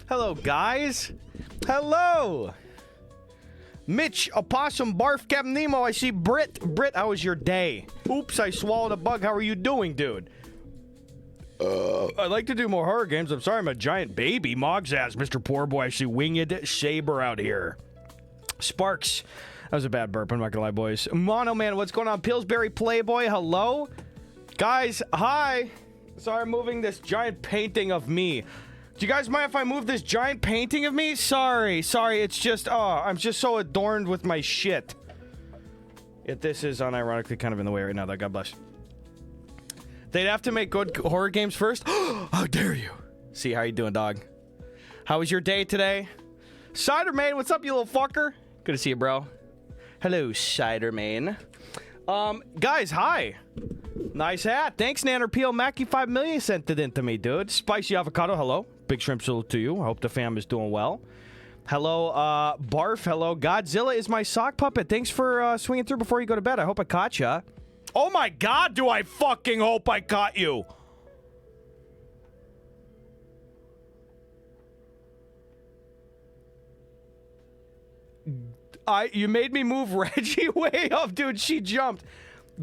Hello, guys. Hello. Mitch, Opossum, Barf, Captain Nemo. I see Brit. Brit, how was your day? Oops, I swallowed a bug. How are you doing, dude? I'd like to do more horror games. I'm sorry, I'm a giant baby. Mog's ass, Mr. Poor Boy. I see Winged Saber out here. Sparks. That was a bad burp. I'm not gonna lie, boys. Mono Man, what's going on? Pillsbury Playboy, hello? Guys, hi. Sorry, I'm moving this giant painting of me. Do you guys mind if I move this giant painting of me? Sorry. It's just, I'm just so adorned with my shit. Yet this is unironically kind of in the way right now, though. God bless. They'd have to make good horror games first. How dare you? See, how you doing, dog? How was your day today? Ciderman, what's up, you little fucker? Good to see you, bro. Hello, Ciderman. Guys, hi. Nice hat. Thanks, Nanner Peel. Mackie 5 million sent it in to me, dude. Spicy avocado, hello. Big shrimp salute to you. I hope the fam is doing well. Hello, Barf. Hello, Godzilla is my sock puppet. Thanks for swinging through before you go to bed. I hope I caught ya. Oh my god, do I fucking hope I caught you. You made me move Reggie way up, dude. She jumped.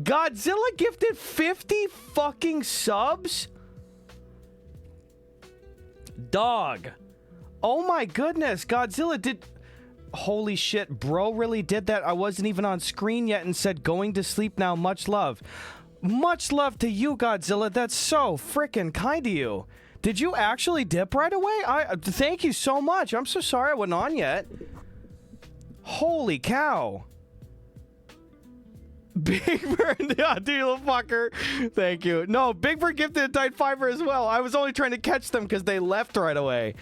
Godzilla gifted 50 fucking subs? Dog. Oh my goodness. Godzilla did... Holy shit, bro really did that. I wasn't even on screen yet and said going to sleep now. Much love. Much love to you, Godzilla. That's so freaking kind of you. Did you actually dip right away? Thank you so much. I'm so sorry I wasn't on yet. Holy cow. Big Bird, yeah, dude, you little fucker. Thank you. No, Big Bird gifted a tight fiver as well. I was only trying to catch them because they left right away.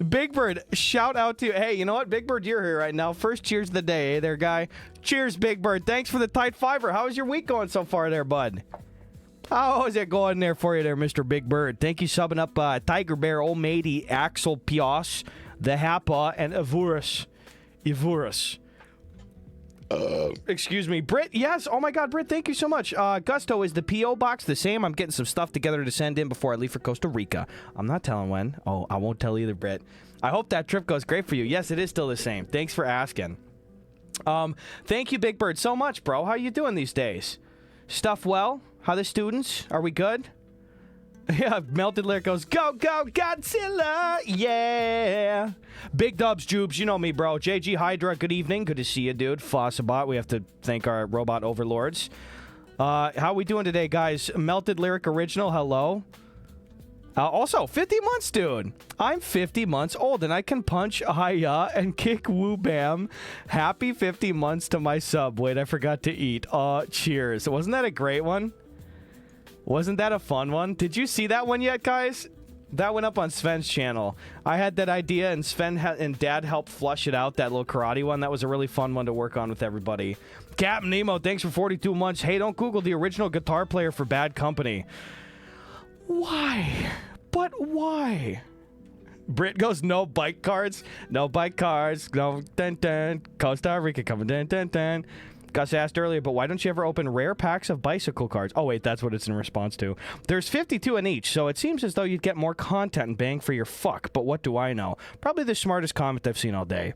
Big Bird, shout out to you. Hey, you know what? Big Bird, you're here right now. First cheers of the day. Hey there, guy. Cheers, Big Bird. Thanks for the tight fiver. How's your week going so far there, bud? How is it going there for you there, Mr. Big Bird? Thank you subbing up Tiger Bear, Old Matey, Axel Pios, The Happa, and Avurus. Excuse me, Britt. Yes. Oh my God, Britt. Thank you so much. Gusto, is the PO box the same? I'm getting some stuff together to send in before I leave for Costa Rica. I'm not telling when. Oh, I won't tell either, Britt. I hope that trip goes great for you. Yes, it is still the same. Thanks for asking. Thank you, Big Bird, so much, bro. How you doing these days? Stuff well? How the students? Are we good? Yeah, Melted Lyric goes, go, go, Godzilla, yeah. Big dubs, Jubes, you know me, bro. JG Hydra, good evening. Good to see you, dude. Fossabot, we have to thank our robot overlords. How we doing today, guys? Melted Lyric Original, hello. Also, 50 months, dude. I'm 50 months old, and I can punch Aya and kick Woo Bam. Happy 50 months to my sub. Wait, I forgot to eat. Cheers. Wasn't that a great one? Wasn't that a fun one? Did you see that one yet, guys? That went up on Sven's channel. I had that idea, and Sven and Dad helped flush it out, that little karate one. That was a really fun one to work on with everybody. Captain Nemo, thanks for 42 months. Hey, don't Google the original guitar player for Bad Company. Why? But why? Brit goes, no bike cards. No bike cards. No, dun dun. Costa Rica coming, dun dun dun. Gus asked earlier, but why don't you ever open rare packs of bicycle cards? Oh, wait, that's what it's in response to. There's 52 in each, so it seems as though you'd get more content and bang for your fuck, but what do I know? Probably the smartest comment I've seen all day.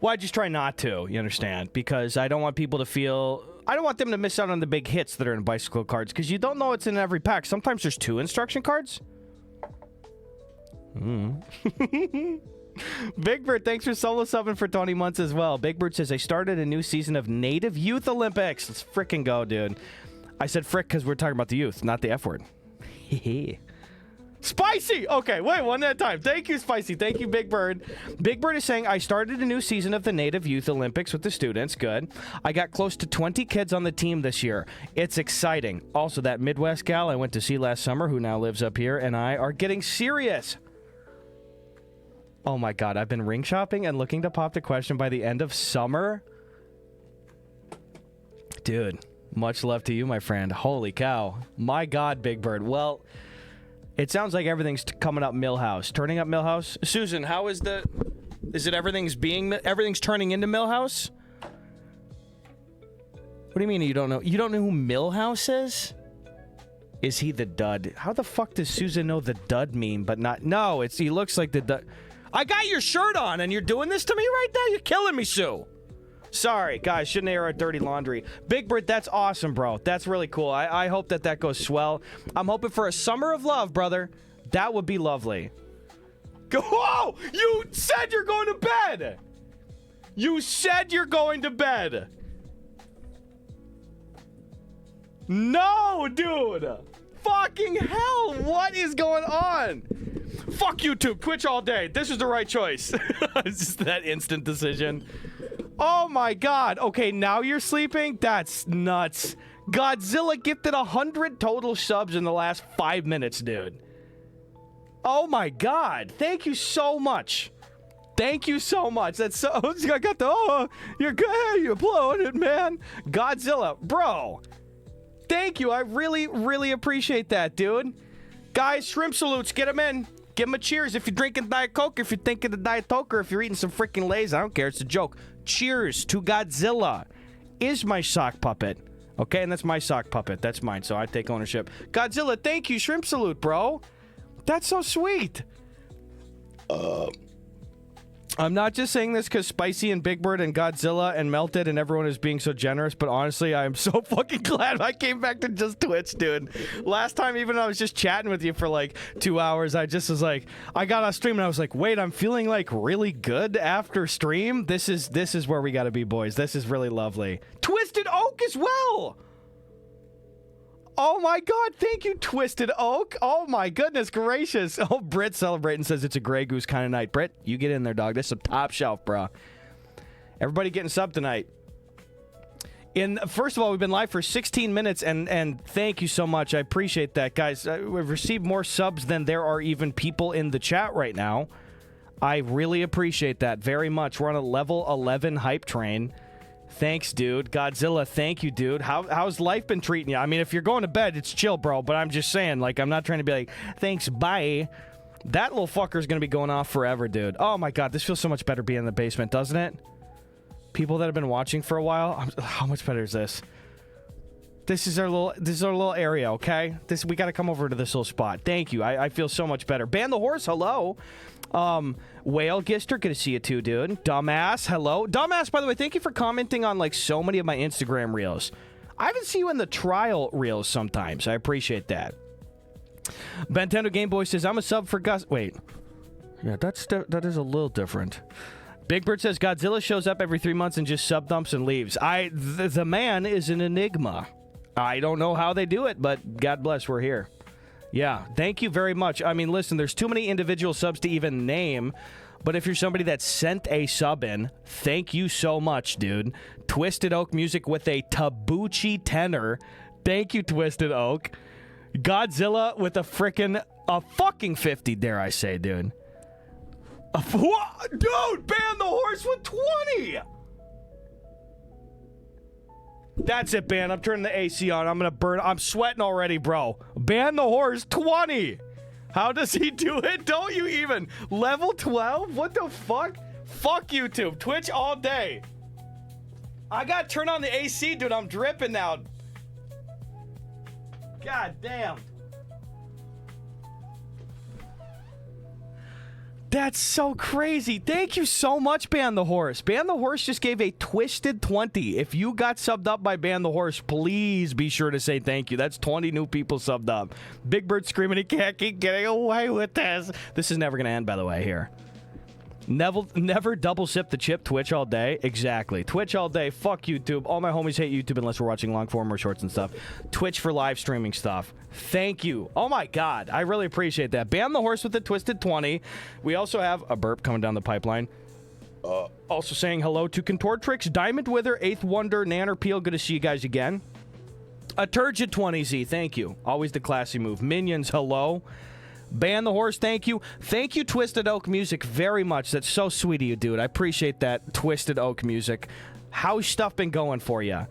Well, I just try not to, you understand, because I don't want people to feel... I don't want them to miss out on the big hits that are in bicycle cards, because you don't know what's in every pack. Sometimes there's 2 instruction cards. Big Bird, thanks for solo subbing for 20 months as well. Big Bird says, I started a new season of Native Youth Olympics. Let's frickin' go, dude. I said frick because we're talking about the youth, not the F word. Spicy! Okay, wait, one at a time. Thank you, Spicy. Thank you, Big Bird. Big Bird is saying, I started a new season of the Native Youth Olympics with the students. Good. I got close to 20 kids on the team this year. It's exciting. Also, that Midwest gal I went to see last summer, who now lives up here, and I are getting serious. Oh my God, I've been ring shopping and looking to pop the question by the end of summer. Dude, much love to you, my friend. Holy cow. My God, Big Bird. Well, it sounds like everything's coming up Millhouse. Turning up Millhouse? Susan, how is the... Is it everything's turning into Millhouse? What do you mean you don't know? You don't know who Millhouse is? Is he the dud? How the fuck does Susan know the dud meme, but not... No, he looks like the dud... I got your shirt on, and you're doing this to me right now? You're killing me, Sue. Sorry, guys. Shouldn't air our dirty laundry. Big Bird, that's awesome, bro. That's really cool. I hope that goes swell. I'm hoping for a summer of love, brother. That would be lovely. Whoa! You said you're going to bed! You said you're going to bed. No, dude. Fucking hell. What is going on? Fuck YouTube. Twitch all day. This is the right choice. It's just that instant decision. Oh my god. Okay, now you're sleeping? That's nuts. Godzilla gifted 100 total subs in the last 5 minutes, dude. Oh my god. Thank you so much. Thank you so much. That's so... I got the... Oh, you're good. You're blowing it, man. Godzilla. Bro. Thank you. I really, really appreciate that, dude. Guys, shrimp salutes. Get them in. Give them a cheers if you're drinking Diet Coke, if you're thinking of Diet Coke, or if you're eating some freaking Lay's. I don't care. It's a joke. Cheers to Godzilla. Is my sock puppet. Okay, and that's my sock puppet. That's mine, so I take ownership. Godzilla, thank you. Shrimp salute, bro. That's so sweet. I'm not just saying this because Spicy and Big Bird and Godzilla and Melted and everyone is being so generous, but honestly, I am so fucking glad I came back to just Twitch, dude. Last time, even I was just chatting with you for like 2 hours, I just was like, I got on stream and I was like, wait, I'm feeling like really good after stream. This is where we gotta be, boys. This is really lovely. Twisted Oak as well. Oh my god, thank you, Twisted Oak. Oh my goodness gracious. Oh, Britt celebrating says it's a Grey Goose kind of night. Britt, you get in there, dog. This is some top shelf, bro. Everybody getting sub tonight. First of all, we've been live for 16 minutes, and thank you so much. I appreciate that, guys. We've received more subs than there are even people in the chat right now. I really appreciate that very much. We're on a level 11 hype train. Thanks, dude. Godzilla, thank you, dude. How's life been treating you? I mean, if you're going to bed, it's chill, bro. But I'm just saying, like, I'm not trying to be like, thanks, bye. That little fucker's going to be going off forever, dude. Oh, my God. This feels so much better being in the basement, doesn't it? People that have been watching for a while. How much better is this? This is our little area, okay? We got to come over to this little spot. Thank you. I feel so much better. Ban the Horse, hello. Whale Gister, good to see you too, dude. Dumbass, hello. Dumbass, by the way, thank you for commenting on like so many of my Instagram reels. I even see you in the trial reels sometimes. I appreciate that. Bentendo Game Boy says, I'm a sub for Gus. Wait. Yeah, that is a little different. Big Bird says, Godzilla shows up every 3 months and just sub dumps and leaves. The man is an enigma. I don't know how they do it, but God bless, we're here. Yeah, thank you very much. I mean, listen, there's too many individual subs to even name, but if you're somebody that sent a sub in, thank you so much, dude. Twisted Oak Music with a Tabuchi tenor. Thank you, Twisted Oak. Godzilla with a fucking 50, dare I say, dude. Dude, Ban the Horse with 20! That's it, Ban. I'm turning the AC on. I'm gonna burn. I'm sweating already, bro. Ban the Horse, 20. How does he do it? Don't you even. Level 12? What the fuck? Fuck YouTube. Twitch all day. I gotta turn on the AC, dude. I'm dripping now. God damn. That's so crazy. Thank you so much, Ban the Horse. Ban the Horse just gave a twisted 20. If you got subbed up by Ban the Horse, please be sure to say thank you. That's 20 new people subbed up. Big Bird screaming, he can't keep getting away with this. This is never going to end, by the way, here. Never double sip the chip. Twitch all day. Exactly. Twitch all day. Fuck YouTube. All my homies hate YouTube unless we're watching long form or shorts and stuff. Twitch for live streaming stuff. Thank you. Oh my god. I really appreciate that. Ban the Horse with the twisted 20. We also have a burp coming down the pipeline. Also saying hello to Contortrix, Diamond Wither, 8th Wonder, Nanner Peel. Good to see you guys again. A Turgid 20Z. Thank you. Always the classy move. Minions, hello. Ban the Horse, thank you. Thank you, Twisted Oak Music, very much. That's so sweet of you, dude. I appreciate that, Twisted Oak Music. How's stuff been going for you?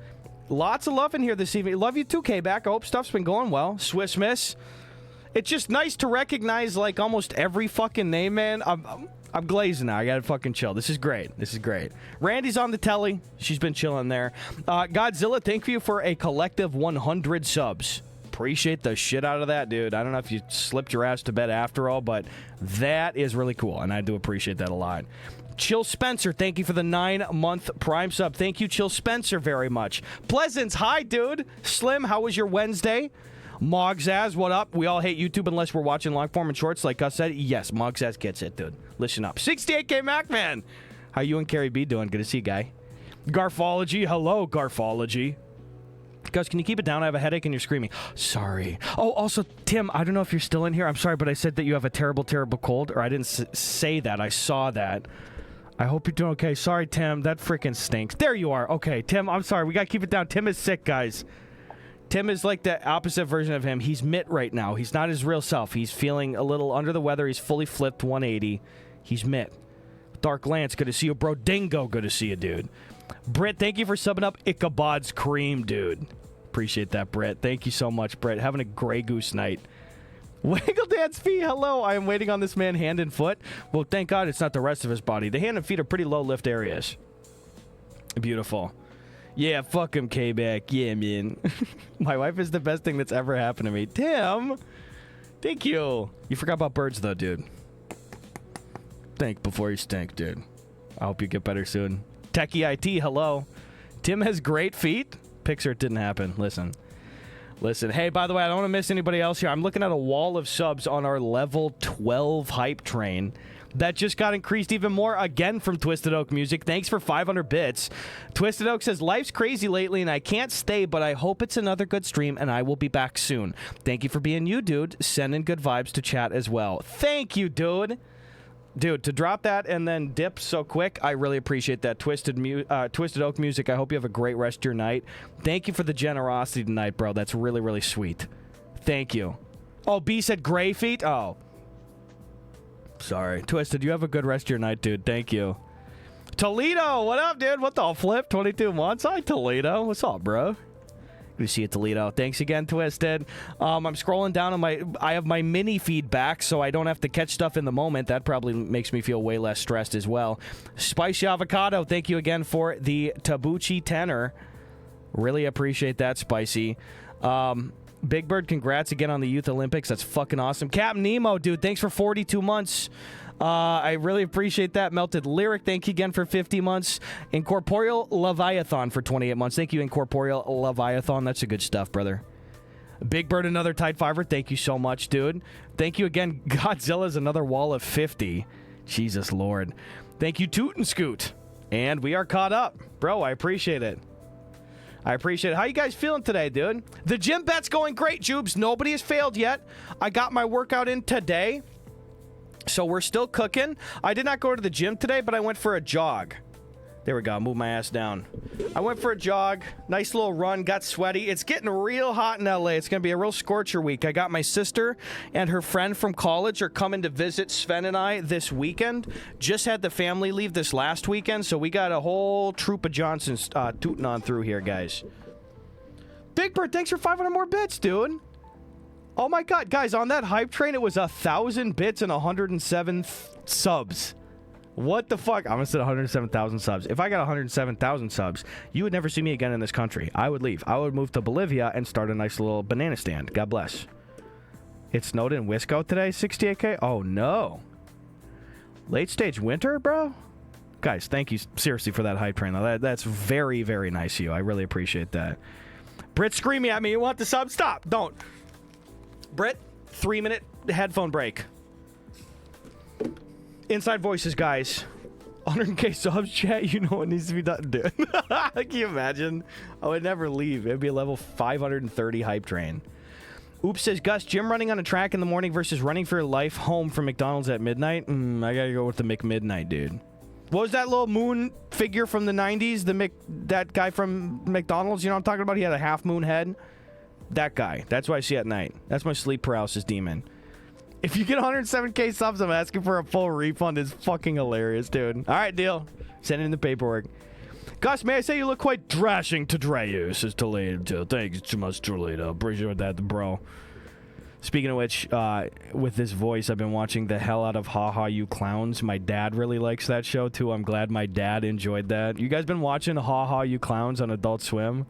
Lots of love in here this evening. Love you too, K-Back. I hope stuff's been going well. Swiss Miss. It's just nice to recognize, like, almost every fucking name, man. I'm glazing now. I gotta fucking chill. This is great. This is great. Randy's on the telly. She's been chilling there. Godzilla, thank you for a collective 100 subs. Appreciate the shit out of that, dude. I don't know if you slipped your ass to bed after all, but that is really cool, and I do appreciate that a lot. Chill Spencer, thank you for the 9-month Prime sub. Thank you, Chill Spencer, very much. Pleasance, hi, dude. Slim, how was your Wednesday? Mogzaz, what up? We all hate YouTube unless we're watching long form and shorts, like Gus said. Yes, Mogzaz gets it, dude. Listen up. 68K Mac, man. How you and Carrie B doing? Good to see you, guy. Garfology. Hello, Garfology. Gus, can you keep it down? I have a headache and you're screaming. Sorry. Oh, also, Tim, I don't know if you're still in here. I'm sorry, but I said that you have a terrible, terrible cold. Or I didn't say that. I saw that. I hope you're doing okay. Sorry, Tim. That freaking stinks. There you are. Okay, Tim, I'm sorry. We got to keep it down. Tim is sick, guys. Tim is like the opposite version of him. He's Mitt right now. He's not his real self. He's feeling a little under the weather. He's fully flipped 180. He's Mitt. Dark Lance, good to see you. Bro Dingo, good to see you, dude. Britt, thank you for subbing up Ichabod's Cream, dude. Appreciate that, Britt. Thank you so much, Britt. Having a Grey Goose night. Wiggle Dance Fee, hello. I am waiting on this man hand and foot. Well, thank God it's not the rest of his body. The hand and feet are pretty low lift areas. Beautiful. Yeah, fuck him, K-Back. Yeah, man. My wife is the best thing that's ever happened to me. Tim, thank you. You forgot about birds, though, dude. Think before you stink, dude. I hope you get better soon. Techie IT, hello. Tim has great feet. Picture it didn't happen. Listen. Hey, by the way, I don't want to miss anybody else here. I'm looking at a wall of subs on our level 12 hype train. That just got increased even more again from Twisted Oak Music. Thanks for 500 bits. Twisted Oak says, life's crazy lately and I can't stay, but I hope it's another good stream and I will be back soon. Thank you for being you, dude. Sending good vibes to chat as well. Thank you, dude. Dude, to drop that and then dip so quick, I really appreciate that. Twisted Oak Music, I hope you have a great rest of your night. Thank you for the generosity tonight, bro. That's really, really sweet. Thank you. Oh, B said gray feet? Oh. Sorry. Twisted, you have a good rest of your night, dude. Thank you. Toledo, what up, dude? What the flip? 22 months? Hi, Toledo. What's up, bro? Good to see you, Toledo. Thanks again, Twisted. I'm scrolling down on I have my mini feed back, so I don't have to catch stuff in the moment. That probably makes me feel way less stressed as well. Spicy Avocado, thank you again for the Tabuchi tenor. Really appreciate that, Spicy. Big Bird, congrats again on the Youth Olympics. That's fucking awesome. Captain Nemo, dude, thanks for 42 months. I really appreciate that. Melted Lyric, thank you again for 50 months. Incorporeal Leviathan for 28 months. Thank you, Incorporeal Leviathan. That's a good stuff, brother. Big Bird, another tight fiver. Thank you so much, dude. Thank you again. Godzilla's another wall of 50. Jesus Lord. Thank you, Toot and Scoot. And we are caught up. Bro, I appreciate it. I appreciate it. How you guys feeling today, dude? The gym bet's going great, Jubes. Nobody has failed yet. I got my workout in today. So we're still cooking. I did not go to the gym today, but I went for a jog. There we go. Move my ass down. I went for a jog. Nice little run. Got sweaty. It's getting real hot in LA. It's going to be a real scorcher week. I got my sister and her friend from college are coming to visit Sven and I this weekend. Just had the family leave this last weekend, so we got a whole troop of Johnsons tooting on through here, guys. Big Bird, thanks for 500 more bits, dude. Oh my God, guys, on that hype train, it was 1,000 bits and 107 subs. What the fuck? I'm gonna say 107,000 subs. If I got 107,000 subs, you would never see me again in this country. I would leave. I would move to Bolivia and start a nice little banana stand. God bless. It snowed in Wisco today, 68K? Oh no. Late stage winter, bro? Guys, thank you seriously for that hype train. That's very, very nice of you. I really appreciate that. Brit screaming at me, you want the sub? Stop, don't. Brit, 3-minute headphone break. Inside Voices, guys. 100K subs, chat. You know what needs to be done, dude. Can you imagine? I would never leave. It'd be a level 530 hype train. Oops says, Gus, gym running on a track in the morning versus running for your life home from McDonald's at midnight? I gotta go with the McMidnight, dude. What was that little moon figure from the 90s? That guy from McDonald's, you know what I'm talking about? He had a half moon head. That guy. That's what I see at night. That's my sleep paralysis demon. If you get 107K subs, I'm asking for a full refund. It's fucking hilarious, dude. All right, deal. Send in the paperwork. Gus, may I say you look quite drashing to Dreyu, says Toledo. Thanks so much, Toledo. Appreciate that, bro. Speaking of which, with this voice, I've been watching the hell out of Ha Ha You Clowns. My dad really likes that show, too. I'm glad my dad enjoyed that. You guys been watching Ha Ha You Clowns on Adult Swim?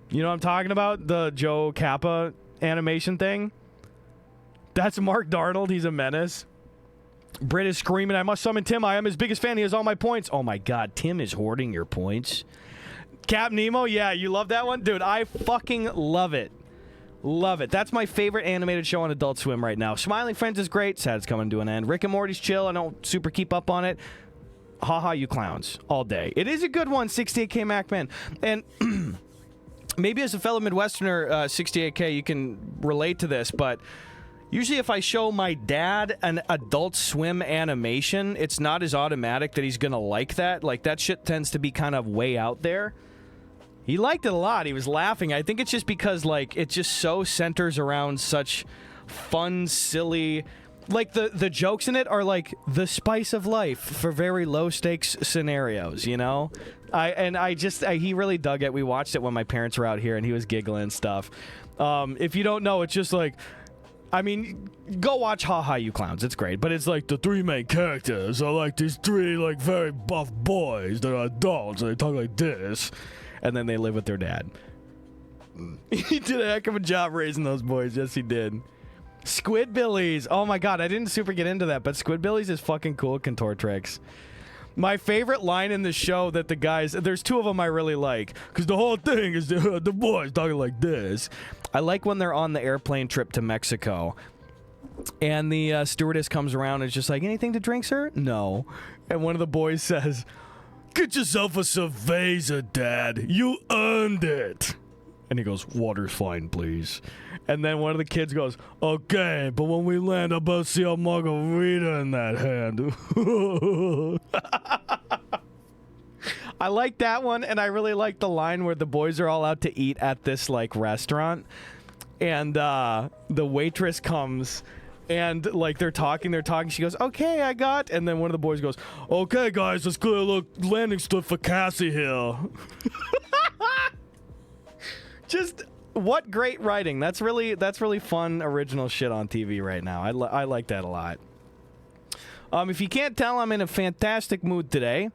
You know what I'm talking about? The Joe Kappa animation thing? That's Mark Darnold. He's a menace. Britt is screaming, I must summon Tim. I am his biggest fan. He has all my points. Oh, my God. Tim is hoarding your points. Cap Nemo? Yeah, you love that one? Dude, I fucking love it. Love it. That's my favorite animated show on Adult Swim right now. Smiling Friends is great. Sad it's coming to an end. Rick and Morty's chill. I don't super keep up on it. Haha, you clowns. All day. It is a good one, 68K MacMan. And maybe as a fellow Midwesterner, 68K, you can relate to this, but usually if I show my dad an Adult Swim animation, it's not as automatic that he's gonna like that. Like, that shit tends to be kind of way out there. He liked it a lot. He was laughing. I think it's just because, like, it just so centers around such fun, silly... Like, the jokes in it are, like, the spice of life for very low-stakes scenarios, you know? He really dug it. We watched it when my parents were out here, and he was giggling and stuff. If you don't know, it's just, like... I mean, go watch Haha, You Clowns. It's great. But it's, like, the three main characters are, like, these three, like, very buff boys that are adults, and they talk like this. And then they live with their dad. He did a heck of a job raising those boys. Yes, he did. Squidbillies. Oh, my God. I didn't super get into that, but Squidbillies is fucking cool. Contortrix. My favorite line in the show that the guys... There's two of them I really like. Because the whole thing is the boys talking like this. I like when they're on the airplane trip to Mexico. And the stewardess comes around and is just like, anything to drink, sir? No. And one of the boys says... Get yourself a cerveza, Dad. You earned it. And he goes, water's fine, please. And then one of the kids goes, okay, but when we land, I better see a margarita in that hand. I like that one, and I really like the line where the boys are all out to eat at this, like, restaurant. And the waitress comes... And, like, they're talking. She goes, okay, I got... And then one of the boys goes, okay, guys, let's clear a landing strip for Cassie here. Just, what great writing. That's really fun, original shit on TV right now. I like that a lot. If you can't tell, I'm in a fantastic mood today.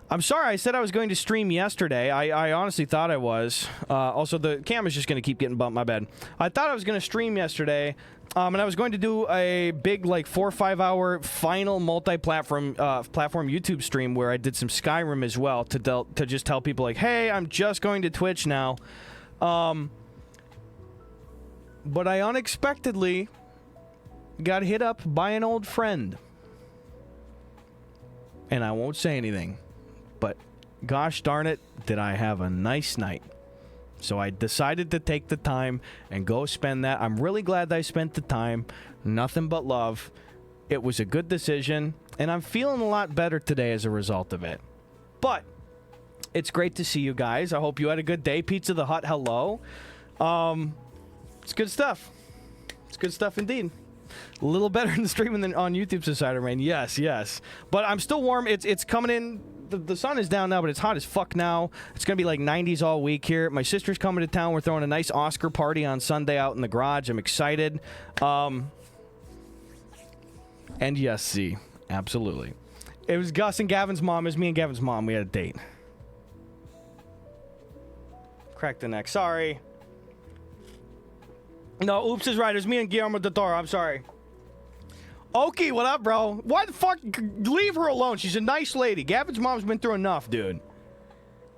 I'm sorry, I said I was going to stream yesterday. I honestly thought I was. Also, the camera's just going to keep getting bumped, my bad. I thought I was going to stream yesterday, and I was going to do a big, like, 4 or 5 hour final multi-platform platform YouTube stream where I did some Skyrim as well to just tell people, like, hey, I'm just going to Twitch now. But I unexpectedly got hit up by an old friend. And I won't say anything. But gosh darn it, did I have a nice night. So I decided to take the time and go spend that. I'm really glad that I spent the time. Nothing but love. It was a good decision. And I'm feeling a lot better today as a result of it. But it's great to see you guys. I hope you had a good day. Pizza the Hut, hello. It's good stuff. It's good stuff indeed. A little better than streaming than on YouTube, Society Rain. Yes, yes. But I'm still warm. It's coming in. The sun is down now, but it's hot as fuck now. It's going to be like 90s all week here. My sister's coming to town. We're throwing a nice Oscar party on Sunday out in the garage. I'm excited. And yes, Z. Absolutely. It was Gus and Gavin's mom. It was me and Gavin's mom. We had a date. Crack the neck. Sorry. No, oops is right. It was me and Guillermo del Toro. I'm sorry. Okie, what up, bro? Why the fuck? Leave her alone. She's a nice lady. Gavin's mom's been through enough, dude.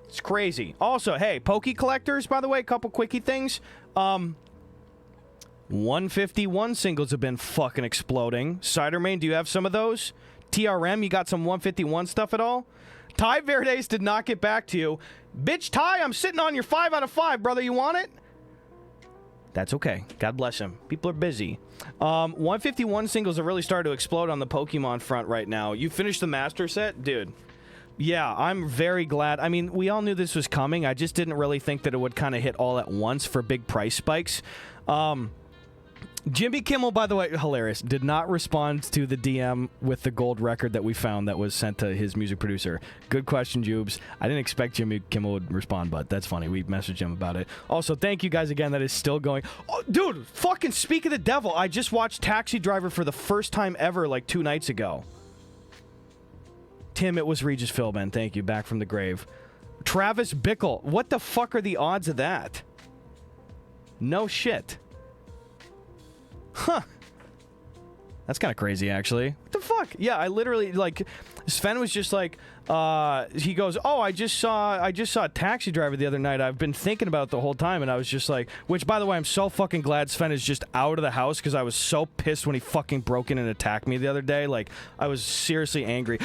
It's crazy. Also, hey, Pokey collectors, by the way, a couple quickie things. 151 singles have been fucking exploding. Cidermane, do you have some of those? TRM, you got some 151 stuff at all? Ty Verdes did not get back to you. Bitch, Ty, I'm sitting on your 5 out of 5, brother. You want it? That's okay. God bless him. People are busy. 151 singles have really started to explode on the Pokemon front right now. You finished the Master Set? Dude. Yeah, I'm very glad. I mean, we all knew this was coming. I just didn't really think that it would kind of hit all at once for big price spikes. Jimmy Kimmel, by the way, hilarious, did not respond to the DM with the gold record that we found that was sent to his music producer. Good question, Jubes. I didn't expect Jimmy Kimmel would respond, but that's funny. We messaged him about it. Also, thank you guys again. That is still going. Oh, dude, fucking speak of the devil. I just watched Taxi Driver for the first time ever like 2 nights ago. Tim, it was Regis Philbin. Thank you. Back from the grave. Travis Bickle. What the fuck are the odds of that? No shit. Huh. That's kind of crazy, actually. What the fuck? Yeah, I literally, like, Sven was just like, he goes, oh, I just saw a Taxi Driver the other night. I've been thinking about it the whole time, and I was just like, which, by the way, I'm so fucking glad Sven is just out of the house, because I was so pissed when he fucking broke in and attacked me the other day. Like, I was seriously angry.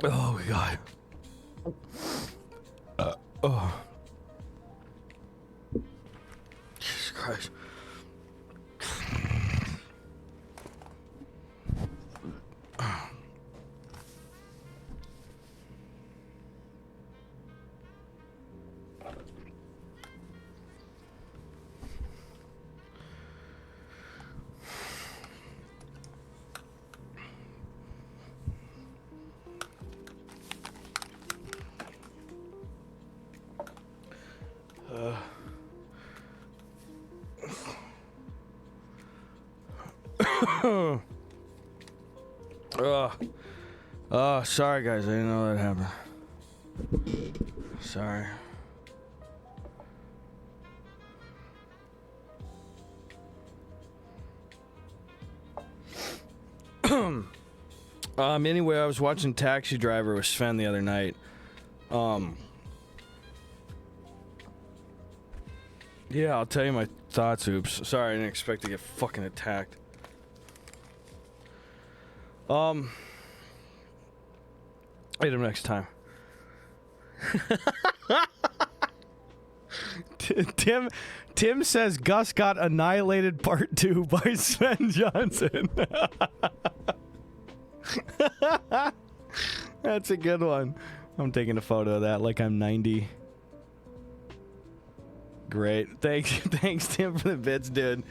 Oh, God. Oh. Jesus Christ. Sorry guys, I didn't know that happened. Sorry. Anyway, I was watching Taxi Driver with Sven the other night. Yeah, I'll tell you my thoughts, oops. Sorry, I didn't expect to get fucking attacked. Hit him next time. Tim says Gus got annihilated part 2 by Sven Johnson. That's a good one. I'm taking a photo of that like I'm 90. Great. Thanks Tim for the bits, dude.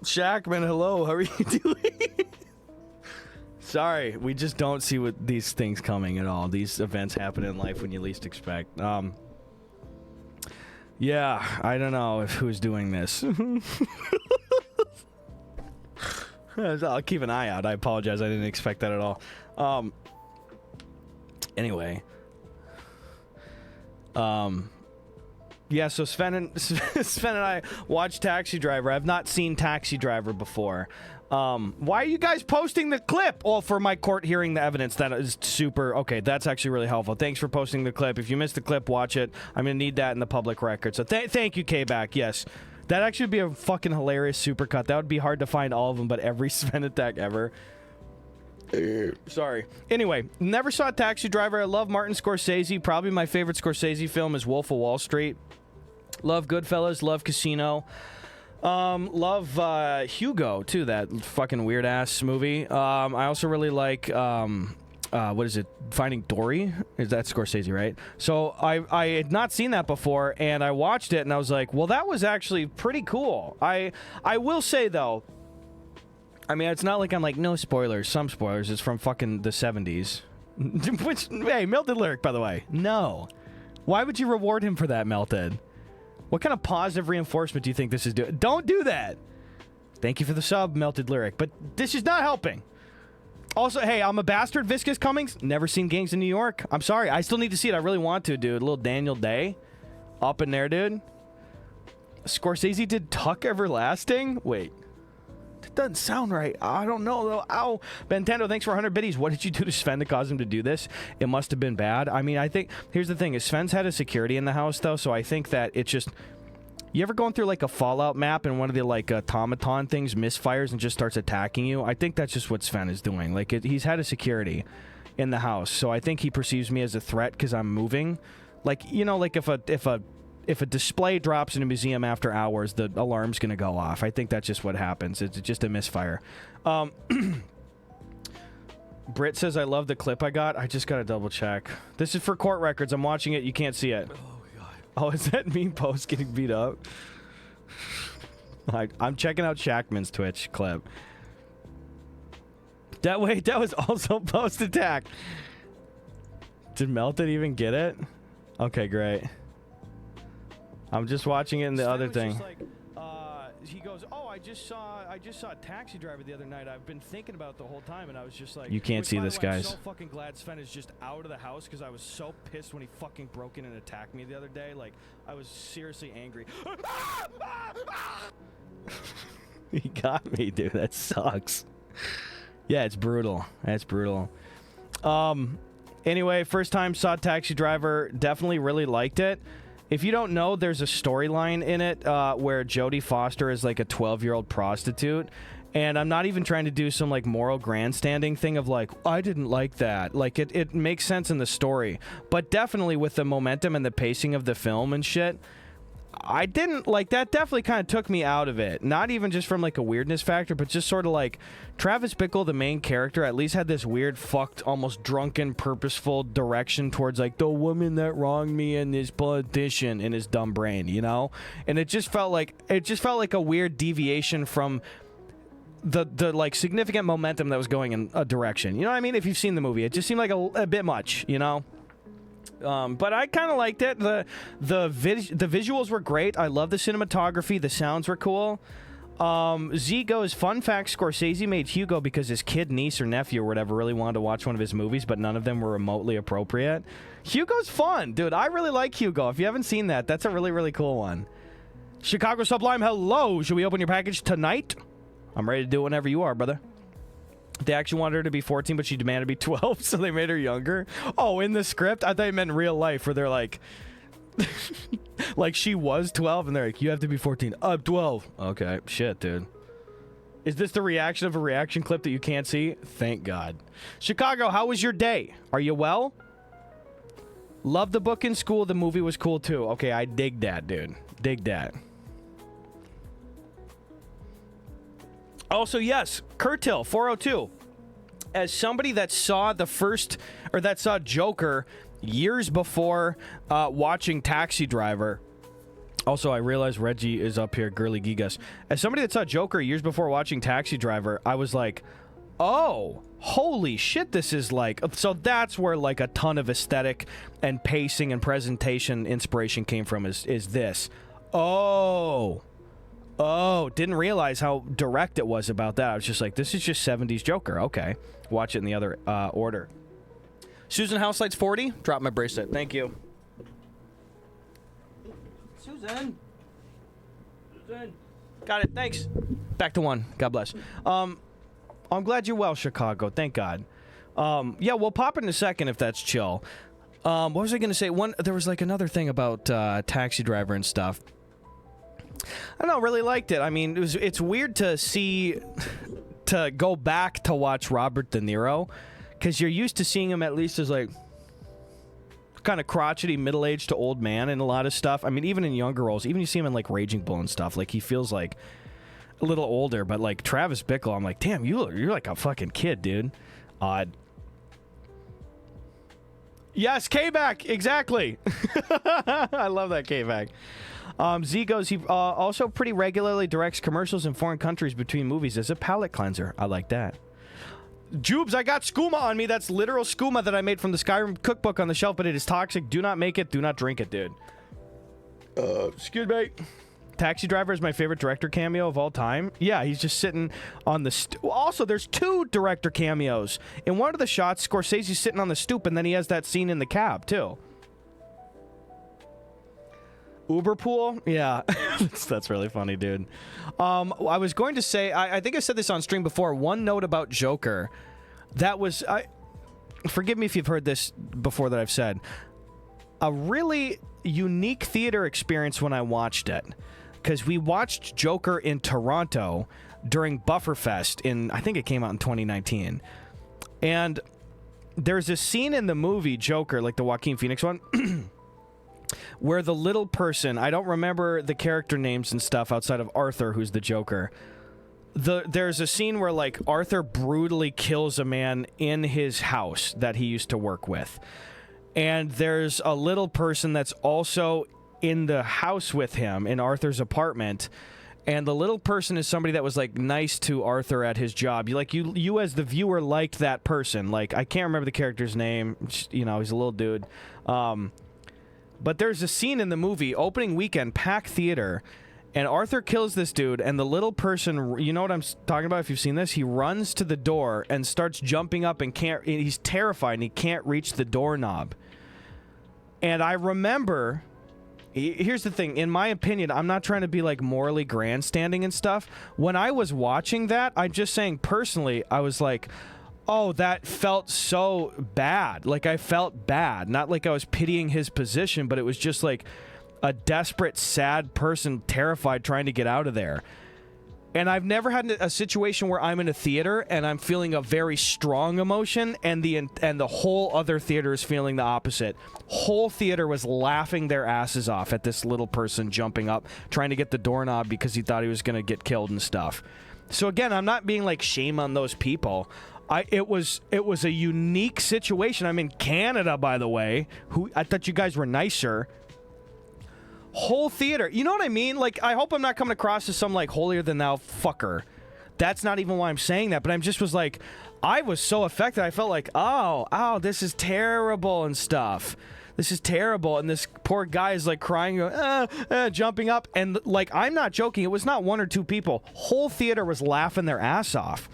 Shackman, hello. How are you doing? Sorry, we just don't see what these things coming at all. These events happen in life when you least expect. Yeah, I don't know if who's doing this. I'll keep an eye out. I apologize. I didn't expect that at all. Anyway. Yeah, so Sven and I watched Taxi Driver. I've not seen Taxi Driver before. Why are you guys posting the clip? Oh, for my court hearing the evidence. That is super. Okay, that's actually really helpful. Thanks for posting the clip. If you missed the clip, watch it. I'm going to need that in the public record. So thank you, K-Back. Yes. That actually would be a fucking hilarious supercut. That would be hard to find all of them, but every Sven attack ever. Sorry. Anyway, never saw Taxi Driver. I love Martin Scorsese. Probably my favorite Scorsese film is Wolf of Wall Street. Love Goodfellas. Love Casino. Love Hugo too, that fucking weird ass movie. I also really like what is it, Finding Dory? Is that Scorsese, right? So I had not seen that before, and I watched it and I was like, well, that was actually pretty cool. I will say though, I mean, it's not like I'm like, no spoilers. Some spoilers. It's from fucking the 70s. Which, hey, Melted Lyric, by the way. No. Why would you reward him for that, Melted? What kind of positive reinforcement do you think this is doing? Don't do that! Thank you for the sub, Melted Lyric. But this is not helping. Also, hey, I'm a bastard. Viscous Cummings. Never seen Gangs in New York. I'm sorry. I still need to see it. I really want to, dude. Little Daniel Day. Up in there, dude. Scorsese did Tuck Everlasting? Wait. That doesn't sound right. I don't know, though. Ow. Bentendo, thanks for 100 biddies. What did you do to Sven to cause him to do this? It must have been bad. I mean, I think... Here's the thing. Is Sven's had a security in the house, though, so I think that it's just... You ever going through, like, a Fallout map and one of the, like, automaton things misfires and just starts attacking you? I think that's just what Sven is doing. Like, he's had a security in the house, so I think he perceives me as a threat because I'm moving. Like, you know, like, if a display drops in a museum after hours, the alarm's gonna go off. I think that's just what happens. It's just a misfire. Britt says, I love the clip I got. I just gotta double check. This is for court records. I'm watching it. You can't see it. Oh, is that me post getting beat up? I'm checking out Shackman's Twitch clip. That was also post attack. Did Melted even get it? Okay, great. I'm just watching it in the other thing. Like, he goes, oh, I just saw Taxi Driver the other night. I've been thinking about it the whole time, and I was just like, you can't see this, guys. I'm so fucking glad Sven is just out of the house because I was so pissed when he fucking broke in and attacked me the other day. Like, I was seriously angry. He got me, dude. That sucks. Yeah, it's brutal. That's brutal. Anyway, first time saw Taxi Driver. Definitely really liked it. If you don't know, there's a storyline in it where Jodie Foster is like a 12-year-old prostitute. And I'm not even trying to do some like moral grandstanding thing of like, I didn't like that. Like it makes sense in the story. But definitely with the momentum and the pacing of the film and shit, I didn't like that. Definitely kind of took me out of it. Not even just from like a weirdness factor, but just sort of like Travis Bickle, the main character, at least had this weird, fucked, almost drunken, purposeful direction towards like the woman that wronged me and this politician in his dumb brain, you know? And it just felt like a weird deviation from the like significant momentum that was going in a direction. You know what I mean? If you've seen the movie, it just seemed like a bit much, you know? But I kind of liked it. The visuals were great. I love the cinematography. The sounds were cool. Z goes, fun fact, Scorsese made Hugo because his kid, niece, or nephew or whatever really wanted to watch one of his movies, but none of them were remotely appropriate. Hugo's fun, dude. I really like Hugo. If you haven't seen that, that's a really, really cool one. Chicago Sublime, hello. Should we open your package tonight? I'm ready to do it whenever you are, brother. They actually wanted her to be 14, but she demanded to be 12, so they made her younger. Oh, in the script? I thought you meant real life, where they're like... like, she was 12, and they're like, you have to be 14. 12. Okay, shit, dude. Is this the reaction of a reaction clip that you can't see? Thank God. Chicago, how was your day? Are you well? Loved the book in school. The movie was cool, too. Okay, I dig that, dude. Dig that. Also, yes, Curtil 402. As somebody that saw that saw Joker years before watching Taxi Driver. Also, I realize Reggie is up here, Girly Gigas. As somebody that saw Joker years before watching Taxi Driver, I was like, oh, holy shit, this is like... So that's where like a ton of aesthetic and pacing and presentation inspiration came from is this. Oh, didn't realize how direct it was about that. I was just like, this is just 70s Joker. Okay. Watch it in the other order. Susan Houselights 40. Drop my bracelet. Thank you. Susan. Got it. Thanks. Back to 1. God bless. I'm glad you're well, Chicago. Thank God. Yeah, we'll pop in a second if that's chill. What was I going to say? There was like another thing about Taxi Driver and stuff. I don't know, really liked it. I mean, it's weird to go back to watch Robert De Niro, because you're used to seeing him at least as like kind of crotchety, middle-aged to old man in a lot of stuff. I mean, even in younger roles, even you see him in like Raging Bull and stuff, like he feels like a little older. But like Travis Bickle, I'm like, damn, you're like a fucking kid, dude. Odd. Yes, K-Back, exactly. I love that K-Back. Z goes, he also pretty regularly directs commercials in foreign countries between movies as a palate cleanser. I like that. Jubes, I got skooma on me. That's literal skooma that I made from the Skyrim cookbook on the shelf, but it is toxic. Do not make it. Do not drink it, dude. Excuse me. Taxi Driver is my favorite director cameo of all time. Yeah, he's just sitting on the also, there's 2 director cameos. In one of the shots, Scorsese's sitting on the stoop, and then he has that scene in the cab, too. Uber pool? Yeah. That's really funny, dude. I was going to say, I think I said this on stream before, one note about Joker. That was... forgive me if you've heard this before that I've said. A really unique theater experience when I watched it, because we watched Joker in Toronto during Bufferfest in, I think it came out in 2019, and there's a scene in the movie Joker, like the Joaquin Phoenix one, where the little person, I don't remember the character names and stuff outside of Arthur, who's the Joker. There's a scene where, like, Arthur brutally kills a man in his house that he used to work with. And there's a little person that's also in the house with him in Arthur's apartment. And the little person is somebody that was, like, nice to Arthur at his job. You as the viewer liked that person. Like, I can't remember the character's name. You know, he's a little dude. But there's a scene in the movie, opening weekend, packed theater, and Arthur kills this dude, and the little person, you know what I'm talking about if you've seen this? He runs to the door and starts jumping up and he's terrified and he can't reach the doorknob. And I remember, here's the thing, in my opinion, I'm not trying to be like morally grandstanding and stuff. When I was watching that, I'm just saying personally, I was like, oh, that felt so bad. Like, I felt bad. Not like I was pitying his position, but it was just like a desperate, sad person, terrified, trying to get out of there. And I've never had a situation where I'm in a theater and I'm feeling a very strong emotion, and the whole other theater is feeling the opposite. Whole theater was laughing their asses off at this little person jumping up, trying to get the doorknob because he thought he was going to get killed and stuff. So again, I'm not being like shame on those people. It was a unique situation. I'm in Canada, by the way. I thought you guys were nicer. Whole theater. You know what I mean? Like, I hope I'm not coming across as some, like, holier-than-thou fucker. That's not even why I'm saying that, but I just was like, I was so affected. I felt like, oh, this is terrible and stuff. This is terrible. And this poor guy is, like, crying, jumping up. And, like, I'm not joking. It was not 1 or 2 people. Whole theater was laughing their ass off.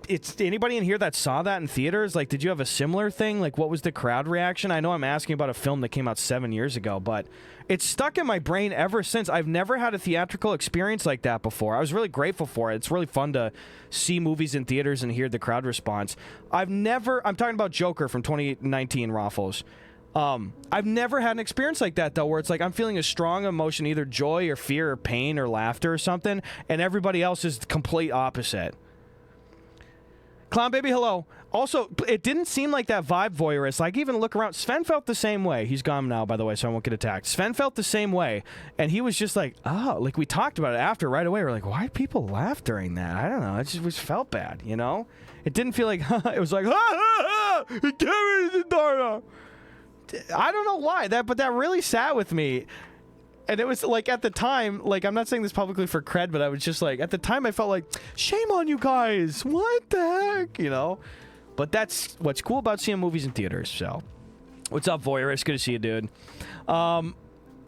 It's anybody in here that saw that in theaters? Like, did you have a similar thing? Like, what was the crowd reaction? I know I'm asking about a film that came out 7 years ago, but it's stuck in my brain ever since. I've never had a theatrical experience like that before. I was really grateful for it. It's really fun to see movies in theaters and hear the crowd response. I'm talking about Joker from 2019, Raffles. I've never had an experience like that, though, where it's like I'm feeling a strong emotion, either joy or fear or pain or laughter or something, and everybody else is the complete opposite. Clown Baby, hello. Also, it didn't seem like that vibe voyeurist. Like, even look around. Sven felt the same way. He's gone now, by the way, so I won't get attacked. Sven felt the same way, and he was just like, oh, like, we talked about it after right away. We're like, why did people laugh during that? I don't know. It just felt bad, you know? It didn't feel like, it was like, it came in the door. I don't know why, but that really sat with me. And it was like, at the time, like, I'm not saying this publicly for cred, but I was just like, at the time I felt like, shame on you guys. What the heck? You know? But that's what's cool about seeing movies in theaters. So, what's up, voyeurist? Good to see you, dude.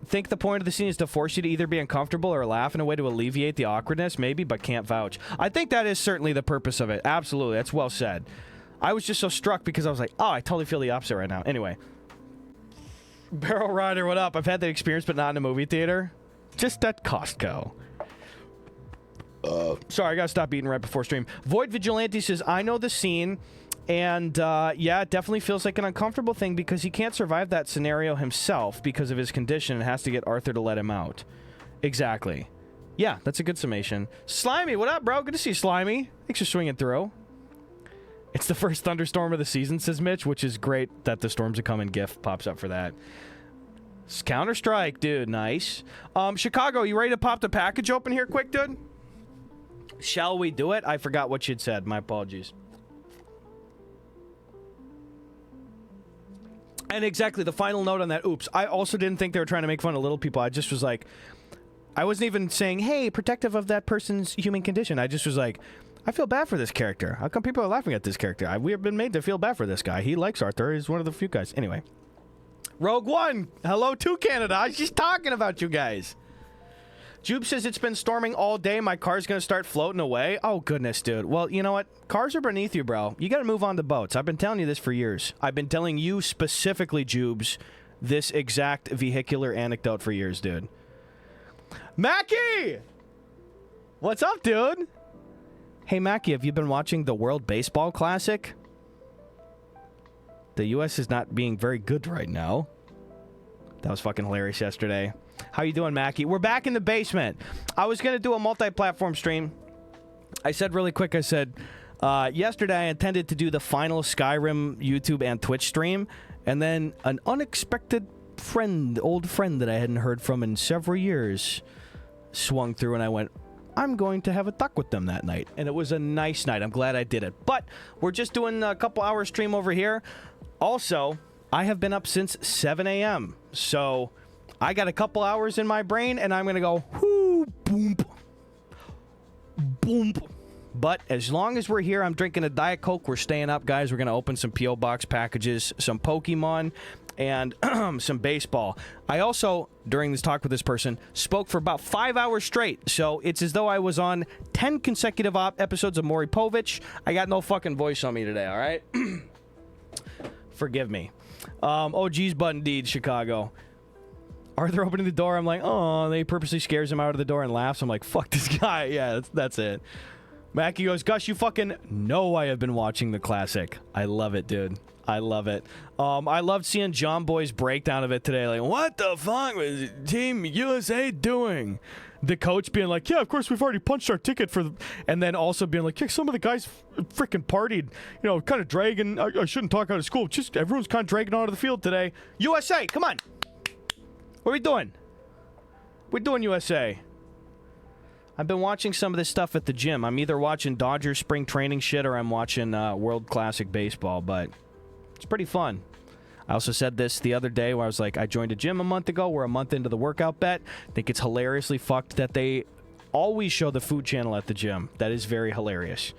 Think the point of the scene is to force you to either be uncomfortable or laugh in a way to alleviate the awkwardness, maybe, but can't vouch. I think that is certainly the purpose of it. Absolutely. That's well said. I was just so struck because I was like, oh, I totally feel the opposite right now. Anyway. Barrel Rider, what up? I've had that experience, but not in a movie theater. Just at Costco. Sorry, I gotta stop eating right before stream. Void Vigilante says, I know the scene, and yeah, it definitely feels like an uncomfortable thing because he can't survive that scenario himself because of his condition and has to get Arthur to let him out. Exactly. Yeah, that's a good summation. Slimy, what up, bro? Good to see you, Slimy. Thanks for swinging through. It's the first thunderstorm of the season, says Mitch, which is great that the storms are coming. GIF pops up for that. Counter-Strike, dude. Nice. Chicago, you ready to pop the package open here quick, dude? Shall we do it? I forgot what you'd said. My apologies. And exactly, the final note on that, oops. I also didn't think they were trying to make fun of little people. I just was like, I wasn't even saying, hey, protective of that person's human condition. I just was like, I feel bad for this character. How come people are laughing at this character? We have been made to feel bad for this guy. He likes Arthur. He's one of the few guys. Anyway. Rogue One, hello to Canada. I was just talking about you guys. Jube says it's been storming all day. My car's going to start floating away. Oh, goodness, dude. Well, you know what? Cars are beneath you, bro. You got to move on to boats. I've been telling you this for years. I've been telling you specifically, Jubes, this exact vehicular anecdote for years, dude. Mackie! What's up, dude? Hey, Mackie, have you been watching the World Baseball Classic? The U.S. is not being very good right now. That was fucking hilarious yesterday. How you doing, Mackie? We're back in the basement. I was going to do a multi-platform stream. I said really quick, I said, yesterday I intended to do the final Skyrim YouTube and Twitch stream, and then an unexpected old friend that I hadn't heard from in several years swung through, and I went, I'm going to have a talk with them that night. And it was a nice night. I'm glad I did it. But we're just doing a couple hours stream over here. Also, I have been up since 7 a.m. So I got a couple hours in my brain, and I'm going to go, whoo, boom, boom. But as long as we're here, I'm drinking a Diet Coke. We're staying up, guys. We're going to open some P.O. Box packages, some Pokemon, and some baseball. I also, during this talk with this person, spoke for about 5 hours straight. So it's as though I was on 10 consecutive episodes of Maury Povich. I got no fucking voice on me today, all right? Forgive me. Oh, geez, but indeed, Chicago. Arthur opening the door. I'm like, oh, they purposely scares him out of the door and laughs. I'm like, fuck this guy. Yeah, that's it. Mackie goes, Gus, you fucking know I have been watching the classic. I love it, dude. I love it. I loved seeing John Boy's breakdown of it today. Like, what the fuck was Team USA doing? The coach being like, yeah, of course, we've already punched our ticket for... And then also being like, yeah, some of the guys freaking partied, you know, kind of dragging... I shouldn't talk out of school. Just everyone's kind of dragging onto the field today. USA, come on. What are we doing? We're doing USA. I've been watching some of this stuff at the gym. I'm either watching Dodgers spring training shit or I'm watching World Classic Baseball, but it's pretty fun. I also said this the other day where I was like, I joined a gym a month ago. We're a month into the workout bet. I think it's hilariously fucked that they always show the food channel at the gym. That is very hilarious.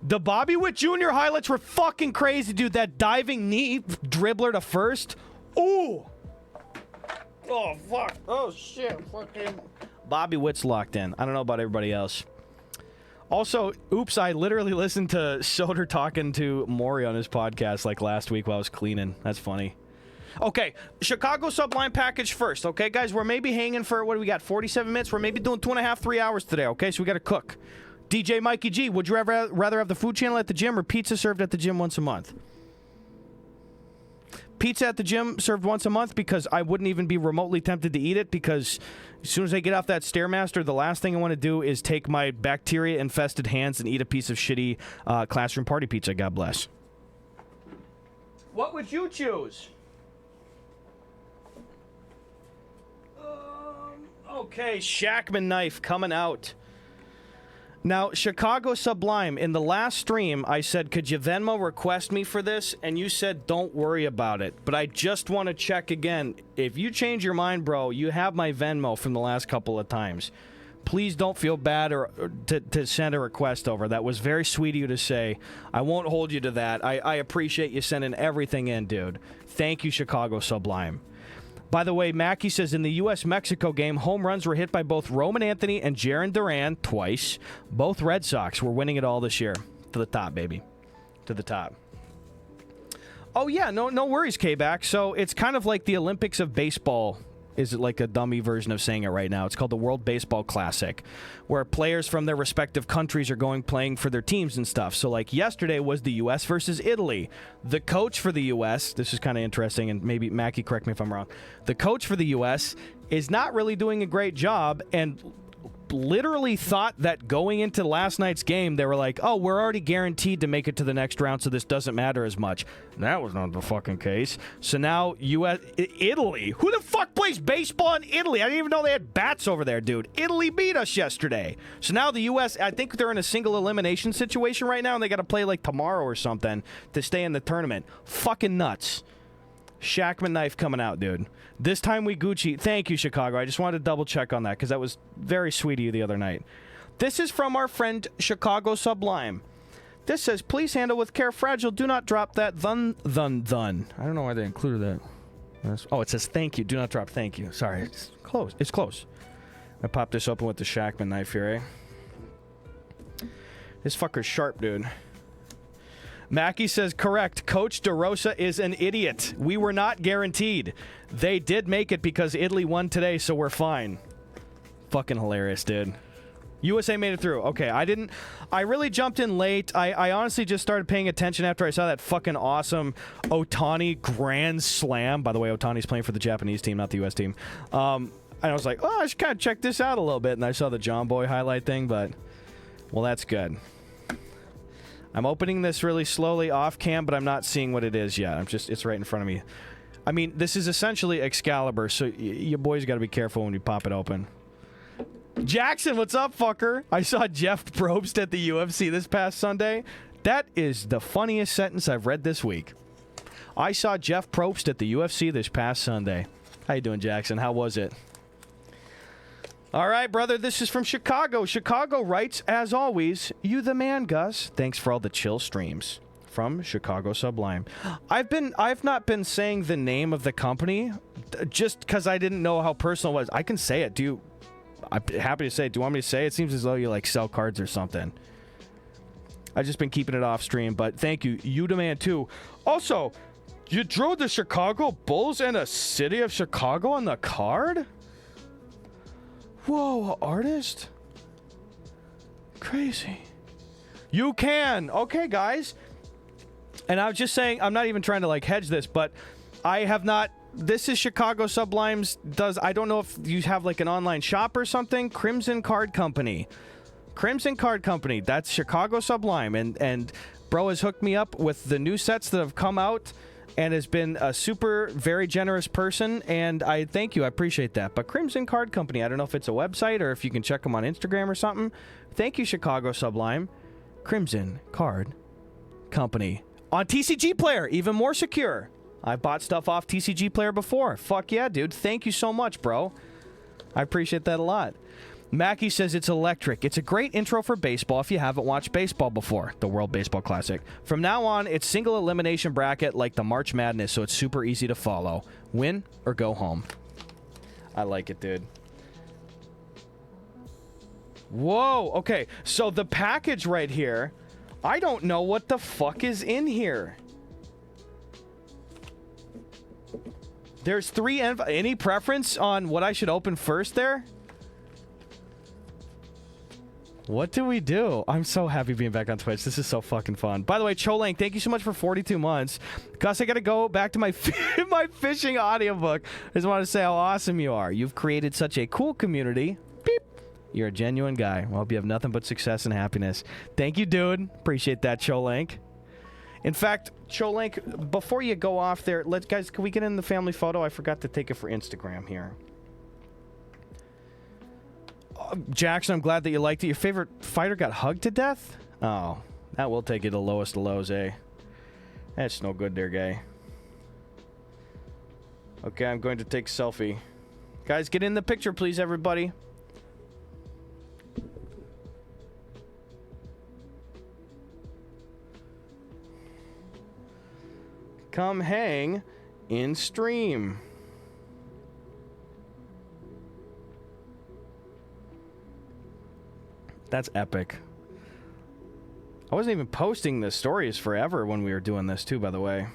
The Bobby Witt Jr. highlights were fucking crazy, dude. That diving knee dribbler to first. Ooh. Oh, fuck. Oh, shit. Fucking... Bobby Witt's locked in. I don't know about everybody else. Also, oops, I literally listened to Soder talking to Maury on his podcast like last week while I was cleaning. That's funny. Okay, Chicago Sublime package first. Okay, guys, we're maybe hanging for, what do we got, 47 minutes? We're maybe doing 2.5, 3 hours today, okay? So we got to cook. DJ Mikey G, would you rather have the food channel at the gym or pizza served at the gym once a month? Pizza at the gym served once a month because I wouldn't even be remotely tempted to eat it because as soon as I get off that Stairmaster, the last thing I want to do is take my bacteria-infested hands and eat a piece of shitty classroom party pizza, God bless. What would you choose? Okay, Shackman knife coming out. Now, Chicago Sublime, in the last stream, I said, could you Venmo request me for this? And you said, don't worry about it. But I just want to check again. If you change your mind, bro, you have my Venmo from the last couple of times. Please don't feel bad or to send a request over. That was very sweet of you to say. I won't hold you to that. I appreciate you sending everything in, dude. Thank you, Chicago Sublime. By the way, Mackie says in the U.S.-Mexico game, home runs were hit by both Roman Anthony and Jarren Duran twice. Both Red Sox were winning it all this year. To the top, baby. To the top. Oh, yeah, no worries, K-Back. So it's kind of like the Olympics of baseball is like a dummy version of saying it right now. It's called the World Baseball Classic, where players from their respective countries are playing for their teams and stuff. So, like, yesterday was the U.S. versus Italy. The coach for the U.S., this is kind of interesting, and maybe Mackie, correct me if I'm wrong. The coach for the U.S. is not really doing a great job and literally thought that going into last night's game, they were like, oh, we're already guaranteed to make it to the next round, so this doesn't matter as much. That was not the fucking case. So now Italy. Who the fuck plays baseball in Italy? I didn't even know they had bats over there, dude. Italy beat us yesterday. So now the U.S., I think they're in a single elimination situation right now, and they got to play like tomorrow or something to stay in the tournament. Fucking nuts. Shackman knife coming out, dude. This time we Gucci. Thank you, Chicago. I just wanted to double check on that because that was very sweet of you the other night. This is from our friend Chicago Sublime. This says, please handle with care. Fragile. Do not drop that thun. I don't know why they included that. Oh, it says thank you. Do not drop thank you. Sorry, it's close. It's close. I popped this open with the Shackman knife here, eh? This fucker's sharp, dude. Mackie says, correct. Coach DeRosa is an idiot. We were not guaranteed. They did make it because Italy won today, so we're fine. Fucking hilarious, dude. USA made it through. Okay, I really jumped in late. I honestly just started paying attention after I saw that fucking awesome Ohtani grand slam. By the way, Ohtani's playing for the Japanese team, not the US team. And I was like, oh, I should kind of check this out a little bit. And I saw the John Boy highlight thing, but, well, that's good. I'm opening this really slowly off cam, but I'm not seeing what it is yet. It's right in front of me. I mean, this is essentially Excalibur, so your boys got to be careful when you pop it open. Jackson, what's up, fucker? I saw Jeff Probst at the UFC this past Sunday. That is the funniest sentence I've read this week. I saw Jeff Probst at the UFC this past Sunday. How you doing, Jackson? How was it? All right, brother, this is from Chicago. Chicago writes, as always, you the man, Gus. Thanks for all the chill streams. From Chicago Sublime. I've not been saying the name of the company just because I didn't know how personal it was. I can say it. I'm happy to say it. Do you want me to say it? It seems as though you like sell cards or something. I've just been keeping it off stream, but thank you. You the man, too. Also, you drew the Chicago Bulls and a city of Chicago on the card? Whoa, artist? Crazy. You can. Okay, guys. And I was just saying, I'm not even trying to like hedge this, but I have not. This is Chicago Sublime's I don't know if you have like an online shop or something. Crimson Card Company. Crimson Card Company. That's Chicago Sublime. And bro has hooked me up with the new sets that have come out and has been a super, very generous person, and I thank you. I appreciate that. But Crimson Card Company, I don't know if it's a website or if you can check them on Instagram or something. Thank you, Chicago Sublime. Crimson Card Company. On TCG Player, even more secure. I bought stuff off TCG Player before. Fuck yeah, dude. Thank you so much, bro. I appreciate that a lot. Mackie says it's electric. It's a great intro for baseball if you haven't watched baseball before. The World Baseball Classic. From now on, it's single elimination bracket like the March Madness, so it's super easy to follow. Win or go home. I like it, dude. Whoa, okay. So the package right here, I don't know what the fuck is in here. There's 3 any preference on what I should open first there? What do we do? I'm so happy being back on Twitch. This is so fucking fun. By the way, Cholang, thank you so much for 42 months. Gus, I gotta go back to my my fishing audiobook. I just want to say how awesome you are. You've created such a cool community. Beep. You're a genuine guy. Well, hope you have nothing but success and happiness. Thank you, dude. Appreciate that, Cholank. In fact, Cholank, before you go off there, guys, can we get in the family photo? I forgot to take it for Instagram here. Jackson, I'm glad that you liked it. Your favorite fighter got hugged to death? Oh, that will take you to the lowest of lows, eh? That's no good there, guy. Okay, I'm going to take selfie. Guys, get in the picture, please, everybody. Come hang in stream. That's epic. I wasn't even posting the stories forever when we were doing this too, by the way.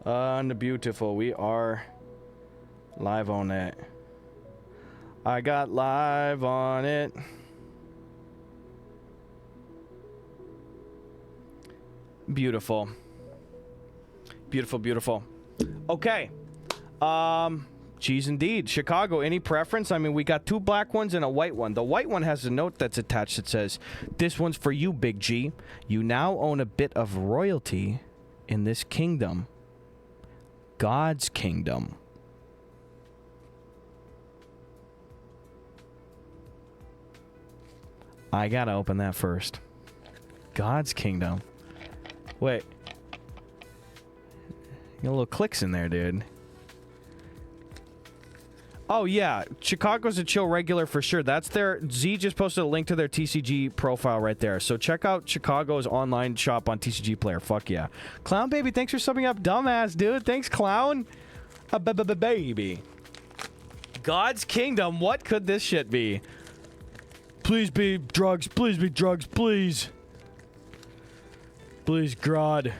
And beautiful. We are live on it. I got live on it. Beautiful. Beautiful, beautiful. Okay. Geez, indeed. Chicago, any preference? I mean, we got 2 black ones and a white one. The white one has a note that's attached that says, "This one's for you, Big G. You now own a bit of royalty in this kingdom. God's kingdom." I gotta open that first. God's kingdom. Wait. Got little clicks in there, dude. Oh, yeah. Chicago's a chill regular for sure. That's their... Z just posted a link to their TCG profile right there. So check out Chicago's online shop on TCG Player. Fuck yeah. Clown Baby, thanks for subbing up. Dumbass, dude. Thanks, Clown. Baby. God's Kingdom. What could this shit be? Please be drugs. Please be drugs. Please. Please, God.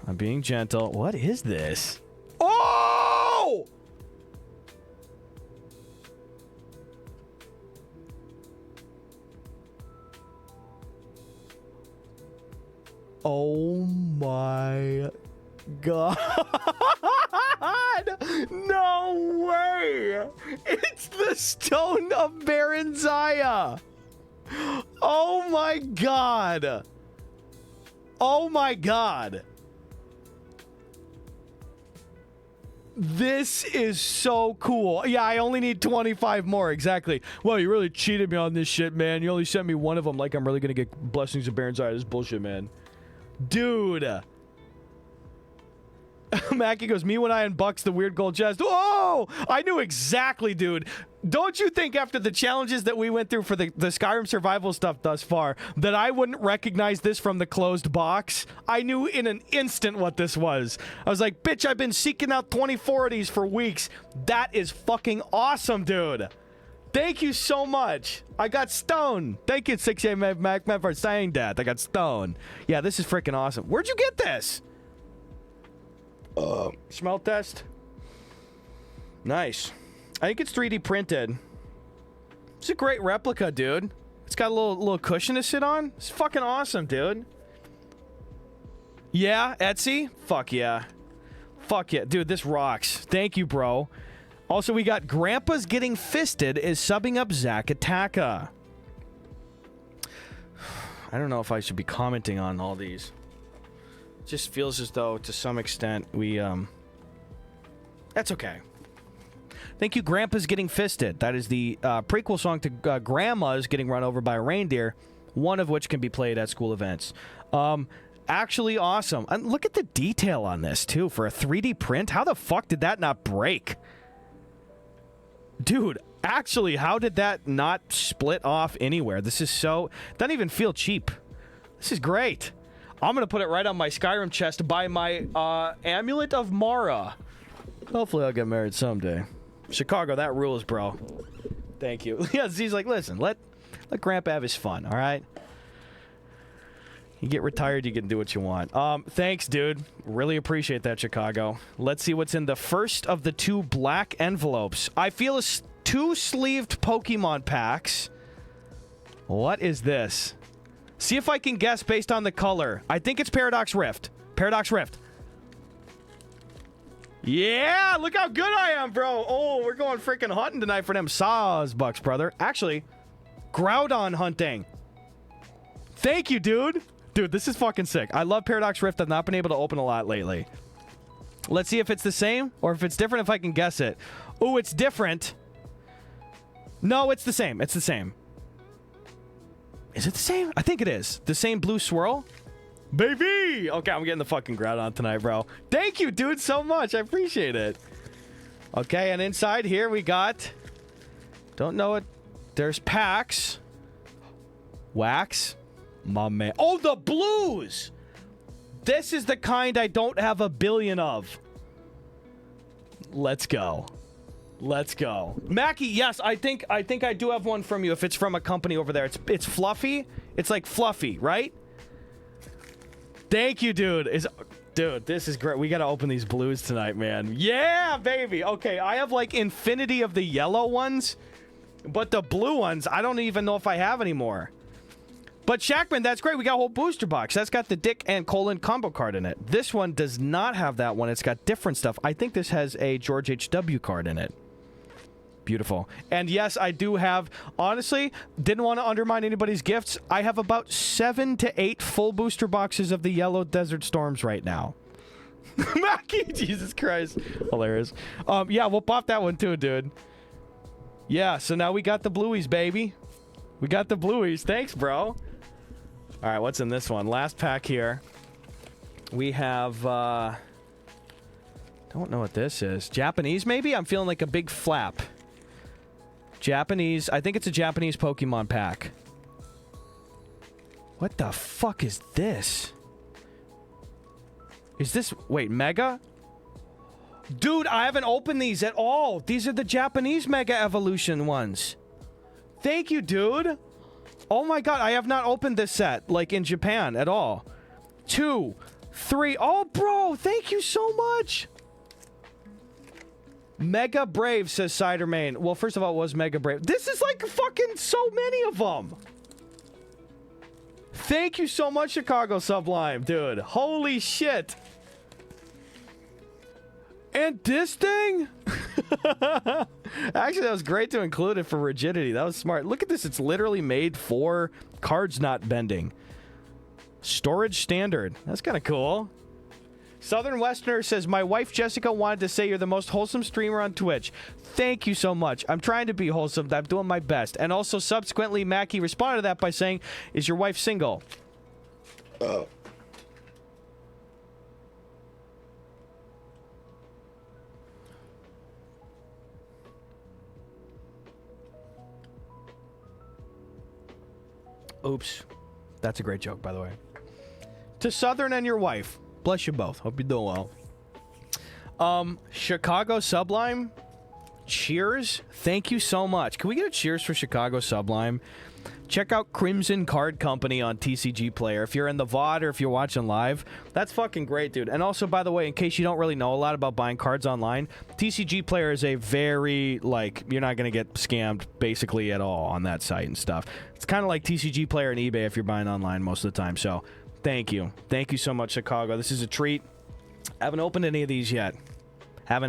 I'm being gentle. What is this? Oh! Oh my God. No way. It's the Stone of Baron Zaya. Oh my God. Oh my God. This is so cool. Yeah, I only need 25 more. Exactly. Well, you really cheated me on this shit, man. You only sent me one of them. Like I'm really going to get Blessings of Baron's Eye. This is bullshit, man. Dude. Mackie goes, me when I unbox the weird gold chest. Oh! I knew exactly, dude. Don't you think after the challenges that we went through for the Skyrim survival stuff thus far that I wouldn't recognize this from the closed box? I knew in an instant what this was. I was like, bitch, I've been seeking out 24 of these for weeks. That is fucking awesome, dude. Thank you so much. I got stoned. Thank you, 6A Mac for saying that. I got stoned. Yeah, this is freaking awesome. Where'd you get this? Smell test. Nice. I think it's 3D printed. It's a great replica, dude. It's got a little cushion to sit on. It's fucking awesome, dude. Yeah, Etsy? Fuck yeah. Fuck yeah. Dude, this rocks. Thank you, bro. Also, we got Grandpa's Getting Fisted is subbing up Zach Ataka. I don't know if I should be commenting on all these. Just feels as though, to some extent, we, that's okay. Thank you, Grandpa's Getting Fisted. That is the prequel song to Grandma's Getting Run Over by a Reindeer, one of which can be played at school events. Actually awesome. And look at the detail on this, too, for a 3D print. How the fuck did that not break? Dude, actually, how did that not split off anywhere? This is so... doesn't even feel cheap. This is great. I'm going to put it right on my Skyrim chest by my Amulet of Mara. Hopefully I'll get married someday. Chicago, that rules, bro. Thank you. Yeah, Z's like, listen, let Grandpa have his fun, all right? You get retired, you can do what you want. Thanks, dude. Really appreciate that, Chicago. Let's see what's in the first of the 2 black envelopes. I feel 2 sleeved Pokemon packs. What is this? See if I can guess based on the color. I think it's Paradox Rift. Paradox Rift. Yeah, look how good I am, bro. Oh, we're going freaking hunting tonight for them Sawsbucks, brother. Actually, Groudon hunting. Thank you, dude. Dude, this is fucking sick. I love Paradox Rift. I've not been able to open a lot lately. Let's see if it's the same or if it's different, if I can guess it. Oh, it's different. No, it's the same. It's the same. Is it the same? I think it is. The same blue swirl? Baby! Okay, I'm getting the fucking Groudon tonight, bro. Thank you, dude, so much. I appreciate it. Okay, and inside here we got... don't know it. There's packs. Wax. My man. Oh, the blues! This is the kind I don't have a billion of. Let's go. Let's go. Mackie, yes, I think I do have one from you if it's from a company over there. It's fluffy. It's like fluffy, right? Thank you, dude. Dude, this is great. We got to open these blues tonight, man. Yeah, baby. Okay, I have like infinity of the yellow ones, but the blue ones, I don't even know if I have anymore. But Shackman, that's great. We got a whole booster box. That's got the Dick and Colin combo card in it. This one does not have that one. It's got different stuff. I think this has a George H.W. card in it. Beautiful. And yes, I do have, honestly, didn't want to undermine anybody's gifts. I have about 7 to 8 full booster boxes of the Yellow Desert Storms right now. Mackie, Jesus Christ. Hilarious. Yeah, we'll pop that one too, dude. Yeah, so now we got the blueies, baby. We got the blueies. Thanks, bro. All right, what's in this one? Last pack here. We have, Don't know what this is. Japanese, maybe? I'm feeling like a big flap. Japanese. I think it's a Japanese Pokemon pack. What the fuck is this? Is this... Wait, Mega? Dude, I haven't opened these at all. These are the Japanese Mega Evolution ones. Thank you, dude. Oh my god, I have not opened this set, like, in Japan at all. 2, 3... Oh, bro, thank you so much. Mega Brave, says Cidermane. Well, first of all, it was Mega Brave. This is like fucking so many of them. Thank you so much, Chicago Sublime, dude. Holy shit. And this thing? Actually, that was great to include it for rigidity. That was smart. Look at this. It's literally made for cards not bending. Storage standard. That's kind of cool. Southern Westerner says, my wife Jessica wanted to say you're the most wholesome streamer on Twitch. Thank you so much. I'm trying to be wholesome. I'm doing my best. And also, subsequently, Mackie responded to that by saying, is your wife single? Oops. That's a great joke, by the way. To Southern and your wife. Bless you both. Hope you're doing well. Chicago Sublime. Cheers. Thank you so much. Can we get a cheers for Chicago Sublime? Check out Crimson Card Company on TCG Player. If you're in the VOD or if you're watching live, that's fucking great, dude. And also, by the way, in case you don't really know a lot about buying cards online, TCG Player is a very, like, you're not going to get scammed basically at all on that site and stuff. It's kind of like TCG Player and eBay if you're buying online most of the time. So, thank you. Thank you so much, Chicago. This is a treat. Haven't opened any of these yet. Mackie,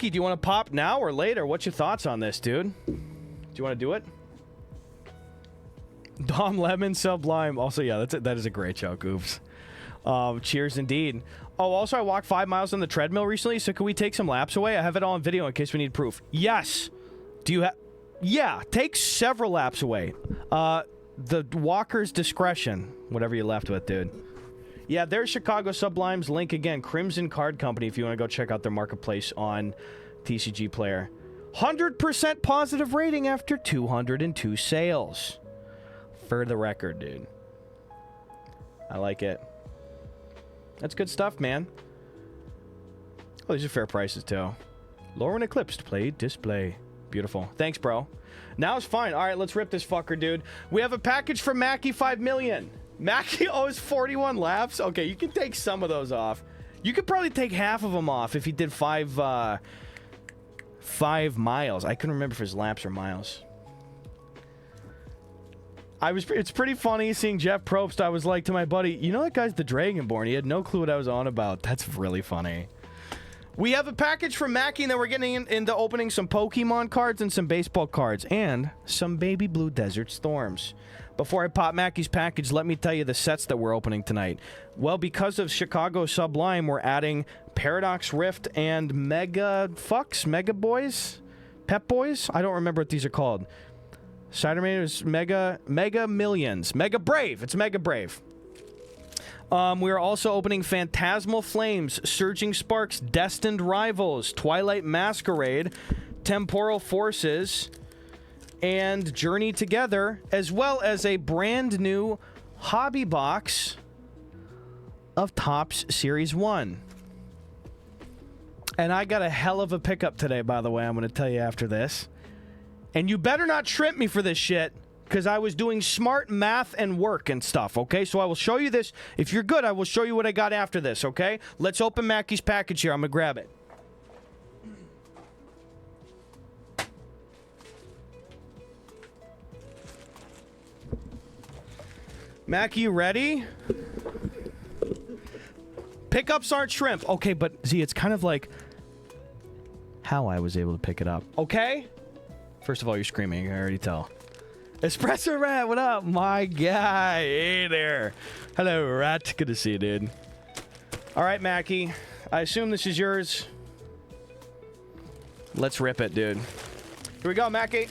do you want to pop now or later? What's your thoughts on this, dude? Do you want to do it? Dom Lemon Sublime. Also, yeah, that is a great joke. Oops. Cheers indeed. Oh, also, I walked 5 miles on the treadmill recently, so can we take some laps away? I have it all on video in case we need proof. Yes. Do you have... Yeah, take several laps away. The walker's discretion. Whatever you're left with, dude. Yeah, there's Chicago Sublime's link again. Crimson Card Company, if you want to go check out their marketplace on TCG Player. 100% positive rating after 202 sales. For the record, dude. I like it. That's good stuff, man. Oh, these are fair prices, too. Lauren Eclipsed played display. Beautiful. Thanks, bro. Now it's fine. All right, let's rip this fucker, dude. We have a package from Mackie 5 million. Mackie owes 41 laps. Okay, you can take some of those off. You could probably take half of them off if he did 5 miles. I couldn't remember if it was laps or miles. It's pretty funny seeing Jeff Probst. I was like to my buddy, you know that guy's the Dragonborn. He had no clue what I was on about. That's really funny. We have a package from Mackie, and then we're getting into opening some Pokemon cards and some baseball cards and some Baby Blue Desert Storms. Before I pop Mackie's package, let me tell you the sets that we're opening tonight. Well, because of Chicago Sublime, we're adding Paradox Rift and Mega Fucks, Mega Boys, Pep Boys. I don't remember what these are called. Ciderman is Mega Millions, Mega Brave. It's Mega Brave. We are also opening Phantasmal Flames, Surging Sparks, Destined Rivals, Twilight Masquerade, Temporal Forces, and Journey Together, as well as a brand new hobby box of Topps Series 1. And I got a hell of a pickup today, by the way, I'm going to tell you after this. And you better not shrimp me for this shit, because I was doing smart math and work and stuff, okay? So I will show you this. If you're good, I will show you what I got after this, okay? Let's open Mackie's package here. I'm going to grab it. Mackie, you ready? Pickups aren't shrimp. Okay, but Z, it's kind of like how I was able to pick it up. Okay? First of all, you're screaming. I already tell. Espresso Rat, what up? My guy. Hey there. Hello, Rat. Good to see you, dude. All right, Mackie. I assume this is yours. Let's rip it, dude. Here we go, Mackie.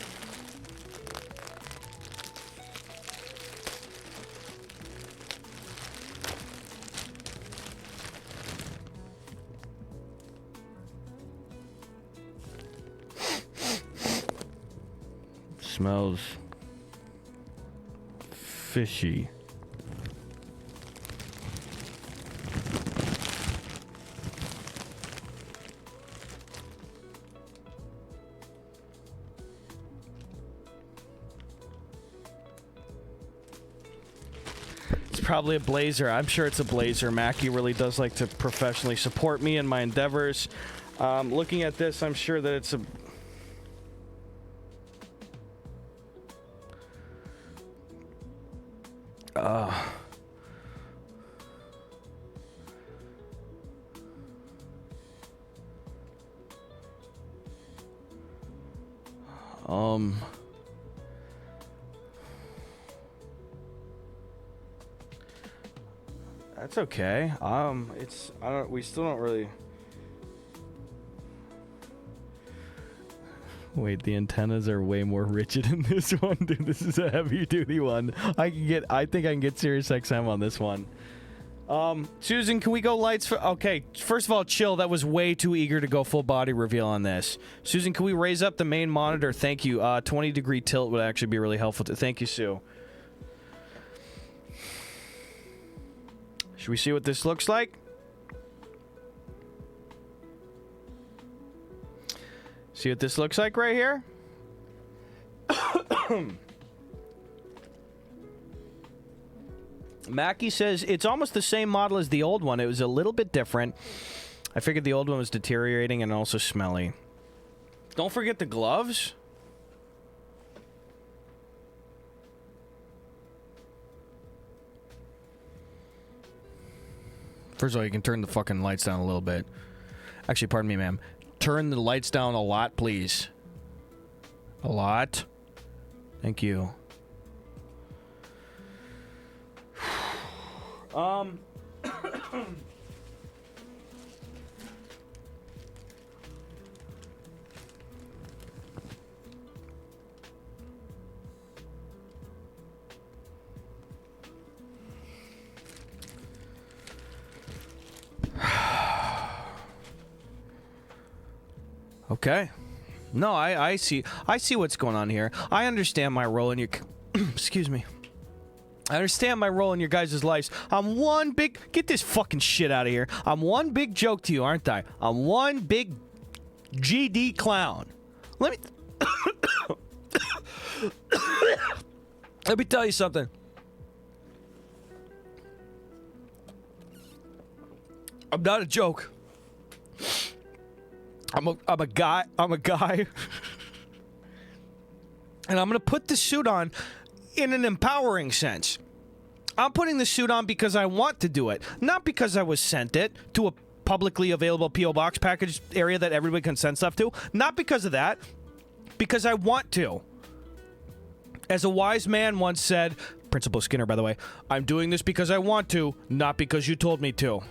smells fishy. Probably a blazer. I'm sure it's a blazer. Mackie really does like to professionally support me in my endeavors. Looking at this, I'm sure that it's a... That's okay. We still don't really... Wait, the antennas are way more rigid in this one, dude. This is a heavy-duty one. I think I can get Sirius XM on this one. Susan, can we go lights for... Okay, first of all, chill. That was way too eager to go full body reveal on this. Susan, can we raise up the main monitor? Thank you. 20-degree tilt would actually be really helpful. Thank you, Sue. Should we see what this looks like? See what this looks like right here? Mackie says, it's almost the same model as the old one. It was a little bit different. I figured the old one was deteriorating and also smelly. Don't forget the gloves. First of all, you can turn the fucking lights down a little bit. Actually, pardon me, ma'am. Turn the lights down a lot, please. A lot. Thank you. Okay. No, I see what's going on here. I understand my role in your... Excuse me. I understand my role in your guys' lives. I'm one big... Get this fucking shit out of here. I'm one big joke to you, aren't I? I'm one big GD clown. Let me... Let me tell you something. I'm not a joke. I'm a guy. I'm a guy. And I'm going to put the suit on in an empowering sense. I'm putting the suit on because I want to do it, not because I was sent it to a publicly available P.O. Box package area that everybody can send stuff to. Not because of that, because I want to. As a wise man once said, Principal Skinner, by the way, I'm doing this because I want to, not because you told me to.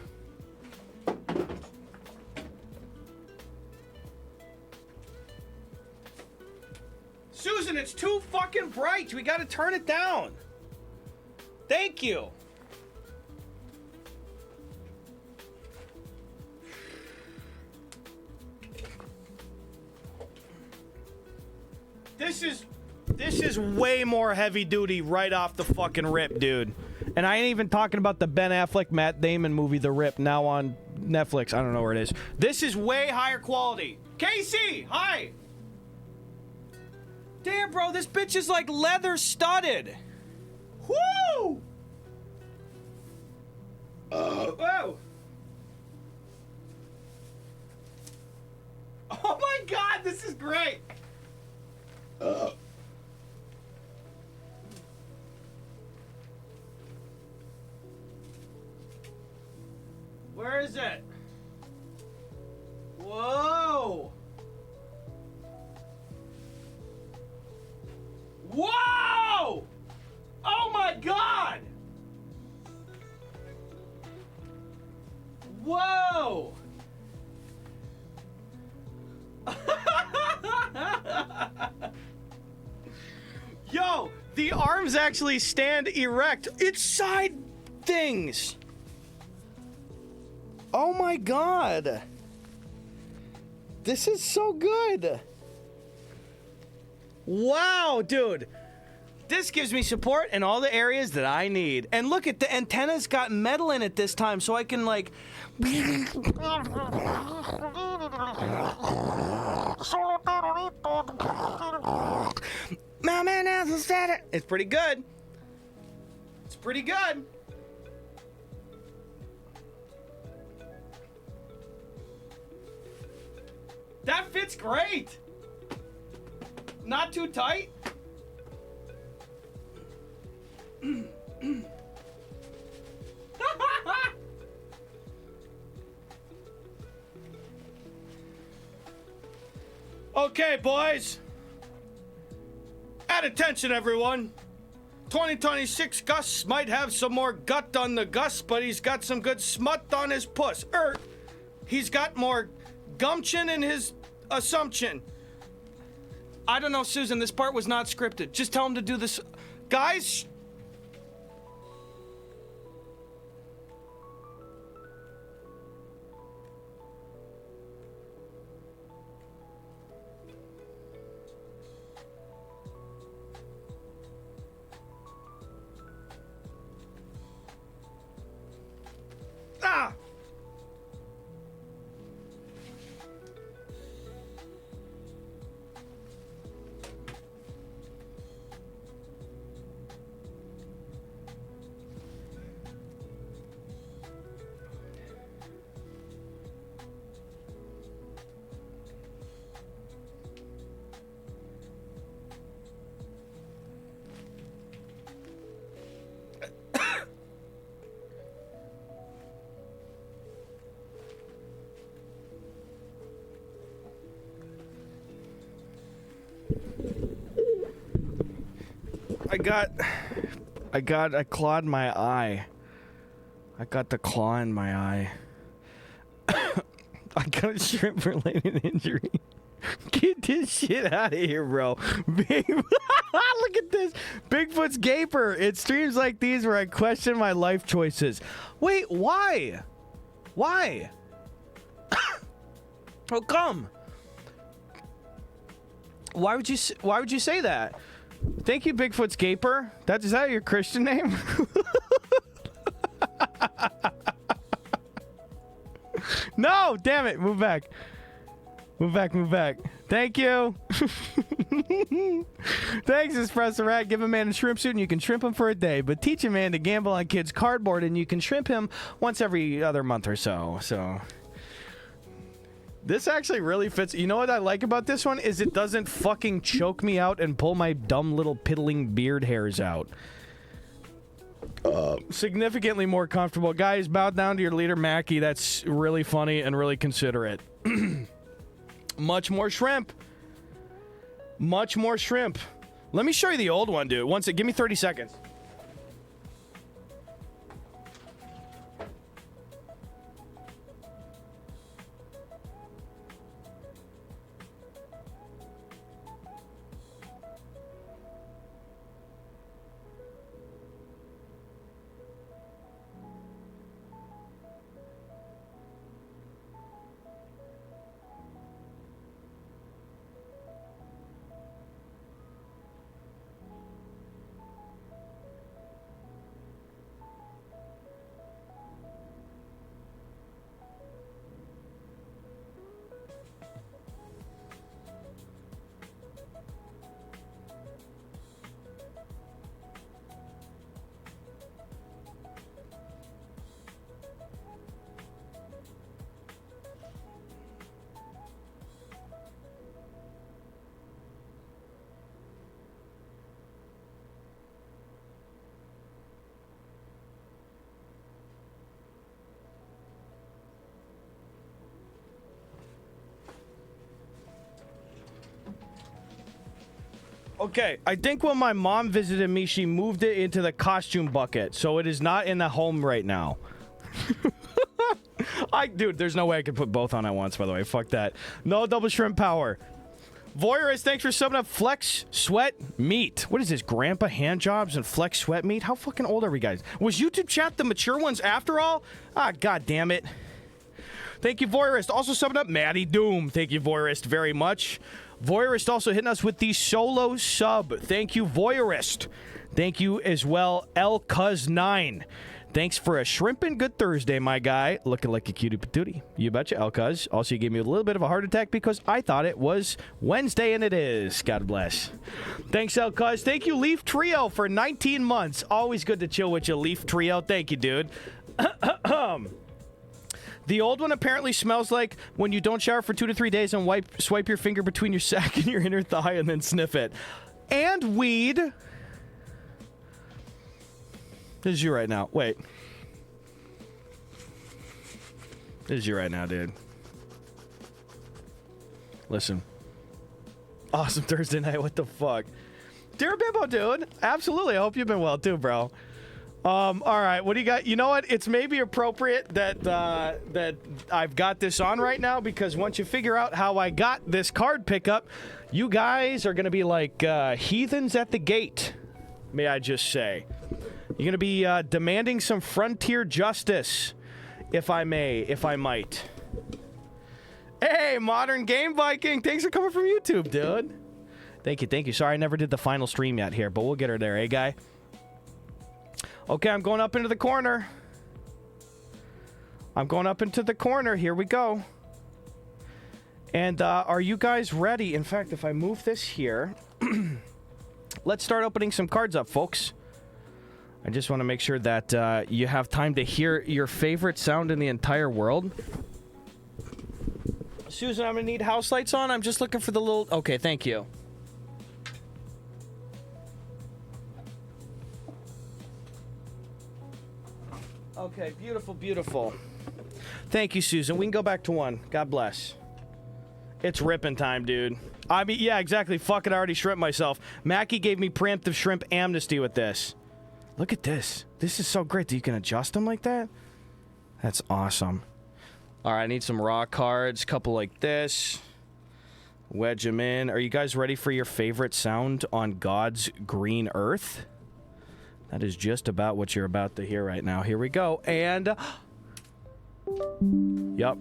Susan, it's too fucking bright. We gotta turn it down. Thank you. This is way more heavy duty right off the fucking rip, dude. And I ain't even talking about the Ben Affleck, Matt Damon movie, The Rip, now on Netflix. I don't know where it is. This is way higher quality. Casey, hi. Damn, bro, this bitch is like leather studded. Woo! Whoa! Oh my god, this is great! Where is it? Whoa! Whoa! Oh my god! Whoa! Yo, the arms actually stand erect. It's side things. Oh my god. This is so good. Wow, dude. This gives me support in all the areas that I need. And look at the antenna's got metal in it this time, so I can like... My man hasn't said it. It's pretty good. It's pretty good. That fits great. Not too tight. Okay, boys. At attention, everyone. 2026 Gus might have some more gut on the Gus, but he's got some good smut on his puss. He's got more gumption in his assumption. I don't know, Susan. This part was not scripted. Just tell him to do this. Guys... Ah! I clawed my eye. I got the claw in my eye. I got a shrimp-related injury. Get this shit out of here, bro. Look at this. Bigfoot's Gaper. It streams like these where I question my life choices. Wait, why? Why? Oh, come. Why would you say that? Thank you, Bigfoot's Gaper. Is that your Christian name? No, damn it. Move back. Move back, move back. Thank you. Thanks, Espresso Rat. Give a man a shrimp suit and you can shrimp him for a day, but teach a man to gamble on kids' cardboard and you can shrimp him once every other month or so. So... this actually really fits. You know what I like about this one is it doesn't fucking choke me out and pull my dumb little piddling beard hairs out. Significantly more comfortable. Guys, bow down to your leader, Mackie. That's really funny and really considerate. Much more shrimp. Much more shrimp. Let me show you the old one, dude. Give me 30 seconds. Okay, I think when my mom visited me, she moved it into the costume bucket, so it is not in the home right now. Dude, there's no way I could put both on at once, by the way. Fuck that. No double shrimp power. Voyeurist, thanks for subbing up. Flex Sweat Meat. What is this? Grandpa hand jobs and Flex Sweat Meat? How fucking old are we, guys? Was YouTube chat the mature ones after all? Ah, god damn it. Thank you, Voyeurist. Also subbing up Maddie Doom. Thank you, Voyeurist, very much. Voyeurist also hitting us with the solo sub. Thank you, Voyeurist. Thank you as well, LCuz9. Thanks for a shrimpin' good Thursday, my guy. Looking like a cutie patootie. You betcha, LCuz. Also, you gave me a little bit of a heart attack because I thought it was Wednesday, and it is. God bless. Thanks, LCuz. Thank you, Leaf Trio, for 19 months. Always good to chill with you, Leaf Trio. Thank you, dude. The old one apparently smells like when you don't shower for 2 to 3 days and swipe your finger between your sack and your inner thigh and then sniff it. And weed. This is you right now. Wait. This is you right now, dude. Listen. Awesome Thursday night. What the fuck? Dear Bimbo, dude. Absolutely. I hope you've been well, too, bro. All right. What do you got? You know what? It's maybe appropriate that that I've got this on right now because once you figure out how I got this card pickup, you guys are going to be like heathens at the gate, may I just say. You're going to be demanding some frontier justice, if I may, if I might. Hey, Modern Game Viking. Thanks for coming from YouTube, dude. Thank you, thank you. Sorry I never did the final stream yet here, but we'll get her there, eh, guy? Okay, I'm going up into the corner. I'm going up into the corner. Here we go. And are you guys ready? In fact, if I move this here, let's start opening some cards up, folks. I just want to make sure that you have time to hear your favorite sound in the entire world. Susan, I'm going to need house lights on. I'm just looking for the little... Okay, thank you. Okay, beautiful, beautiful. Thank you, Susan. We can go back to 1. God bless. It's ripping time, dude. I mean, yeah, exactly. Fuck it, I already shrimped myself. Mackie gave me preemptive shrimp amnesty with this. Look at this. This is so great that you can adjust them like that. That's awesome. All right, I need some raw cards. Couple like this. Wedge them in. Are you guys ready for your favorite sound on God's green earth? That is just about what you're about to hear right now. Here we go. And... Yup.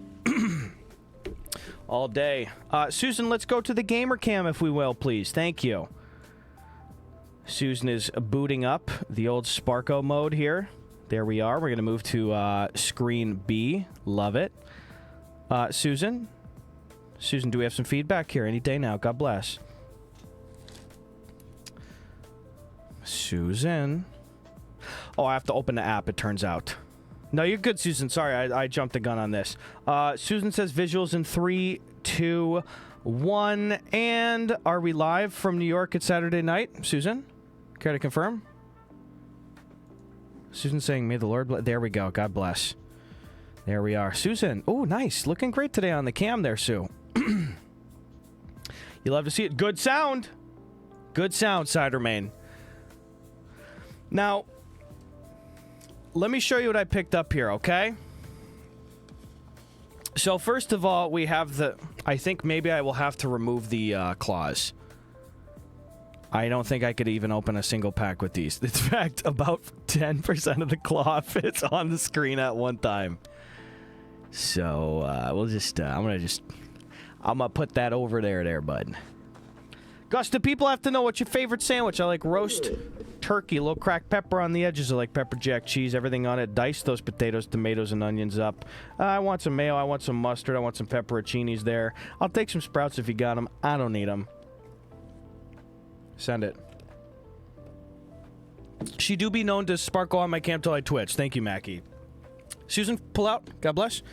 All day. Susan, let's go to the gamer cam, if we will, please. Thank you. Susan is booting up the old Sparko mode here. There we are. We're going to move to screen B. Love it. Susan? Susan, do we have some feedback here? Any day now. God bless. Susan? Oh, I have to open the app, it turns out. No, you're good, Susan. Sorry, I jumped the gun on this. Susan says visuals in 3, 2, 1. And are we live from New York at Saturday night? Susan? Care to confirm? Susan saying, may the Lord bless. There we go. God bless. There we are. Susan. Oh, nice. Looking great today on the cam there, Sue. You love to see it. Good sound. Good sound, Cidermain. Now, let me show you what I picked up here, okay? So, first of all, we have the... I think maybe I will have to remove the claws. I don't think I could even open a single pack with these. In fact, about 10% of the claw fits on the screen at one time. So, we'll just... I'm gonna put that over there, bud. Gus, do people have to know what's your favorite sandwich? I like roast turkey, little cracked pepper on the edges. I like pepper jack cheese, everything on it. Dice those potatoes, tomatoes, and onions up. I want some mayo. I want some mustard. I want some pepperoncinis there. I'll take some sprouts if you got them. I don't need them. Send it. She do be known to sparkle on my cam till I twitch. Thank you, Mackie. Susan, pull out. God bless.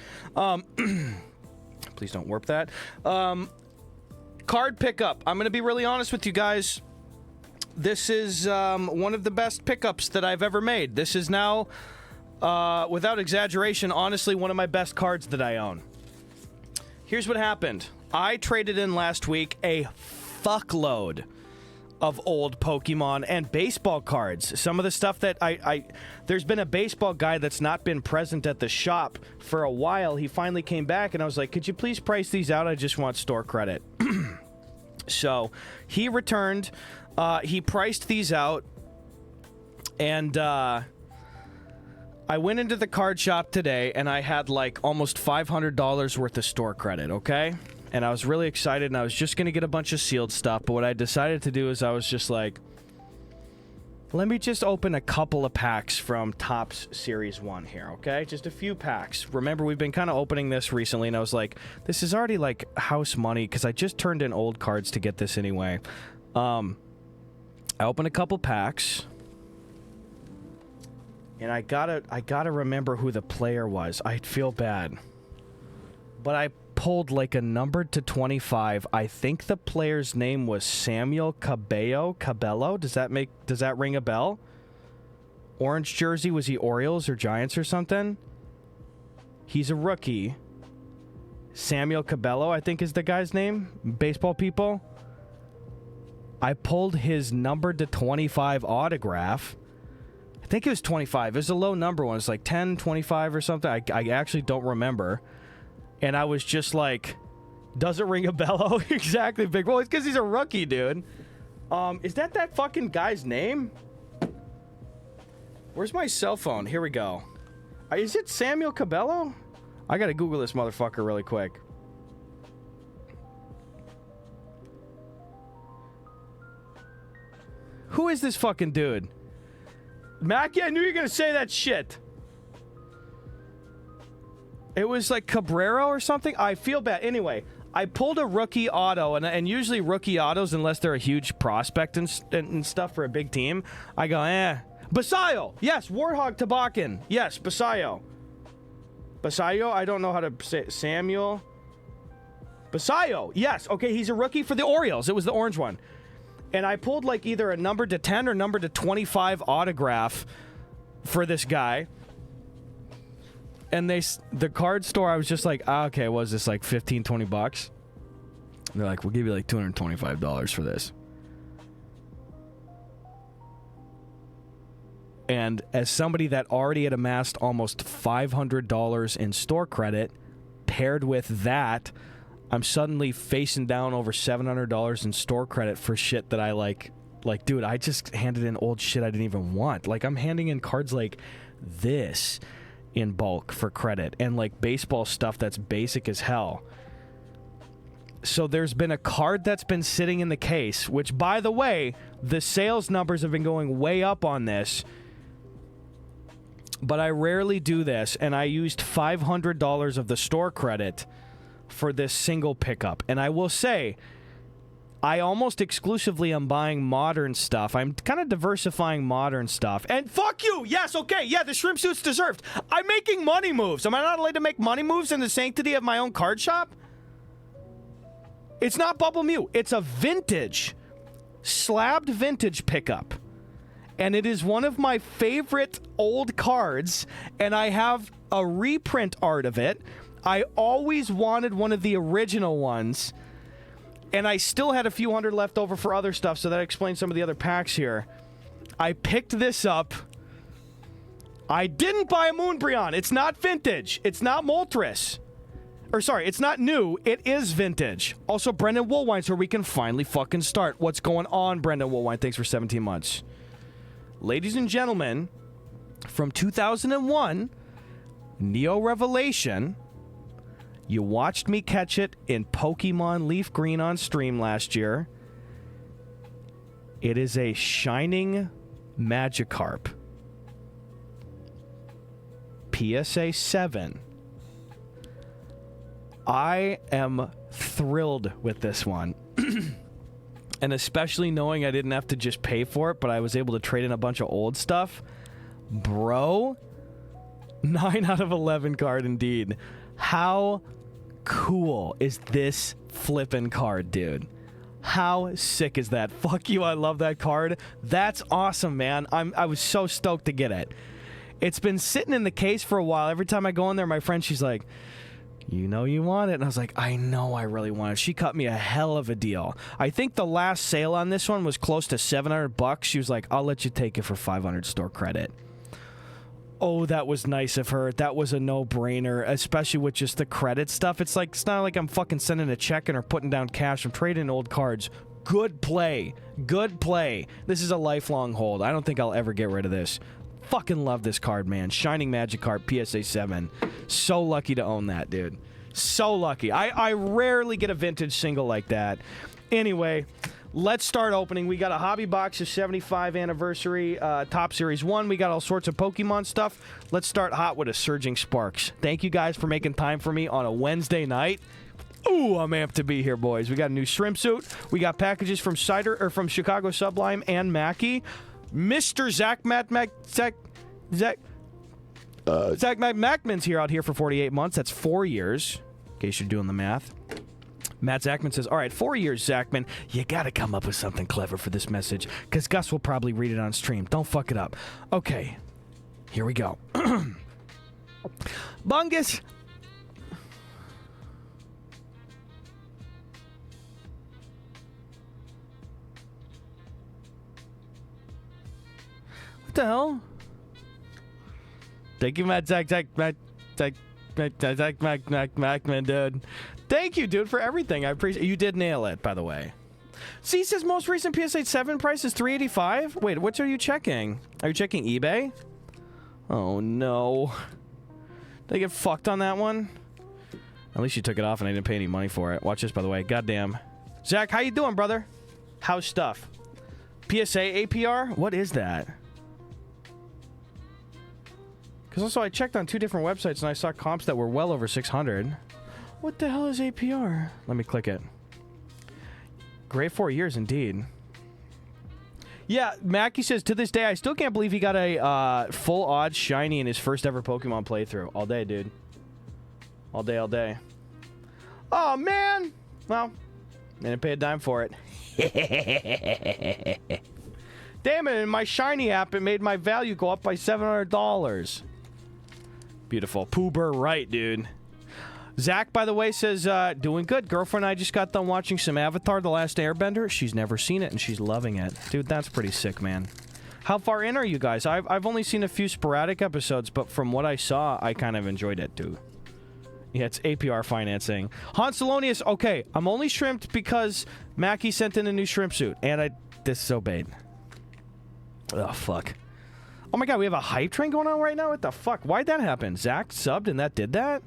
Please don't warp that. Card pickup. I'm going to be really honest with you guys. This is one of the best pickups that I've ever made. This is now, without exaggeration, honestly, one of my best cards that I own. Here's what happened. I traded in last week a fuckload of old Pokemon and baseball cards. Some of the stuff that there's been a baseball guy that's not been present at the shop for a while. He finally came back, and I was like, could you please price these out? I just want store credit. So he returned. He priced these out, and I went into the card shop today, and I had like almost $500 worth of store credit, okay? and I was really excited, and I was just going to get a bunch of sealed stuff, but what I decided to do is I was just like, let me just open a couple of packs from Topps Series 1 here, okay? Just a few packs. Remember, we've been kind of opening this recently, and I was like, this is already, like, house money, because I just turned in old cards to get this anyway. I opened a couple packs, and I gotta remember who the player was. I feel bad. But I pulled like a number to 25. I think the player's name was Samuel Cabello. Does that ring a bell? Orange jersey. Was he Orioles or Giants or something? He's a rookie. Samuel Cabello, I think is the guy's name. Baseball people. I pulled his number to 25 autograph. I think it was 25. It was a low number one. It's like 10, 25 or something. I actually don't remember. And I was just like, does it ring a bell? Exactly, big. Well, it's because he's a rookie, dude. Is that fucking guy's name? Where's my cell phone? Here we go. Is it Samuel Cabello? I gotta Google this motherfucker really quick. Who is this fucking dude? Mackie, I knew you were gonna say that shit. It was like Cabrera or something. I feel bad. Anyway, I pulled a rookie auto, and usually rookie autos, unless they're a huge prospect and stuff for a big team, I go, Basayo! Yes, Warthog Tabakan. Yes, Basayo. Basayo? I don't know how to say it. Samuel. Basayo. Yes. Okay, he's a rookie for the Orioles. It was the orange one. And I pulled like either a number to 10 or number to 25 autograph for this guy. And the card store, I was just like, okay, was this like 15, 20 bucks? And they're like, we'll give you like $225 for this. And as somebody that already had amassed almost $500 in store credit, paired with that, I'm suddenly facing down over $700 in store credit for shit that I like, dude, I just handed in old shit I didn't even want. Like, I'm handing in cards like this in bulk for credit, and like baseball stuff that's basic as hell. So there's been a card that's been sitting in the case, which, by the way, the sales numbers have been going way up on this, but I rarely do this, and I used $500 of the store credit for this single pickup. And I will say, I almost exclusively am buying modern stuff. I'm kind of diversifying modern stuff. And fuck you! Yes, okay, yeah, the shrimp suit's deserved. I'm making money moves. Am I not allowed to make money moves in the sanctity of my own card shop? It's not Bubble Mew. It's a vintage, slabbed vintage pickup. And it is one of my favorite old cards, and I have a reprint art of it. I always wanted one of the original ones, and I still had a few hundred left over for other stuff, so that explains some of the other packs here. I picked this up. I didn't buy a Moonbreon. It's not vintage. It's not Moltres. Or sorry, it's not new. It is vintage. Also, Brendan Woolwine's where we can finally fucking start. What's going on, Brendan Woolwine? Thanks for 17 months. Ladies and gentlemen, from 2001, Neo Revelation. You watched me catch it in Pokemon Leaf Green on stream last year. It is a Shining Magikarp. PSA 7. I am thrilled with this one. And especially knowing I didn't have to just pay for it, but I was able to trade in a bunch of old stuff. Bro, 9 out of 11 card indeed. How cool is this flippin' card, dude? How sick is that? Fuck you, I love that card. That's awesome, man. I was so stoked to get it. It's been sitting in the case for a while. Every time I go in there, my friend, she's like, you know you want it. And I was like, I know I really want it. She cut me a hell of a deal. I think the last sale on this one was close to $700. She was like, I'll let you take it for 500 store credit. Oh, that was nice of her. That was a no-brainer, especially with just the credit stuff. It's not like I'm fucking sending a check and or putting down cash. I'm trading old cards. Good play. Good play. This is a lifelong hold. I don't think I'll ever get rid of this. Fucking love this card, man. Shining Magikarp PSA 7. So lucky to own that, dude. So lucky. I rarely get a vintage single like that. Anyway, let's start opening. We got a hobby box of 75 anniversary Top Series 1. We got all sorts of Pokemon stuff. Let's start hot with a Surging Sparks. Thank you guys for making time for me on a Wednesday night. Ooh, I'm amped to be here, boys. We got a new shrimp suit. We got packages from from Chicago Sublime and Mackie. Mr. Zach Mackman's here out here for 48 months. That's 4 years, in case you're doing the math. Matt Zachman says, all right, 4 years, Zachman. You got to come up with something clever for this message, because Gus will probably read it on stream. Don't fuck it up. Okay, here we go. Bungus. What the hell? Thank you, Matt Mackman, dude. Thank you, dude, for everything. I appreciate you. Did nail it, by the way. C says most recent PS8 7 price is $385. Wait, what are you checking? Are you checking eBay? Oh no. Did I get fucked on that one? At least you took it off and I didn't pay any money for it. Watch this, by the way. Goddamn. Zach, how you doing, brother? How's stuff? PSA APR? What is that? Because also I checked on 2 different websites and I saw comps that were well over 600. What the hell is APR? Let me click it. Great 4 years indeed. Yeah, Mackie says, to this day, I still can't believe he got a full odds shiny in his first ever Pokemon playthrough. All day, dude. All day, all day. Oh, man! Well, I didn't pay a dime for it. Damn it, in my shiny app, it made my value go up by $700. Beautiful. Poober right, dude. Zach, by the way, says, doing good. Girlfriend and I just got done watching some Avatar: The Last Airbender. She's never seen it, and she's loving it. Dude, that's pretty sick, man. How far in are you guys? I've only seen a few sporadic episodes, but from what I saw, I kind of enjoyed it, too. Yeah, it's APR financing. Han Salonius, okay, I'm only shrimped because Mackie sent in a new shrimp suit, and I disobeyed. Oh, fuck. Oh my god, we have a hype train going on right now? What the fuck? Why'd that happen? Zach subbed and that did that?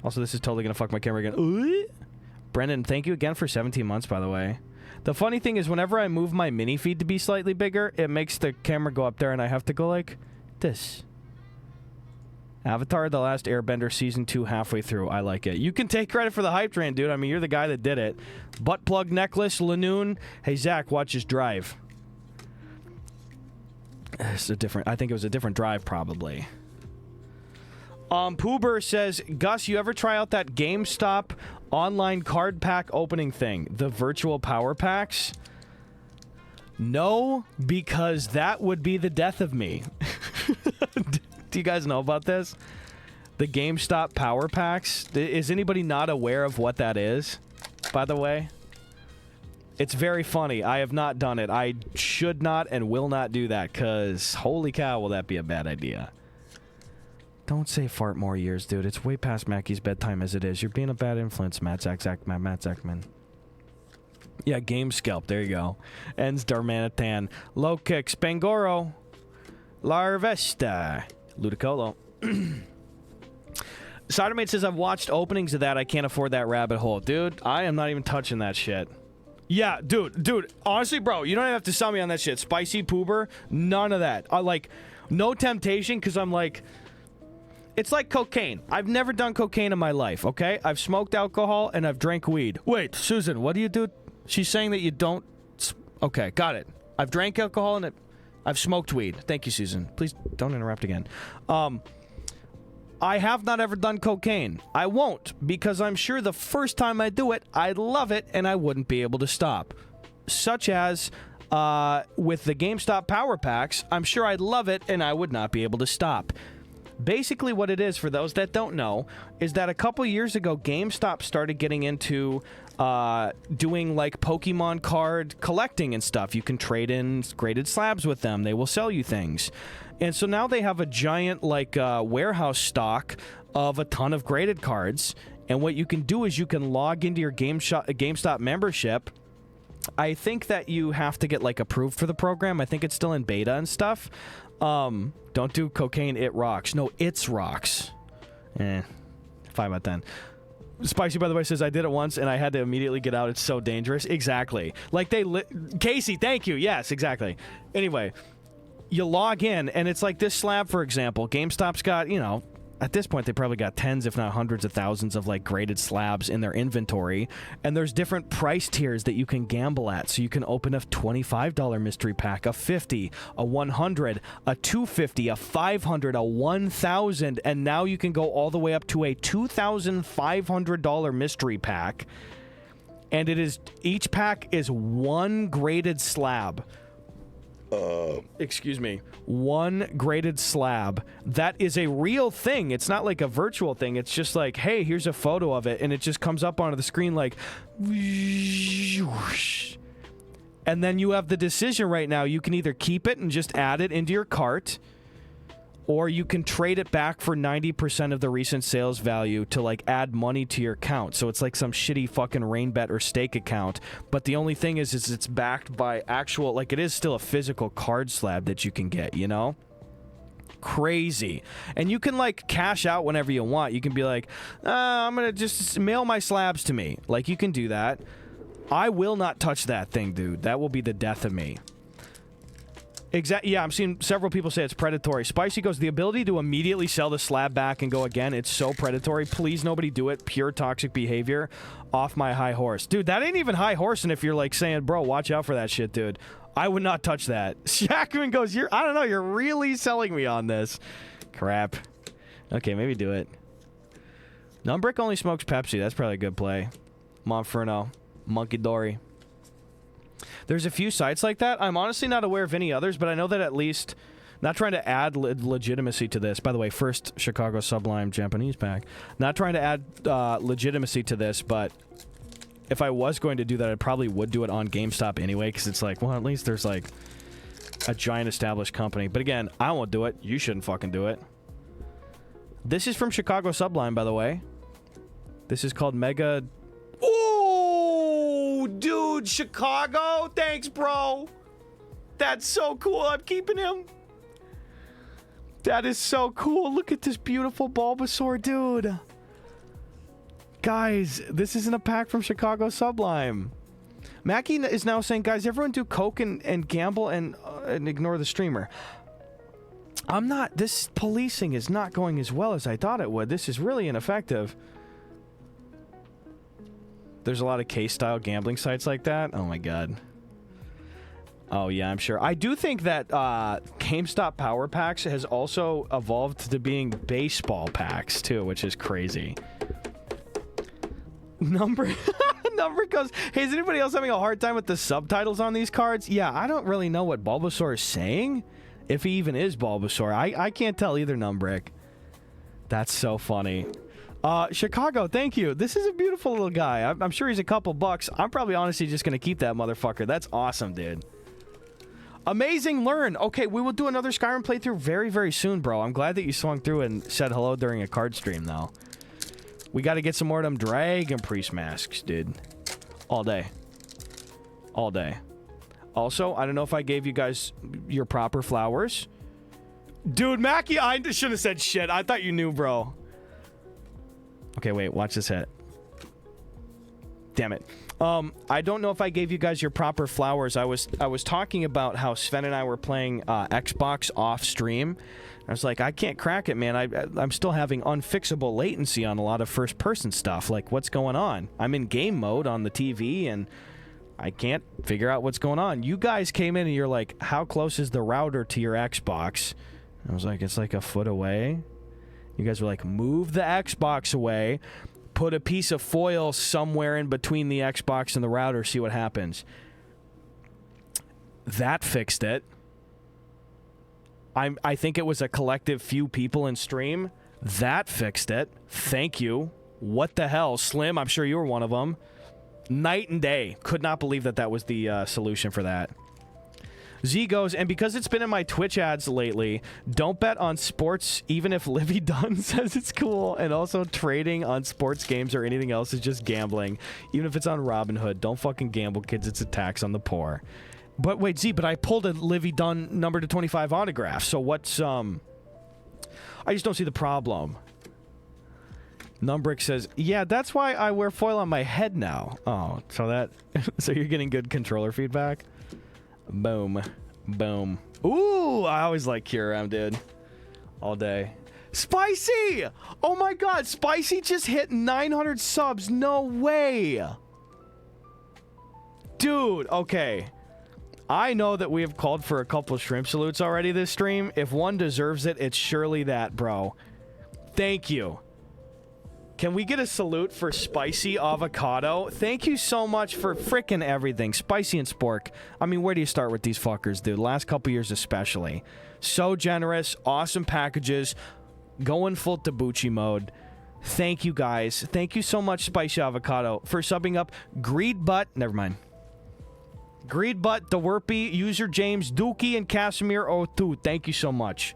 Also, this is totally gonna fuck my camera again. Ooh. Brendan, thank you again for 17 months, by the way. The funny thing is, whenever I move my mini feed to be slightly bigger, it makes the camera go up there and I have to go like this. Avatar: The Last Airbender Season 2 halfway through. I like it. You can take credit for the hype train, dude. I mean, you're the guy that did it. Butt plug necklace, Lanoon. Hey, Zach, watch his drive. It's a different... I think it was a different drive, probably. Poober says, Gus, you ever try out that GameStop online card pack opening thing? The virtual power packs? No, because that would be the death of me. Do you guys know about this? The GameStop power packs? Is anybody not aware of what that is, by the way? It's very funny. I have not done it. I should not and will not do that, because holy cow, will that be a bad idea. Don't say fart more years, dude. It's way past Mackie's bedtime as it is. You're being a bad influence, Matt Zachman. Yeah, Game Scalp. There you go. Ends Darmanitan. Low kick. Spangoro. Larvesta. Ludicolo. Cidermate says, I've watched openings of that. I can't afford that rabbit hole. Dude, I am not even touching that shit. Yeah, dude. Honestly, bro, you don't have to sell me on that shit. Spicy Poober, none of that. I like, no temptation, because I'm like, it's like cocaine. I've never done cocaine in my life, okay? I've smoked alcohol and I've drank weed. Wait, Susan, what do you do? She's saying that you don't... Okay, got it. I've drank alcohol and I've smoked weed. Thank you, Susan. Please don't interrupt again. I have not ever done cocaine. I won't, because I'm sure the first time I do it, I'd love it and I wouldn't be able to stop. Such as with the GameStop power packs, I'm sure I'd love it and I would not be able to stop. Basically what it is, for those that don't know, is that a couple years ago, GameStop started getting into doing like Pokemon card collecting and stuff. You can trade in graded slabs with them. They will sell you things. And so now they have a giant like warehouse stock of a ton of graded cards. And what you can do is you can log into your GameStop membership. I think that you have to get like approved for the program. I think it's still in beta and stuff. Don't do cocaine, it rocks. No, it's rocks. 5 out of 10. Spicy, by the way, says, I did it once and I had to immediately get out. It's so dangerous. Exactly. Like Casey, thank you. Yes, exactly. Anyway, you log in and it's like this slab, for example. GameStop's got, you know, at this point, they probably got tens, if not hundreds of thousands of like graded slabs in their inventory. And there's different price tiers that you can gamble at. So you can open a $25 mystery pack, a $50, a $100, a $250, a $500, a $1,000. And now you can go all the way up to a $2,500 mystery pack. And it is, each pack is one graded slab. Excuse me, one graded slab. That is a real thing. It's not like a virtual thing. It's just like, hey, here's a photo of it, and it just comes up onto the screen like, whoosh. And then you have the decision right now. You can either keep it and just add it into your cart, or you can trade it back for 90% of the recent sales value to, like, add money to your account. So it's like some shitty fucking Rainbet or Stake account. But the only thing is it's backed by actual, like, it is still a physical card slab that you can get, you know? Crazy. And you can, like, cash out whenever you want. You can be like, I'm gonna just mail my slabs to me. Like, you can do that. I will not touch that thing, dude. That will be the death of me. Exactly. Yeah, I'm seeing several people say it's predatory. Spicy goes, the ability to immediately sell the slab back and go again, it's so predatory. Please, nobody do it. Pure toxic behavior. Off my high horse. Dude, that ain't even high horse, and if you're, like, saying, bro, watch out for that shit, dude. I would not touch that. Shackman goes, I don't know, you're really selling me on this. Crap. Okay, maybe do it. Numbrick only smokes Pepsi. That's probably a good play. Monferno. Monkey Dory. There's a few sites like that. I'm honestly not aware of any others, but I know that at least, not trying to add legitimacy to this. By the way, first Chicago Sublime Japanese pack. Not trying to add legitimacy to this, but if I was going to do that, I probably would do it on GameStop anyway, because it's like, well, at least there's like a giant established company. But again, I won't do it. You shouldn't fucking do it. This is from Chicago Sublime, by the way. This is called Mega... Oh, dude, Chicago? Thanks, bro. That's so cool. I'm keeping him. That is so cool. Look at this beautiful Bulbasaur, dude. Guys, this isn't a pack from Chicago Sublime. Mackie is now saying, guys, everyone do coke and gamble and ignore the streamer. I'm not... This policing is not going as well as I thought it would. This is really ineffective. There's a lot of case-style gambling sites like that. Oh, my God. Oh, yeah, I'm sure. I do think that GameStop Power Packs has also evolved to being baseball packs, too, which is crazy. Number goes, hey, is anybody else having a hard time with the subtitles on these cards? Yeah, I don't really know what Bulbasaur is saying, if he even is Bulbasaur. I can't tell either, Numbrick. That's so funny. Chicago, thank you. This is a beautiful little guy. I'm sure he's a couple bucks. I'm probably honestly just going to keep that motherfucker. That's awesome, dude. Amazing Learn. Okay, we will do another Skyrim playthrough very, very soon, bro. I'm glad that you swung through and said hello during a card stream, though. We got to get some more of them Dragon Priest masks, dude. All day. All day. Also, I don't know if I gave you guys your proper flowers. Dude, Mackie, I shouldn't have said shit. I thought you knew, bro. Okay, wait. Watch this hit. Damn it. I don't know if I gave you guys your proper flowers. I was talking about how Sven and I were playing Xbox off stream. I was like, I can't crack it, man. I'm still having unfixable latency on a lot of first-person stuff. Like, what's going on? I'm in game mode on the TV, and I can't figure out what's going on. You guys came in, and you're like, how close is the router to your Xbox? I was like, it's like a foot away. You guys were like, move the Xbox away. Put a piece of foil somewhere in between the Xbox and the router, see what happens. That fixed it. I think it was a collective few people in stream. That fixed it. Thank you. What the hell? Slim, I'm sure you were one of them. Night and day. Could not believe that was the solution for that. Z goes, and because it's been in my Twitch ads lately, don't bet on sports even if Livy Dunn says it's cool, and also trading on sports games or anything else is just gambling. Even if it's on Robinhood, don't fucking gamble, kids. It's a tax on the poor. But wait, Z, but I pulled a Livy Dunn number to 25 autograph, so what's, I just don't see the problem. Numbrick says, yeah, that's why I wear foil on my head now. Oh, so that... so you're getting good controller feedback? Boom. Boom. Ooh, I always like QRM, dude. All day. Spicy! Oh my god, Spicy just hit 900 subs. No way! Dude, okay. I know that we have called for a couple shrimp salutes already this stream. If one deserves it, it's surely that, bro. Thank you. Can we get a salute for Spicy Avocado? Thank you so much for frickin' everything. Spicy and Spork. I mean, where do you start with these fuckers, dude? Last couple years especially. So generous. Awesome packages. Going full Tabuchi mode. Thank you, guys. Thank you so much, Spicy Avocado, for subbing up. Greed Butt. Never mind. Greed Butt, The Werpy, User James, Dookie, and Casimir 02. Thank you so much.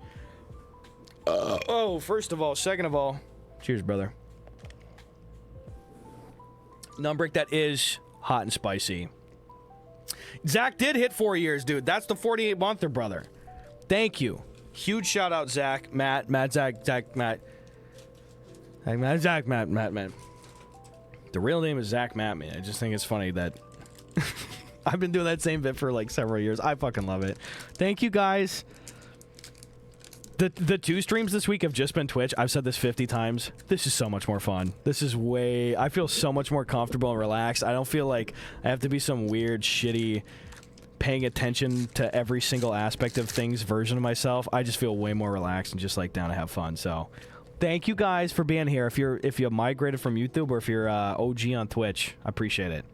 Oh, first of all. Second of all. Cheers, brother. Numbrick, that is hot and spicy. Zach did hit 4 years, dude. That's the 48-monther, brother. Thank you. Huge shout out, Zach, Matt, Zach, Matt. Zach, Matt. The real name is Zach Matt, man. I just think it's funny that I've been doing that same bit for like several years. I fucking love it. Thank you, guys. The 2 streams this week have just been Twitch. I've said this 50 times. This is so much more fun. This is way... I feel so much more comfortable and relaxed. I don't feel like I have to be some weird, shitty, paying attention to every single aspect of things version of myself. I just feel way more relaxed and just like down to have fun. So, thank you guys for being here. If you migrated from YouTube or if you're OG on Twitch, I appreciate it.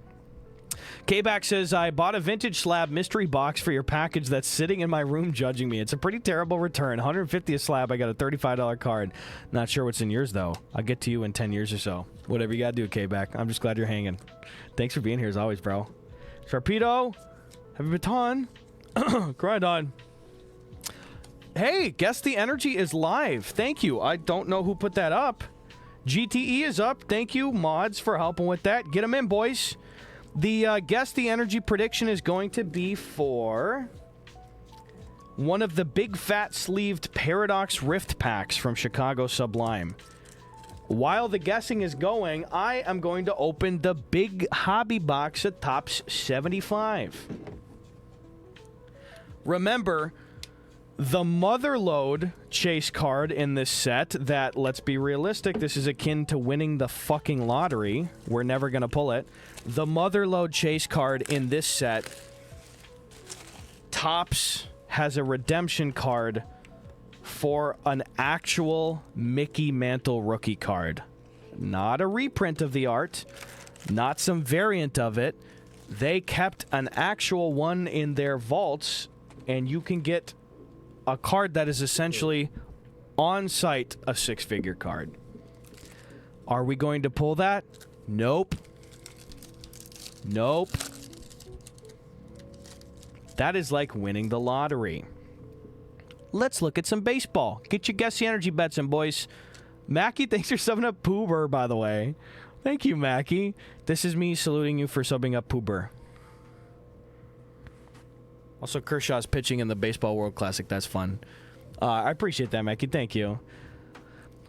K-Back says, I bought a vintage slab mystery box for your package that's sitting in my room judging me. It's a pretty terrible return. $150 a slab. I got a $35 card. Not sure what's in yours, though. I'll get to you in 10 years or so. Whatever you gotta do, K-Back. I'm just glad you're hanging. Thanks for being here as always, bro. Sharpedo, have a baton. Grind on. Hey, Guess the Energy is live. Thank you. I don't know who put that up. GTE is up. Thank you, mods, for helping with that. Get them in, boys. The Guess the Energy prediction is going to be for one of the big fat sleeved Paradox Rift packs from Chicago Sublime. While the guessing is going, I am going to open the big hobby box at Topps 75. Remember, the Motherlode chase card in this set that, let's be realistic, this is akin to winning the fucking lottery. We're never going to pull it. The Motherlode chase card in this set, Topps has a redemption card for an actual Mickey Mantle rookie card. Not a reprint of the art, not some variant of it. They kept an actual one in their vaults, and you can get a card that is essentially on-site a six-figure card. Are we going to pull that? Nope. Nope. That is like winning the lottery. Let's look at some baseball. Get your Guess the Energy bets in, boys. Mackie, thanks for subbing up Poober, by the way. Thank you, Mackie. This is me saluting you for subbing up Poober. Also, Kershaw's pitching in the Baseball World Classic. That's fun. I appreciate that, Mackie. Thank you.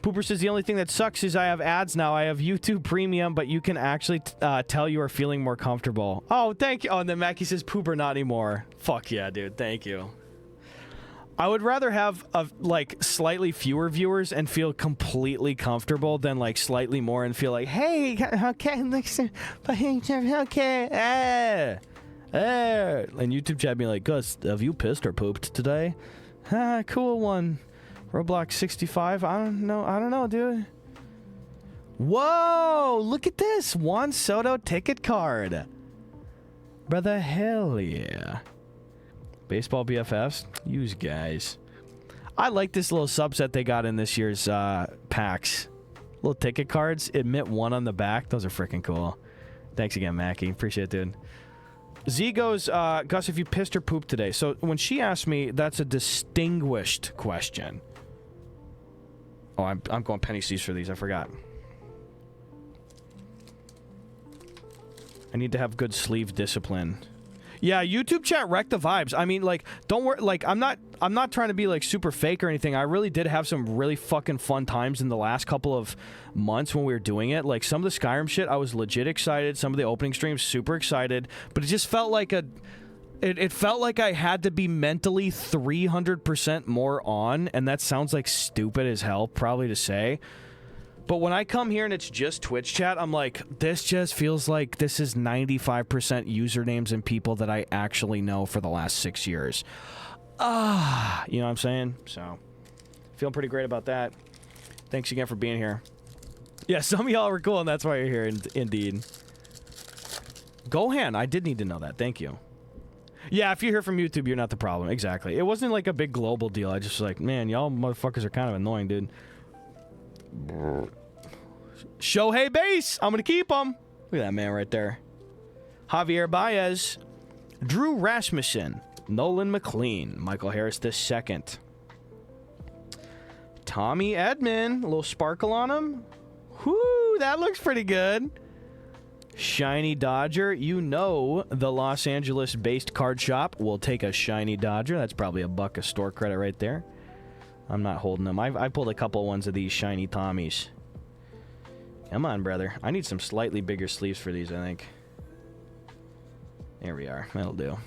Pooper says, the only thing that sucks is I have ads now. I have YouTube Premium, but you can actually tell you are feeling more comfortable. Oh, thank you. Oh, and then Mackie says, Pooper, not anymore. Fuck yeah, dude. Thank you. I would rather have, like, slightly fewer viewers and feel completely comfortable than, like, slightly more and feel like, hey, okay, okay, and YouTube chat being like, Gus, have you pissed or pooped today? Cool one. Roblox 65. I don't know, dude. Whoa, look at this. Juan Soto ticket card. Brother, hell yeah. Baseball BFFs. Use guys. I like this little subset they got in this year's packs. Little ticket cards. Admit one on the back. Those are freaking cool. Thanks again, Mackie. Appreciate it, dude. Z goes, Gus, if you pissed or pooped today. So when she asked me, that's a distinguished question. Oh, I'm going penny C's for these. I forgot. I need to have good sleeve discipline. Yeah, YouTube chat wrecked the vibes. I mean, like, don't worry. Like, I'm not trying to be like super fake or anything. I really did have some really fucking fun times in the last couple of months when we were doing it. Like, some of the Skyrim shit, I was legit excited. Some of the opening streams, super excited. But it just felt like it felt like I had to be mentally 300% more on, and that sounds like stupid as hell, probably to say. But when I come here and it's just Twitch chat, I'm like, this just feels like this is 95% usernames and people that I actually know for the last 6 years. You know what I'm saying? So, feeling pretty great about that. Thanks again for being here. Yeah, some of y'all were cool, and that's why you're here, indeed. Gohan, I did need to know that. Thank you. Yeah, if you're here from YouTube, you're not the problem. Exactly. It wasn't like a big global deal. I just was like, man, y'all motherfuckers are kind of annoying, dude. Shohei Base! I'm gonna keep him! Look at that man right there. Javier Baez. Drew Rasmussen. Nolan McLean. Michael Harris II. Tommy Edman. A little sparkle on him. Whoo, that looks pretty good. Shiny Dodger. You know the Los Angeles-based card shop will take a Shiny Dodger. That's probably $1 of store credit right there. I'm not holding them. I pulled a couple ones of these Shiny Tommies. Come on, brother. I need some slightly bigger sleeves for these, I think. There we are. That'll do.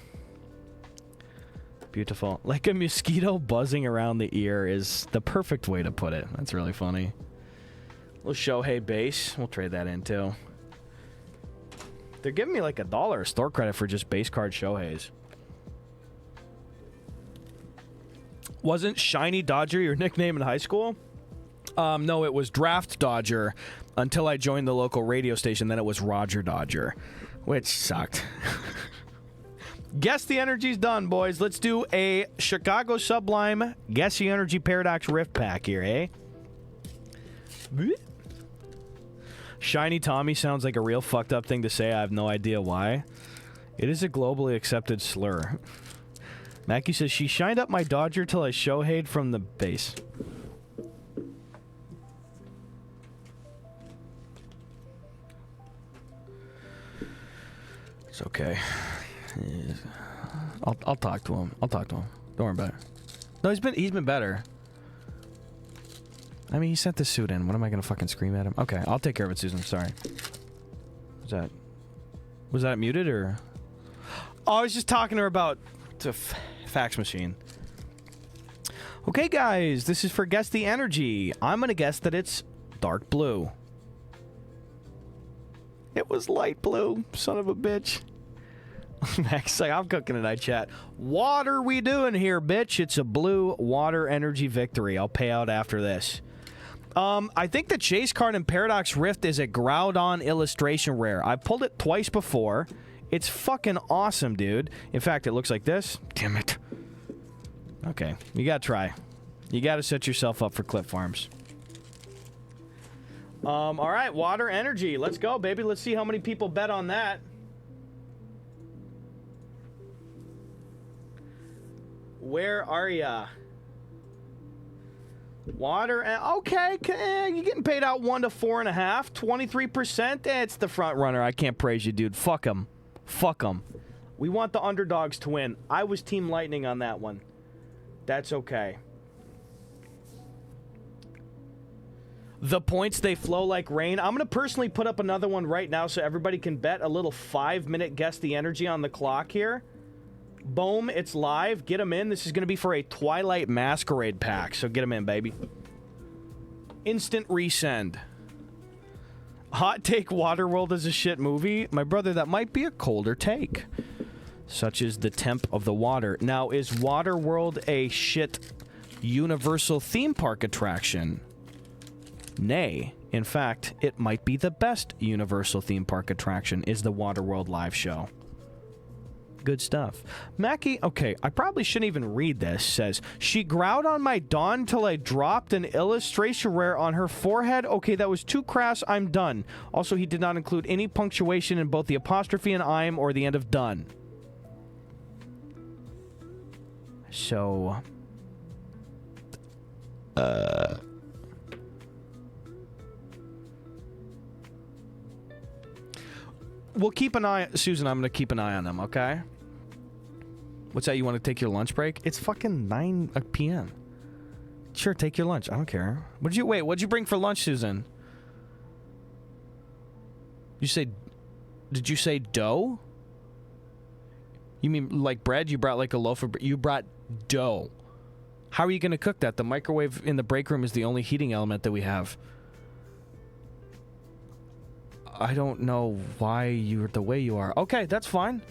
Beautiful. Like a mosquito buzzing around the ear is the perfect way to put it. That's really funny. Little Shohei base. We'll trade that in, too. They're giving me like $1 store credit for just base card Shoheis. Wasn't Shiny Dodger your nickname in high school? No, it was Draft Dodger until I joined the local radio station. Then it was Roger Dodger, which sucked. Guess the Energy's done, boys. Let's do a Chicago Sublime Guess the Energy Paradox Rift Pack here, eh? Shiny Tommy sounds like a real fucked up thing to say. I have no idea why. It is a globally accepted slur. Mackie says, she shined up my Dodger till I Shohei'd from the base. It's okay. I'll talk to him. I'll talk to him. Don't worry about it. No, he's been better. I mean, he sent the suit in. What am I gonna fucking scream at him? Okay, I'll take care of it, Susan. Sorry. Was that muted or? Oh, I was just talking to her about the fax machine. Okay, guys, this is for Guess the Energy. I'm gonna guess that it's dark blue. It was light blue, son of a bitch. Max, like, I'm cooking tonight, chat. What are we doing here, bitch? It's a blue water energy victory. I'll pay out after this. I think the chase card in Paradox Rift is a Groudon illustration rare. I've pulled it twice before. It's fucking awesome, dude. In fact, it looks like this. Damn it. Okay, you gotta try. You gotta set yourself up for clip farms. All right, water energy. Let's go, baby. Let's see how many people bet on that. Where are ya? Water, okay, you're getting paid out 1 to 4.5, 23%. It's the front runner. I can't praise you, dude. Fuck them. Fuck them. We want the underdogs to win. I was Team Lightning on that one. That's okay. The points, they flow like rain. I'm going to personally put up another one right now so everybody can bet a little 5-minute Guess the Energy on the clock here. Boom, it's live. Get them in. This is going to be for a Twilight Masquerade pack, so get them in, baby. Instant resend. Hot take, Waterworld is a shit movie. My brother, that might be a colder take. Such as the temp of the water. Now, is Waterworld a shit Universal theme park attraction? Nay. In fact, it might be the best Universal theme park attraction is the Waterworld live show. Good stuff. Mackie, okay, I probably shouldn't even read this. Says, she growled on my Dawn till I dropped an illustration rare on her forehead. Okay, that was too crass. I'm done. Also, he did not include any punctuation in both the apostrophe and I'm or the end of done. So... We'll keep an eye... Susan, I'm going to keep an eye on them, okay? What's that? You want to take your lunch break? It's fucking 9 p.m. Sure, take your lunch. I don't care. What'd you bring for lunch, Susan? Did you say dough? You mean like bread? You brought like a loaf of bread? You brought dough. How are you going to cook that? The microwave in the break room is the only heating element that we have. I don't know why you're the way you are. Okay, that's fine.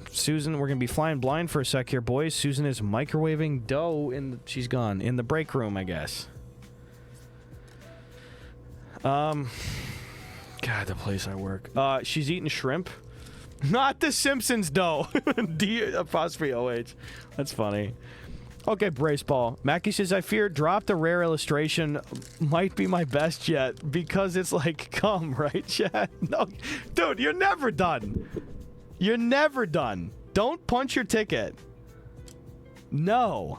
Susan, we're going to be flying blind for a sec here, boys. Susan is microwaving dough she's gone. In the break room, I guess. God, the place I work. She's eating shrimp. Not the Simpsons dough. D''OH. That's funny. Okay, brace ball. Mackie says, I fear drop the rare illustration might be my best yet because it's like cum, right, chat? No, dude, you're never done. You're never done. Don't punch your ticket. No.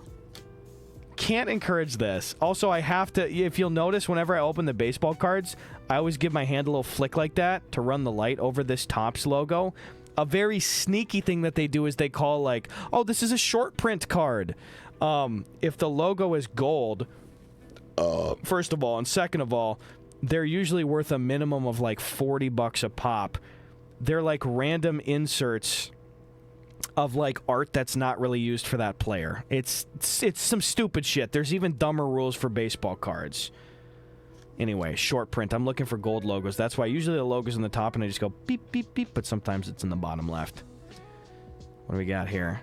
Can't encourage this. Also, I have to, if you'll notice, whenever I open the baseball cards, I always give my hand a little flick like that to run the light over this Topps logo. A very sneaky thing that they do is they call like, oh, this is a short print card. If the logo is gold, first of all, and second of all, they're usually worth a minimum of like $40 a pop. They're like random inserts of like art that's not really used for that player. It's some stupid shit. There's even dumber rules for baseball cards. Anyway, short print. I'm looking for gold logos. That's why usually the logo's in the top and I just go beep, beep, beep, but sometimes it's in the bottom left. What do we got here?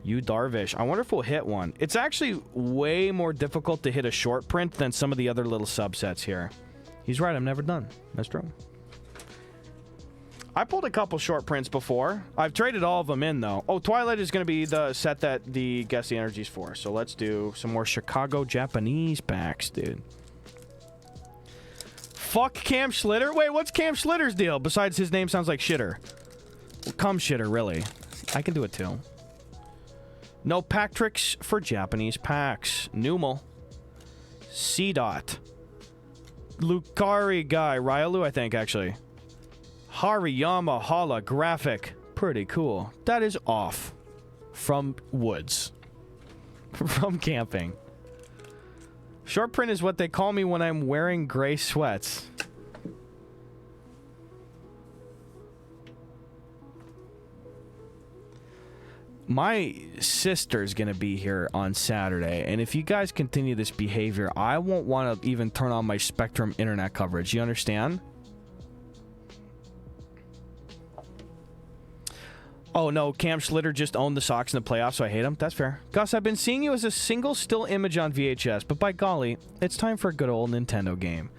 Yu Darvish. I wonder if we'll hit one. It's actually way more difficult to hit a short print than some of the other little subsets here. He's right. I'm never done. That's true. I pulled a couple short prints before. I've traded all of them in, though. Oh, Twilight is going to be the set that the Guess the Energy's for. So let's do some more Chicago Japanese packs, dude. Fuck Cam Schlitter? Wait, what's Cam Schlitter's deal? Besides his name sounds like shitter. Well, cum shitter, really. I can do it, too. No pack tricks for Japanese packs. Numal. C-Dot. Lucari guy. Ryalu, I think, actually. Hariyama holographic. Pretty cool. That is off. From woods. From camping. Short print is what they call me when I'm wearing gray sweats. My sister's gonna be here on Saturday, and if you guys continue this behavior, I won't want to even turn on my Spectrum internet coverage. You understand? Oh no, Cam Schlitter just owned the Sox in the playoffs, so I hate him. That's fair. Gus, I've been seeing you as a single still image on VHS, but by golly, it's time for a good old Nintendo game.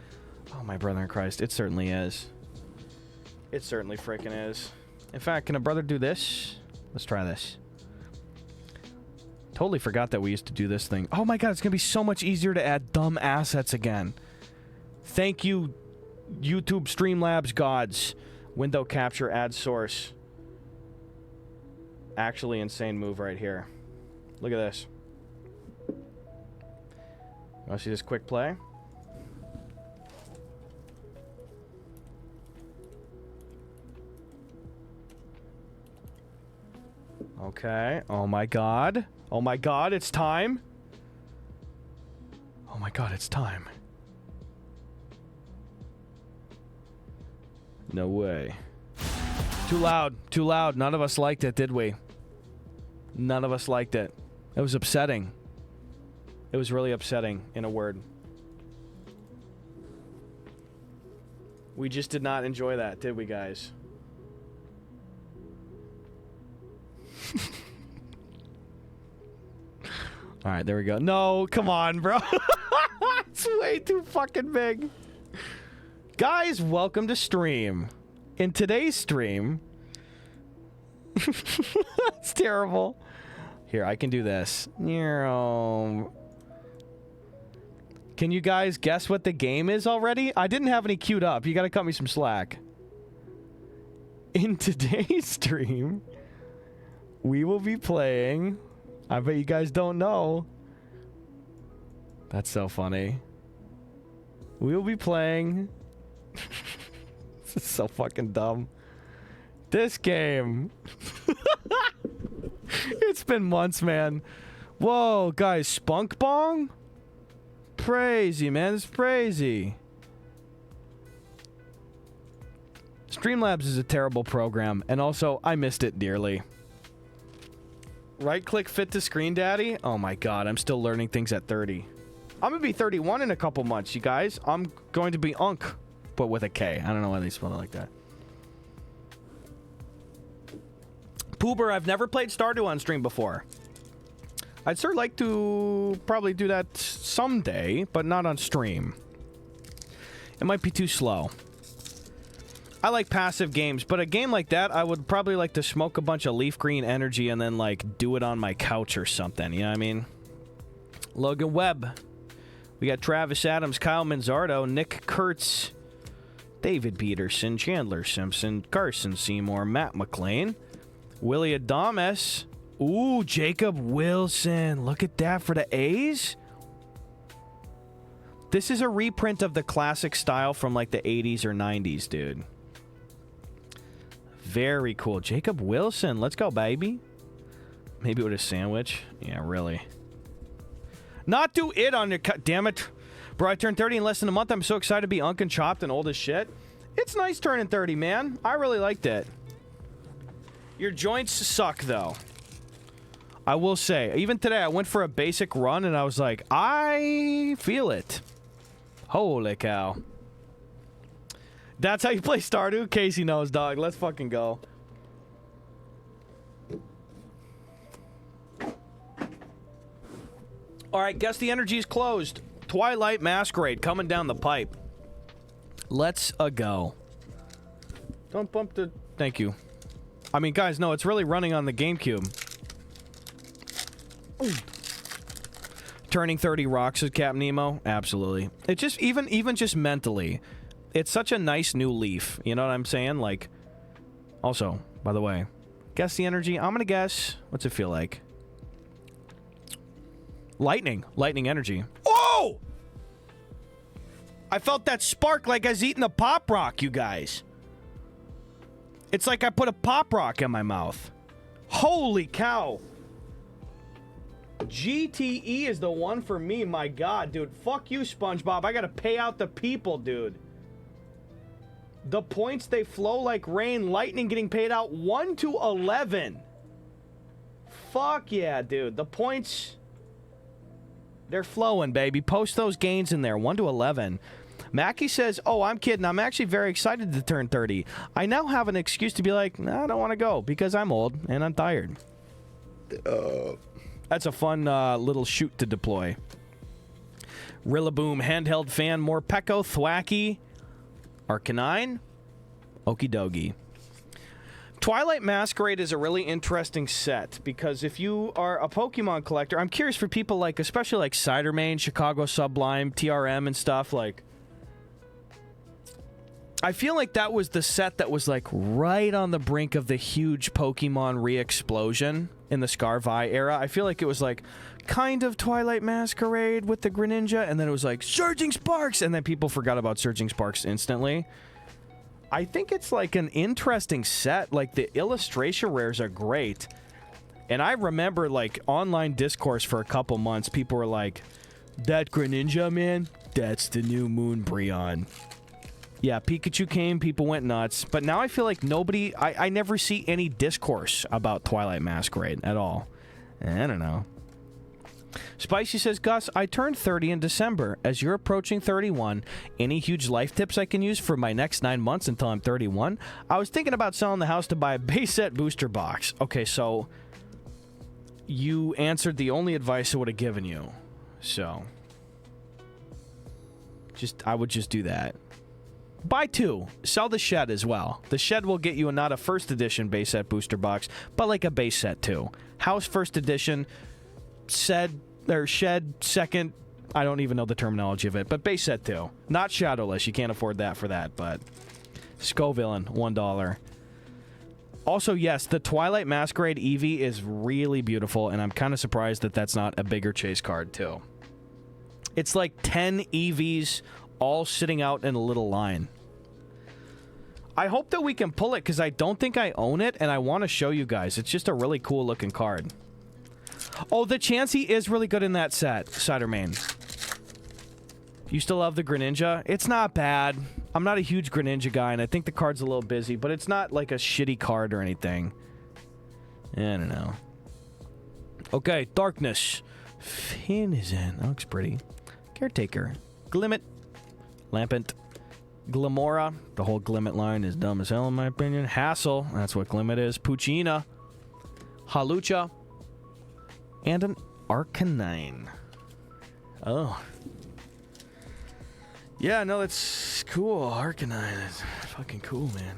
Oh, my brother in Christ, it certainly is. It certainly frickin' is. In fact, can a brother do this? Let's try this. Totally forgot that we used to do this thing. Oh my god, it's gonna be so much easier to add dumb assets again. Thank you, YouTube Streamlabs gods. Window capture, add source. Actually insane move right here. Look at this. Want to see this quick play? Okay. Oh my god. Oh my god, it's time. Oh my god, it's time. No way. Too loud. Too loud. None of us liked it, did we? None of us liked it. It was upsetting. It was really upsetting, in a word. We just did not enjoy that, did we, guys? Alright, there we go. No, come on, bro. It's way too fucking big. Guys, welcome to stream. In today's stream... That's terrible. Here, I can do this. Can you guys guess what the game is already? I didn't have any queued up. You gotta cut me some slack. In today's stream, we will be playing... I bet you guys don't know. That's so funny. We will be playing... This is so fucking dumb. This game. It's been months, man. Whoa, guys, Spunk Bong? Crazy, man. It's crazy. Streamlabs is a terrible program, and also, I missed it dearly. Right-click fit to screen, daddy? Oh my god, I'm still learning things at 30. I'm gonna be 31 in a couple months, you guys. I'm going to be Unk, but with a K. I don't know why they spell it like that. Poober, I've never played Stardew on stream before. I'd sort of like to probably do that someday, but not on stream. It might be too slow. I like passive games, but a game like that, I would probably like to smoke a bunch of leaf green energy and then, like, do it on my couch or something, you know what I mean? Logan Webb. We got Travis Adams, Kyle Manzardo, Nick Kurtz, David Peterson, Chandler Simpson, Carson Seymour, Matt McLean, Willie Adames. Ooh, Jacob Wilson. Look at that for the A's. This is a reprint of the classic style from, like, the 80s or 90s, dude. Very cool. Jacob Wilson. Let's go, baby. Maybe with a sandwich. Yeah, really. Not do it on your cut. Damn it. Bro, I turned 30 in less than a month. I'm so excited to be Unk and Chopped and old as shit. It's nice turning 30, man. I really liked it. Your joints suck, though. I will say. Even today, I went for a basic run, and I was like, I feel it. Holy cow. That's how you play Stardew? Casey knows, dog. Let's fucking go. Alright, guess the energy is closed. Twilight Masquerade coming down the pipe. Let's go. Don't bump the... Thank you. I mean, guys, no, it's really running on the GameCube. Ooh. Turning 30 rocks at Cap Nemo? Absolutely. It just, even just mentally, it's such a nice new leaf. You know what I'm saying? Like, also, by the way, guess the energy. I'm gonna guess. What's it feel like? Lightning. Lightning energy. Oh! I felt that spark like I was eating a Pop Rock, you guys. It's like I put a Pop Rock in my mouth. Holy cow. GTE is the one for me. My god, dude. Fuck you, SpongeBob. I gotta pay out the people, dude. The points, they flow like rain. Lightning getting paid out 1 to 11. Fuck yeah, dude. The points, they're flowing, baby. Post those gains in there. 1 to 11. Mackie says, oh, I'm kidding. I'm actually very excited to turn 30. I now have an excuse to be like, nah, I don't want to go because I'm old and I'm tired. That's a fun little shoot to deploy. Rillaboom, Handheld Fan, Morpeko, Thwacky, Arcanine, Okie dokie. Twilight Masquerade is a really interesting set because if you are a Pokemon collector, I'm curious for people like, especially like Cidermane, Chicago Sublime, TRM and stuff, like, I feel like that was the set that was like right on the brink of the huge Pokemon re-explosion in the Scarvi era. I feel like it was like kind of Twilight Masquerade with the Greninja, and then it was like Surging Sparks, and then people forgot about Surging Sparks instantly. I think it's like an interesting set. Like the illustration rares are great. And I remember like online discourse for a couple months, people were like, that Greninja, man, that's the new Moonbreon. Yeah, Pikachu came, people went nuts. But now I feel like nobody... I never see any discourse about Twilight Masquerade at all. I don't know. Spicy says, Gus, I turned 30 in December. As you're approaching 31, any huge life tips I can use for my next 9 months until I'm 31? I was thinking about selling the house to buy a base set booster box. Okay, so... you answered the only advice I would have given you. So... I would just do that. Buy 2. Sell the shed as well. The shed will get you not a first edition base set booster box, but like a base set too. House first edition, shed second. I don't even know the terminology of it, but base set 2. Not shadowless. You can't afford that for that, but Scovillain, $1. Also, yes, the Twilight Masquerade Eevee is really beautiful, and I'm kind of surprised that that's not a bigger chase card too. It's like 10 Eevees all sitting out in a little line. I hope that we can pull it, because I don't think I own it, and I want to show you guys. It's just a really cool looking card. Oh, the Chansey is really good in that set, Cidermane. You still love the Greninja? It's not bad. I'm not a huge Greninja guy, and I think the card's a little busy, but it's not like a shitty card or anything. I don't know. Okay, Darkness. Finizen. That looks pretty. Caretaker. Glimmet. Lampent. Glimora. The whole Glimmet line is dumb as hell in my opinion. Hassel. That's what Glimmet is. Puccina. Halucha. And an Arcanine. Oh. Yeah, no, that's cool. Arcanine is fucking cool, man.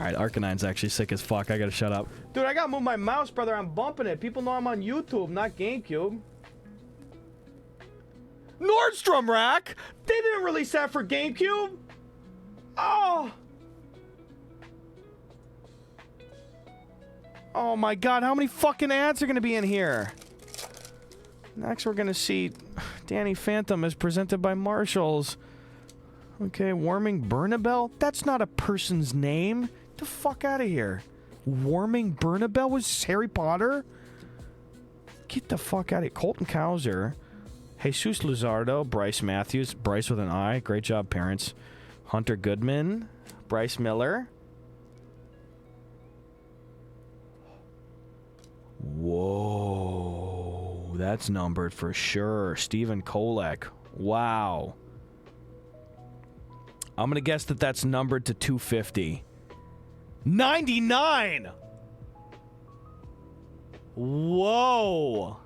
Alright, Arcanine's actually sick as fuck. I gotta shut up. Dude, I gotta move my mouse, brother. I'm bumping it. People know I'm on YouTube, not GameCube. Nordstrom Rack? They didn't release that for GameCube? Oh! Oh my god, how many fucking ads are gonna be in here? Next we're gonna see Danny Phantom as presented by Marshalls. Okay, Warming Burnabelle? That's not a person's name. Get the fuck out of here. Warming Burnabelle was Harry Potter? Get the fuck out of here. Colton Cowser. Jesus Luzardo. Bryce Matthews. Bryce with an I. Great job, parents. Hunter Goodman. Bryce Miller. Whoa. That's numbered for sure. Stephen Kolek. Wow. I'm gonna guess that that's numbered to 250. 99! Whoa!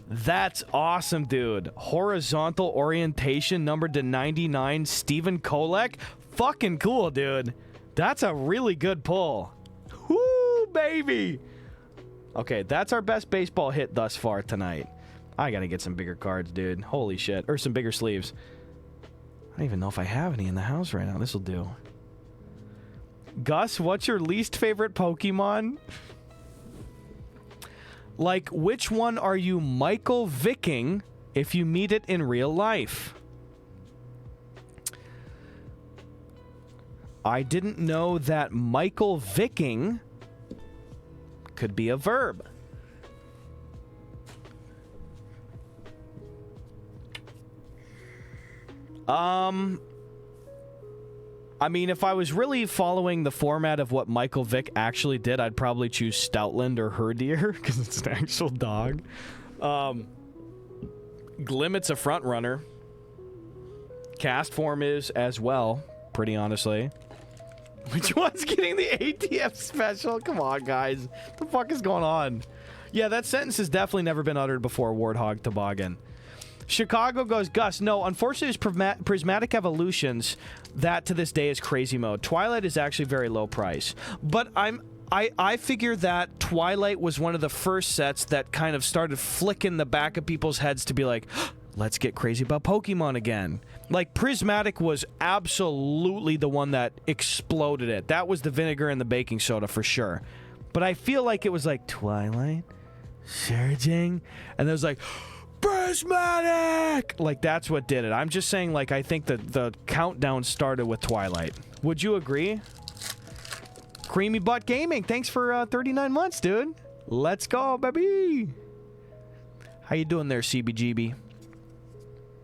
That's awesome, dude. Horizontal orientation numbered to 99. Stephen Kolek. Fucking cool, dude. That's a really good pull. Woo, baby! Okay, that's our best baseball hit thus far tonight. I gotta get some bigger cards, dude. Holy shit. Or some bigger sleeves. I don't even know if I have any in the house right now. This'll do. Gus, what's your least favorite Pokemon? Like, which one are you Michael Vicking if you meet it in real life? I didn't know that Michael Vicking could be a verb. I mean, if I was really following the format of what Michael Vick actually did, I'd probably choose Stoutland or Herdier, because it's an actual dog. Glimmet's a front runner. Cast form is as well, pretty honestly. Which one's getting the ATF special? Come on, guys. What the fuck is going on? Yeah, that sentence has definitely never been uttered before, Warthog Toboggan. Chicago goes, Gus, no, unfortunately it's Prismatic Evolutions that to this day is crazy mode. Twilight is actually very low price. But I figure that Twilight was one of the first sets that kind of started flicking the back of people's heads to be like, let's get crazy about Pokemon again. Like, Prismatic was absolutely the one that exploded it. That was the vinegar and the baking soda for sure. But I feel like it was like, Twilight, Surging, and there was like, Prismatic! Like, that's what did it. I'm just saying, like, I think that the countdown started with Twilight. Would you agree? Creamy Butt Gaming, thanks for 39 months, dude. Let's go, baby! How you doing there, CBGB?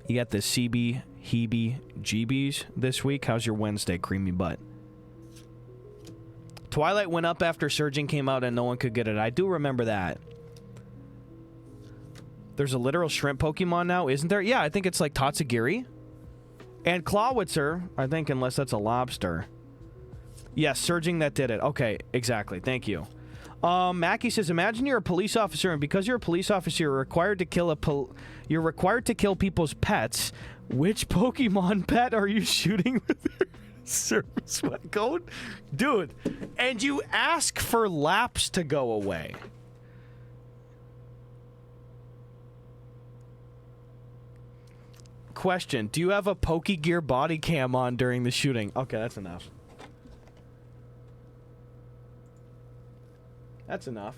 You got the CB-heebie-jeebies this week? How's your Wednesday, Creamy Butt? Twilight went up after Surging came out and no one could get it. I do remember that. There's a literal shrimp Pokemon now, isn't there? Yeah, I think it's like Tatsugiri. And Clawitzer, I think, unless that's a lobster. Yes, Surging that did it. Okay, exactly. Thank you. Mackie says, imagine you're a police officer, and because you're a police officer, you're required to kill people's pets. Which Pokemon pet are you shooting with your service code? Dude, and you ask for laps to go away. Question, do you have a Pokegear body cam on during the shooting? Okay, that's enough. That's enough.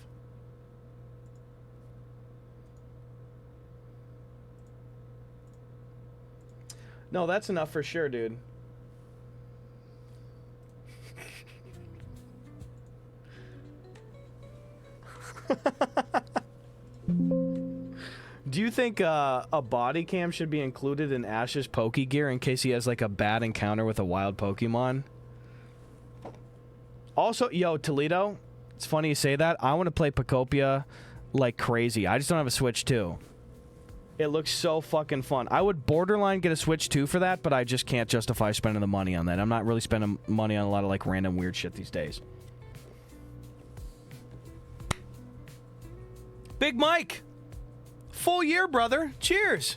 No, that's enough for sure, dude. Do you think a body cam should be included in Ash's Poke gear in case he has like a bad encounter with a wild Pokemon? Also, yo, Toledo, it's funny you say that. I want to play Pokopia like crazy. I just don't have a Switch 2. It looks so fucking fun. I would borderline get a Switch 2 for that, but I just can't justify spending the money on that. I'm not really spending money on a lot of like random weird shit these days. Big Mike! Full year, brother. Cheers.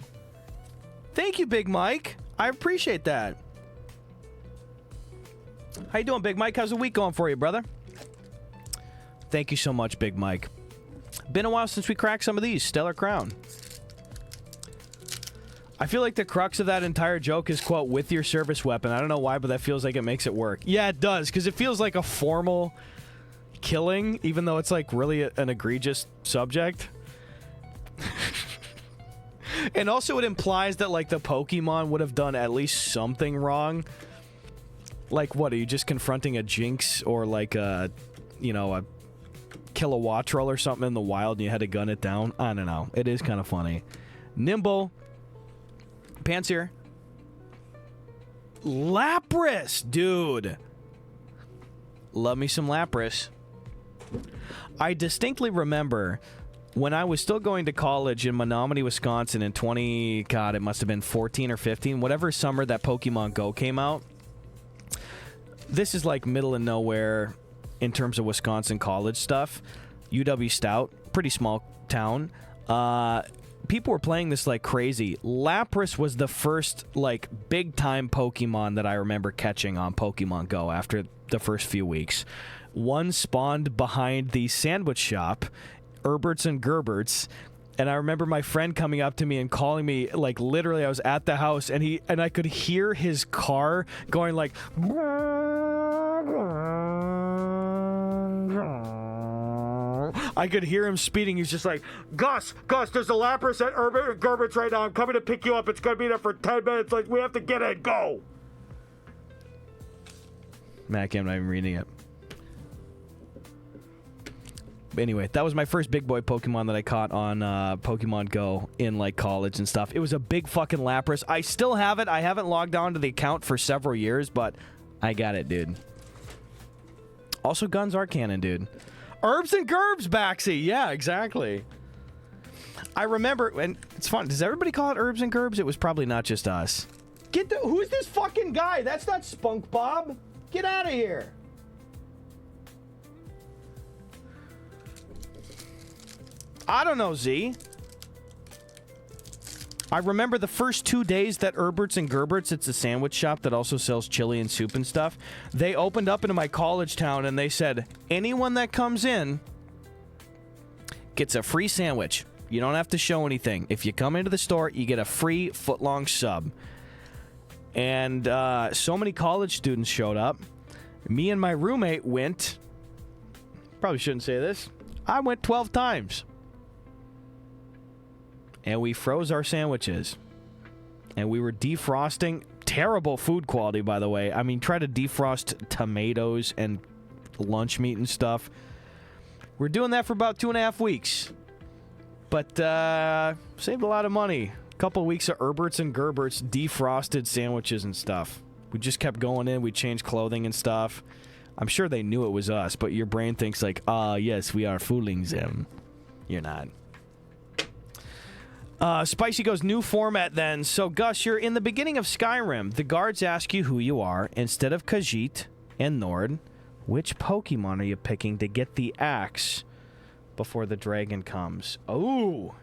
Thank you, Big Mike. I appreciate that. How you doing, Big Mike? How's the week going for you, brother? Thank you so much, Big Mike. Been a while since we cracked some of these. Stellar Crown. I feel like the crux of that entire joke is, quote, with your service weapon. I don't know why, but that feels like it makes it work. Yeah, it does, because it feels like a formal killing, even though it's like really an egregious subject. And also it implies that like the Pokemon would have done at least something wrong. Like what, are you just confronting a Jinx or like a, you know, a Kilowattrel or something in the wild and you had to gun it down? I don't know. It is kind of funny. Nimble. Pants here. Lapras, dude. Love me some Lapras. I distinctly remember when I was still going to college in Menominee, Wisconsin in God, it must have been 14 or 15, whatever summer that Pokemon Go came out. This is like middle of nowhere in terms of Wisconsin college stuff. UW Stout, pretty small town. People were playing this like crazy. Lapras was the first like big time Pokemon that I remember catching on Pokemon Go after the first few weeks. One spawned behind the sandwich shop, Herberts and Gerberts, and I remember my friend coming up to me and calling me, like literally I was at the house and I could hear his car going like I could hear him speeding. He's just like, Gus, there's a Lapras at Herbert and Gerberts right now. I'm coming to pick you up. It's going to be there for 10 minutes. Like, we have to get it. Go. Mac, I'm not even reading it. Anyway, that was my first big boy Pokemon that I caught on Pokemon Go in like college and stuff. It was a big fucking Lapras. I still have it. I haven't logged on to the account for several years, but I got it, dude. Also, guns are canon, dude. Herbs and Gerbs, Baxi. Yeah, exactly. I remember, and it's fun. Does everybody call it Herbs and Gerbs? It was probably not just us. Who's this fucking guy? That's not Spunk Bob. Get out of here. I don't know, Z. I remember the first 2 days that Herberts and Gerberts, it's a sandwich shop that also sells chili and soup and stuff, they opened up into my college town and they said, anyone that comes in gets a free sandwich. You don't have to show anything. If you come into the store, you get a free foot-long sub. And so many college students showed up. Me and my roommate went, probably shouldn't say this, I went 12 times. And we froze our sandwiches. And we were defrosting. Terrible food quality, by the way. I mean, try to defrost tomatoes and lunch meat and stuff. We're doing that for about 2.5 weeks. But, saved a lot of money. A couple weeks of Herberts and Gerberts defrosted sandwiches and stuff. We just kept going in. We changed clothing and stuff. I'm sure they knew it was us, but your brain thinks like, yes, we are fooling them. You're not. Spicy goes, new format then. So, Gus, you're in the beginning of Skyrim. The guards ask you who you are. Instead of Khajiit and Nord, which Pokemon are you picking to get the axe before the dragon comes? Oh.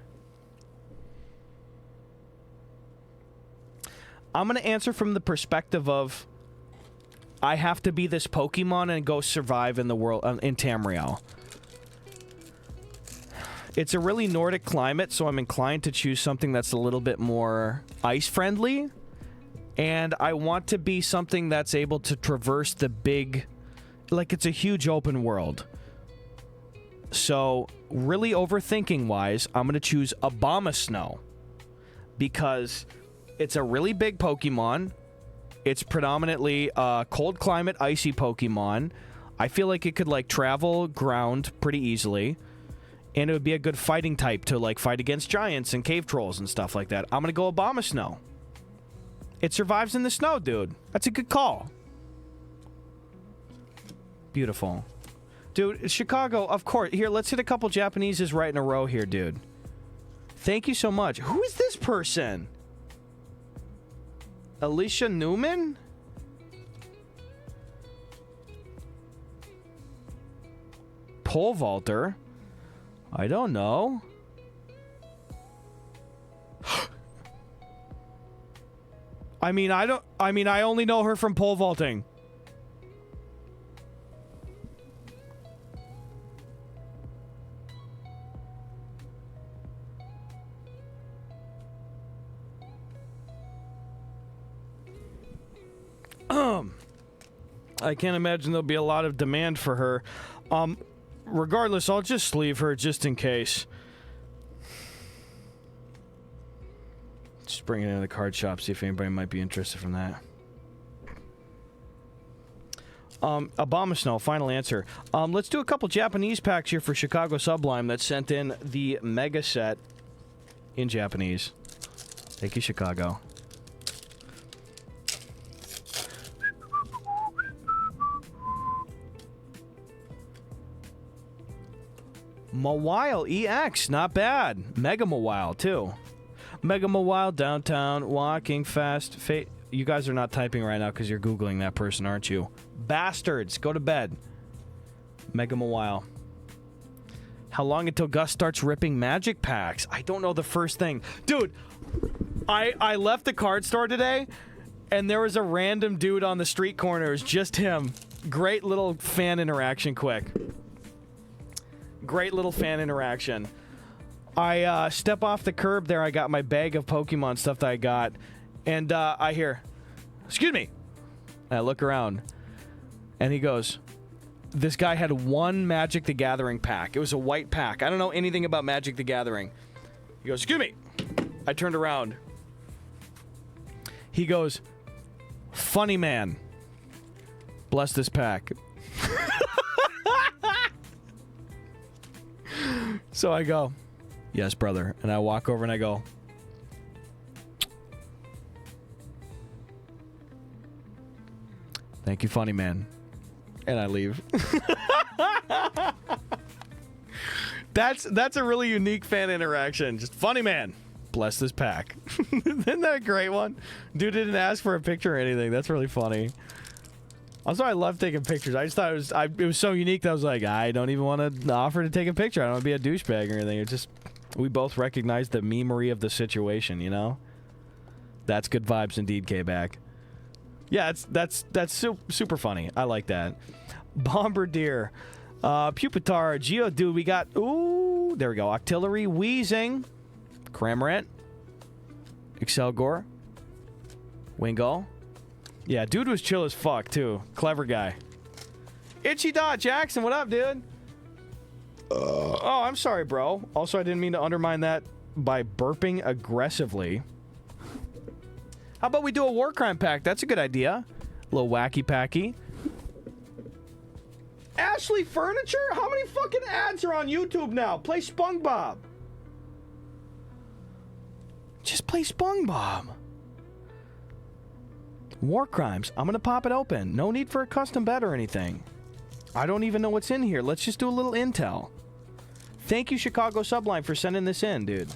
I'm going to answer from the perspective of I have to be this Pokemon and go survive in the world, in Tamriel. It's a really Nordic climate, so I'm inclined to choose something that's a little bit more ice-friendly. And I want to be something that's able to traverse the big... Like, it's a huge open world. So, really overthinking-wise, I'm going to choose Abomasnow. Because it's a really big Pokemon. It's predominantly a cold climate, icy Pokemon. I feel like it could, like, travel ground pretty easily. And it would be a good fighting type to, like, fight against giants and cave trolls and stuff like that. I'm gonna go Obama Snow. It survives in the snow, dude. That's a good call. Beautiful. Dude, Chicago, of course. Here, let's hit a couple Japaneses right in a row here, dude. Thank you so much. Who is this person? Alicia Newman? Pole vaulter? I don't know. I only know her from pole vaulting. I can't imagine there'll be a lot of demand for her. Regardless, I'll just leave her just in case. Just bring it into the card shop, see if anybody might be interested from that. Obama Snow, final answer. Let's do a couple Japanese packs here for Chicago Sublime that sent in the mega set in Japanese. Thank you, Chicago. Mawile EX, not bad. Mega Mawile, too. Mega Mawile, downtown, walking fast. You guys are not typing right now because you're Googling that person, aren't you? Bastards, go to bed. Mega Mawile. How long until Gus starts ripping magic packs? I don't know the first thing. Dude, I left the card store today, and there was a random dude on the street corner. It was just him. Great little fan interaction quick. Great little fan interaction. I step off the curb there. I got my bag of Pokemon stuff that I got. And I hear, "Excuse me." And I look around. And he goes, this guy had one Magic the Gathering pack. It was a white pack. I don't know anything about Magic the Gathering. He goes, "Excuse me." I turned around. He goes, "Funny man. Bless this pack." So I go, "Yes, brother." And I walk over and I go, "Thank you, funny man." And I leave. That's a really unique fan interaction. Just, "Funny man. Bless this pack." Isn't that a great one? Dude didn't ask for a picture or anything. That's really funny. Also, I love taking pictures. I just thought it was so unique that I was like, I don't even want to offer to take a picture. I don't want to be a douchebag or anything. It's just, we both recognize the memery of the situation, you know? That's good vibes indeed, K-Back. Yeah, that's super funny. I like that. Bombardier, Pupitar, Geodude. We got, ooh, there we go. Octillery, Weezing, Cramorant, Excelgor, Wingull. Yeah, dude was chill as fuck, too. Clever guy. Itchy Dot Jackson, what up, dude? Oh, I'm sorry, bro. Also, I didn't mean to undermine that by burping aggressively. How about we do a War Crime pack? That's a good idea. A little wacky packy. Ashley Furniture? How many fucking ads are on YouTube now? Play SpongeBob. Just play SpongeBob. War Crimes. I'm gonna pop it open. No need for a custom bed or anything. I don't even know what's in here. Let's just do a little intel. Thank you, Chicago Sublime, for sending this in, dude.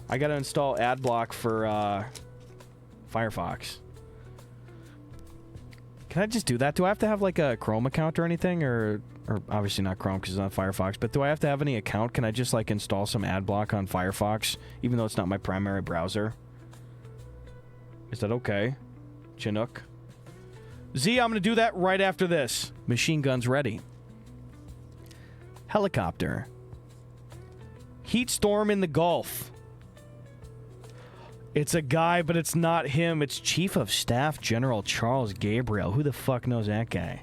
I gotta install AdBlock for Firefox. Can I just do that? Do I have to have like a Chrome account or anything? Or obviously not Chrome because it's not Firefox, but do I have to have any account? Can I just like install some AdBlock on Firefox even though it's not my primary browser? Is that okay? Chinook. Z, I'm gonna do that right after this. Machine guns ready. Helicopter. Heat storm in the Gulf. It's a guy, but it's not him. It's Chief of Staff General Charles Gabriel. Who the fuck knows that guy?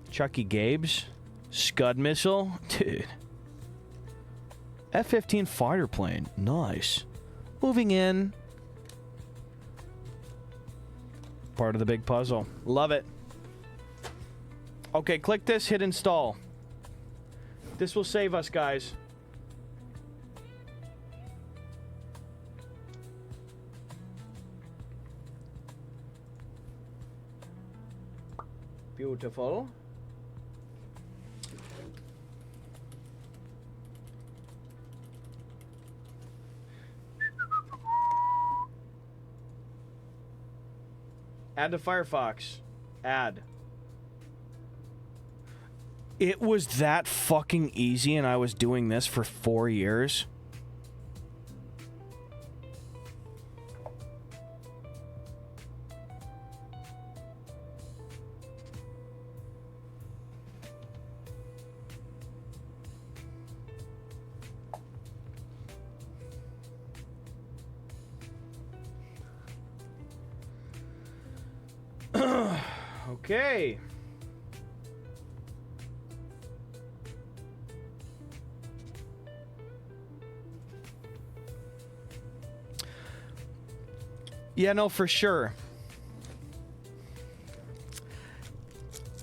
Chucky Gabes. Scud missile. Dude. F-15 fighter plane. Nice. Moving in. Part of the big puzzle. Love it. Okay, click this, hit install. This will save us, guys. Beautiful. Add to Firefox. Add. It was that fucking easy, and I was doing this for 4 years. Okay. Yeah, no, for sure.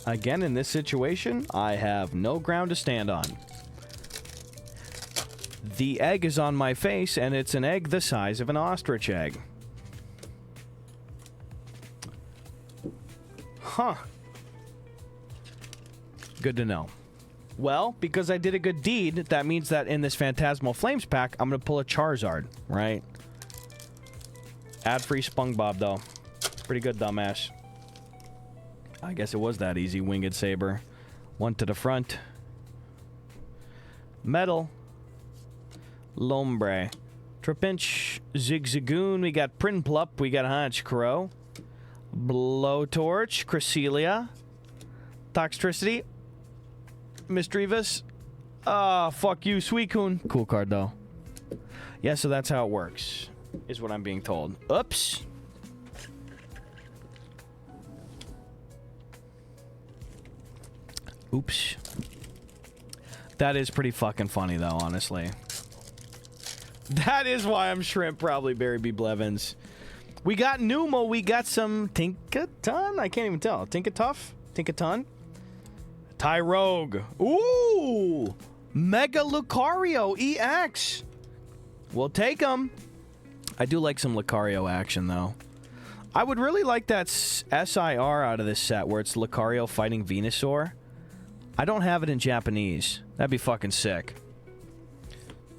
Again, in this situation, I have no ground to stand on. The egg is on my face, and it's an egg the size of an ostrich egg. Huh. Good to know. Well, because I did a good deed, that means that in this Phantasmal Flames pack, I'm going to pull a Charizard, right? Ad-free SpongeBob, though. It's pretty good, dumbass. I guess it was that easy, Winged Saber. One to the front. Metal. Lombre. Trapinch. Zigzagoon. We got Prinplup. We got Honchkrow. Blowtorch. Cresselia. Toxtricity. Misdreavus. Fuck you, Suicune. Cool card, though. Yeah, so that's how it works, is what I'm being told. Oops. Oops. That is pretty fucking funny, though, honestly. That is why I'm shrimp, probably, Barry B. Blevins. We got Numo. We got some Tinkaton? I can't even tell. Tinkatuff? Tinkaton? Tyrogue. Ooh! Mega Lucario EX. We'll take them. I do like some Lucario action, though. I would really like that SIR out of this set, where it's Lucario fighting Venusaur. I don't have it in Japanese. That'd be fucking sick.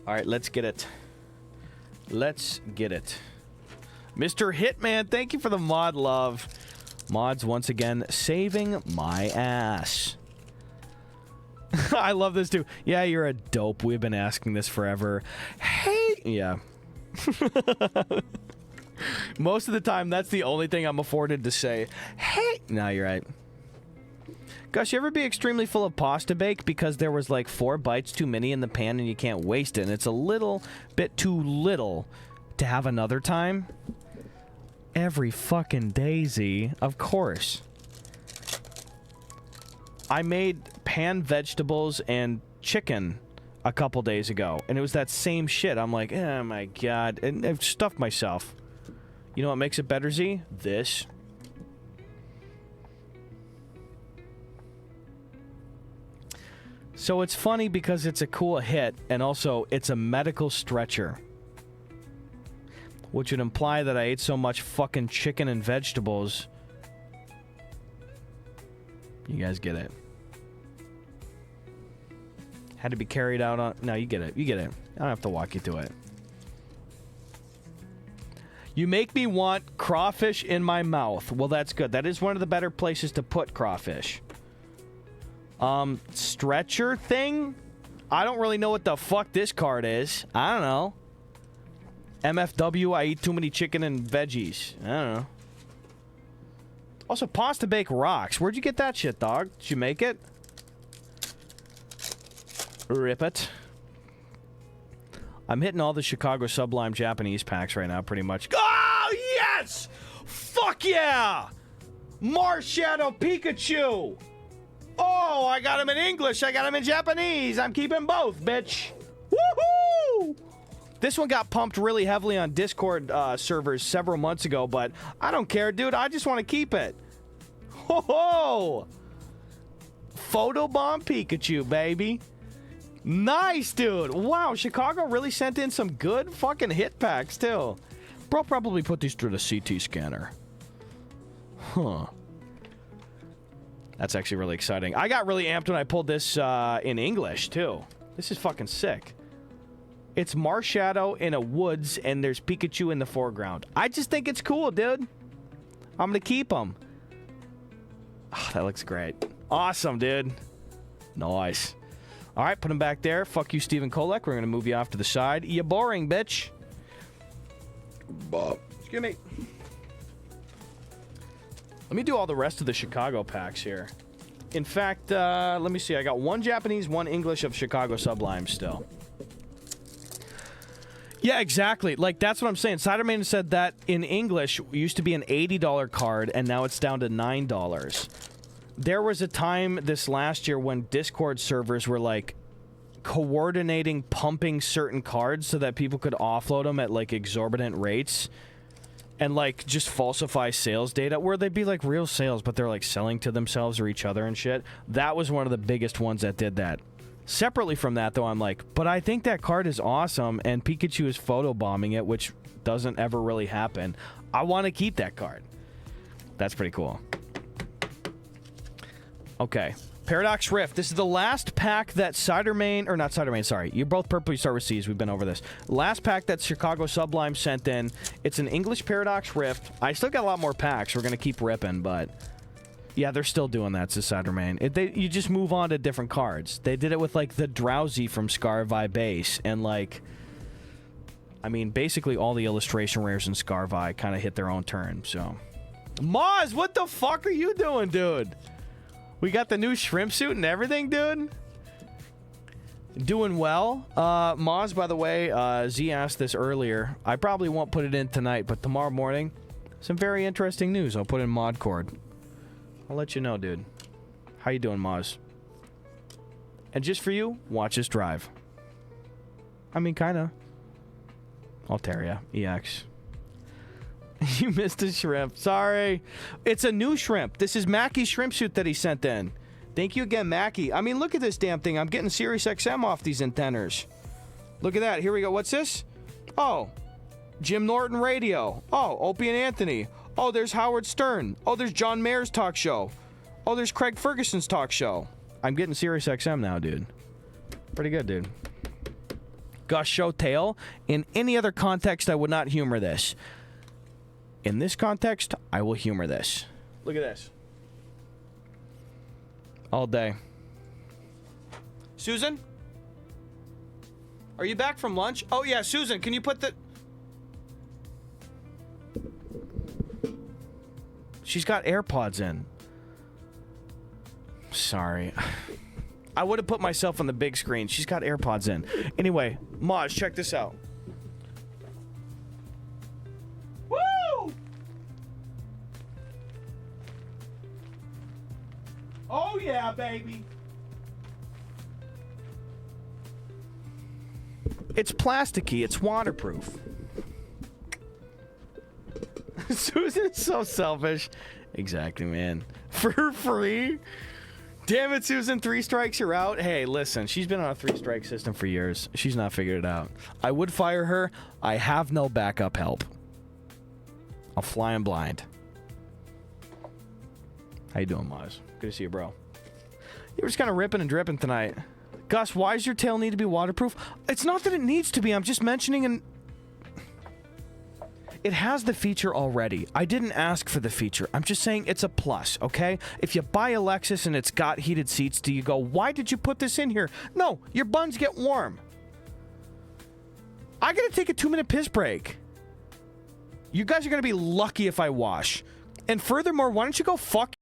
Alright, let's get it. Let's get it. Mr. Hitman, thank you for the mod love. Mods, once again, saving my ass. I love this, too. Yeah, you're a dope. We've been asking this forever. Hey! Yeah. Most of the time, that's the only thing I'm afforded to say. Hey! No, you're right. Gus, you ever be extremely full of pasta bake because there was like 4 bites too many in the pan and you can't waste it, and it's a little bit too little to have another time? Every fucking daisy, of course. I made pan vegetables and chicken a couple days ago, and it was that same shit. I'm like, oh my god, and I've stuffed myself. You know what makes it better, Z? This. So it's funny because it's a cool hit, and also it's a medical stretcher. Which would imply that I ate so much fucking chicken and vegetables. You guys get it. Had to be carried out on... No, you get it. You get it. I don't have to walk you through it. You make me want crawfish in my mouth. Well, that's good. That is one of the better places to put crawfish. Stretcher thing? I don't really know what the fuck this card is. I don't know. MFW, I eat too many chicken and veggies. I don't know. Also, pasta bake rocks. Where'd you get that shit, dog? Did you make it? Rip it. I'm hitting all the Chicago Sublime Japanese packs right now, pretty much. Oh, yes! Fuck yeah! Marshadow Pikachu! Oh, I got him in English. I got him in Japanese. I'm keeping both, bitch. Woohoo! This one got pumped really heavily on Discord servers several months ago, but I don't care, dude. I just want to keep it. Ho ho! Photobomb Pikachu, baby. Nice, dude. Wow, Chicago really sent in some good fucking hit packs, too. Bro probably put these through the CT scanner. Huh. That's actually really exciting. I got really amped when I pulled this in English, too. This is fucking sick. It's Marshadow in a woods, and there's Pikachu in the foreground. I just think it's cool, dude. I'm gonna keep them. Oh, that looks great. Awesome, dude. Nice. All right, put him back there. Fuck you, Stephen Kolek. We're gonna move you off to the side. You boring, bitch. Excuse me. Let me do all the rest of the Chicago packs here. In fact, let me see. I got one Japanese, one English of Chicago Sublime still. Yeah, exactly. Like, that's what I'm saying. Ciderman said that in English used to be an $80 card, and now it's down to $9. There was a time this last year when Discord servers were, like, coordinating pumping certain cards so that people could offload them at, like, exorbitant rates and, like, just falsify sales data, where they'd be, like, real sales, but they're, like, selling to themselves or each other and shit. That was one of the biggest ones that did that. Separately from that, though, I'm like, but I think that card is awesome, and Pikachu is photobombing it, which doesn't ever really happen. I want to keep that card. That's pretty cool. Okay. Paradox Rift. This is the last pack that Cidermain, or not Cidermain, sorry. You're both purple, you start with C's. We've been over this. Last pack that Chicago Sublime sent in. It's an English Paradox Rift. I still got a lot more packs. We're going to keep ripping, but... yeah, they're still doing that, says Cidermain. You just move on to different cards. They did it with, like, the Drowsy from Scarvi base, and, like... I mean, basically all the illustration rares in Scarvi kind of hit their own turn, so... Moz, what the fuck are you doing, dude? We got the new shrimp suit and everything, dude? Doing well. Moz, by the way, Z asked this earlier. I probably won't put it in tonight, but tomorrow morning, some very interesting news. I'll put in Modcord. I'll let you know, dude. How you doing, Moz? And just for you, watch us drive. I mean, kinda. Altaria, EX. You missed a shrimp. Sorry. It's a new shrimp. This is Mackie's shrimp suit that he sent in. Thank you again, Mackie. I mean, look at this damn thing. I'm getting Sirius XM off these antennas. Look at that. Here we go. What's this? Oh. Jim Norton Radio. Oh, Opie and Anthony. Oh, there's Howard Stern. Oh, there's John Mayer's talk show. Oh, there's Craig Ferguson's talk show. I'm getting Sirius XM now, dude. Pretty good, dude. Gus Show Tail. In any other context, I would not humor this. In this context, I will humor this. Look at this. All day. Susan? Are you back from lunch? Oh, yeah, Susan, can you put the... She's got AirPods in. Sorry. I would have put myself on the big screen. She's got AirPods in. Anyway, Maj, check this out. Woo! Oh, yeah, baby. It's plasticky. It's waterproof. Susan's so selfish. Exactly, man. For free? Damn it, Susan. 3 strikes, you're out. Hey, listen. She's been on a 3-strike system for years. She's not figured it out. I would fire her. I have no backup help. I'll fly him blind. How you doing, Maz? Good to see you, bro. You were just kind of ripping and dripping tonight. Gus, why does your tail need to be waterproof? It's not that it needs to be. I'm just mentioning an... It has the feature already. I didn't ask for the feature. I'm just saying it's a plus, okay? If you buy a Lexus and it's got heated seats, do you go, why did you put this in here? No, your buns get warm. I gotta take a 2-minute piss break. You guys are gonna be lucky if I wash. And furthermore, why don't you go fuck...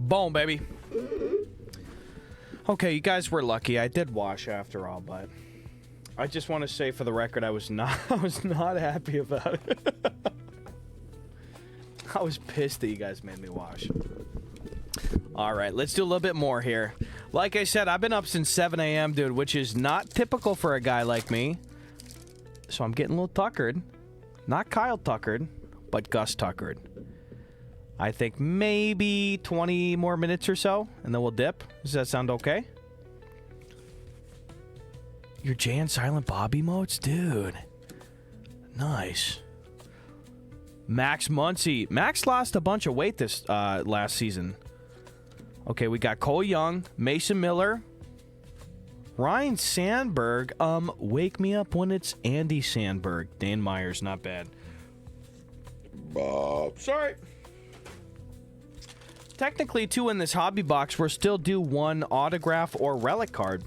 Boom, baby. Okay, you guys were lucky. I did wash after all, but I just want to say for the record, I was not happy about it. I was pissed that you guys made me wash. All right, let's do a little bit more here. Like I said, I've been up since 7 a.m., dude, which is not typical for a guy like me. So I'm getting a little tuckered. Not Kyle tuckered, but Gus tuckered. I think maybe 20 more minutes or so, and then we'll dip. Does that sound okay? Your Jay and Silent Bob emotes? Dude. Nice. Max Muncy. Max lost a bunch of weight this last season. Okay, we got Cole Young, Mason Miller, Ryan Sandberg. Wake me up when it's Andy Sandberg. Dan Myers, not bad. Sorry. Technically, too, in this hobby box, we're still due one autograph or relic card.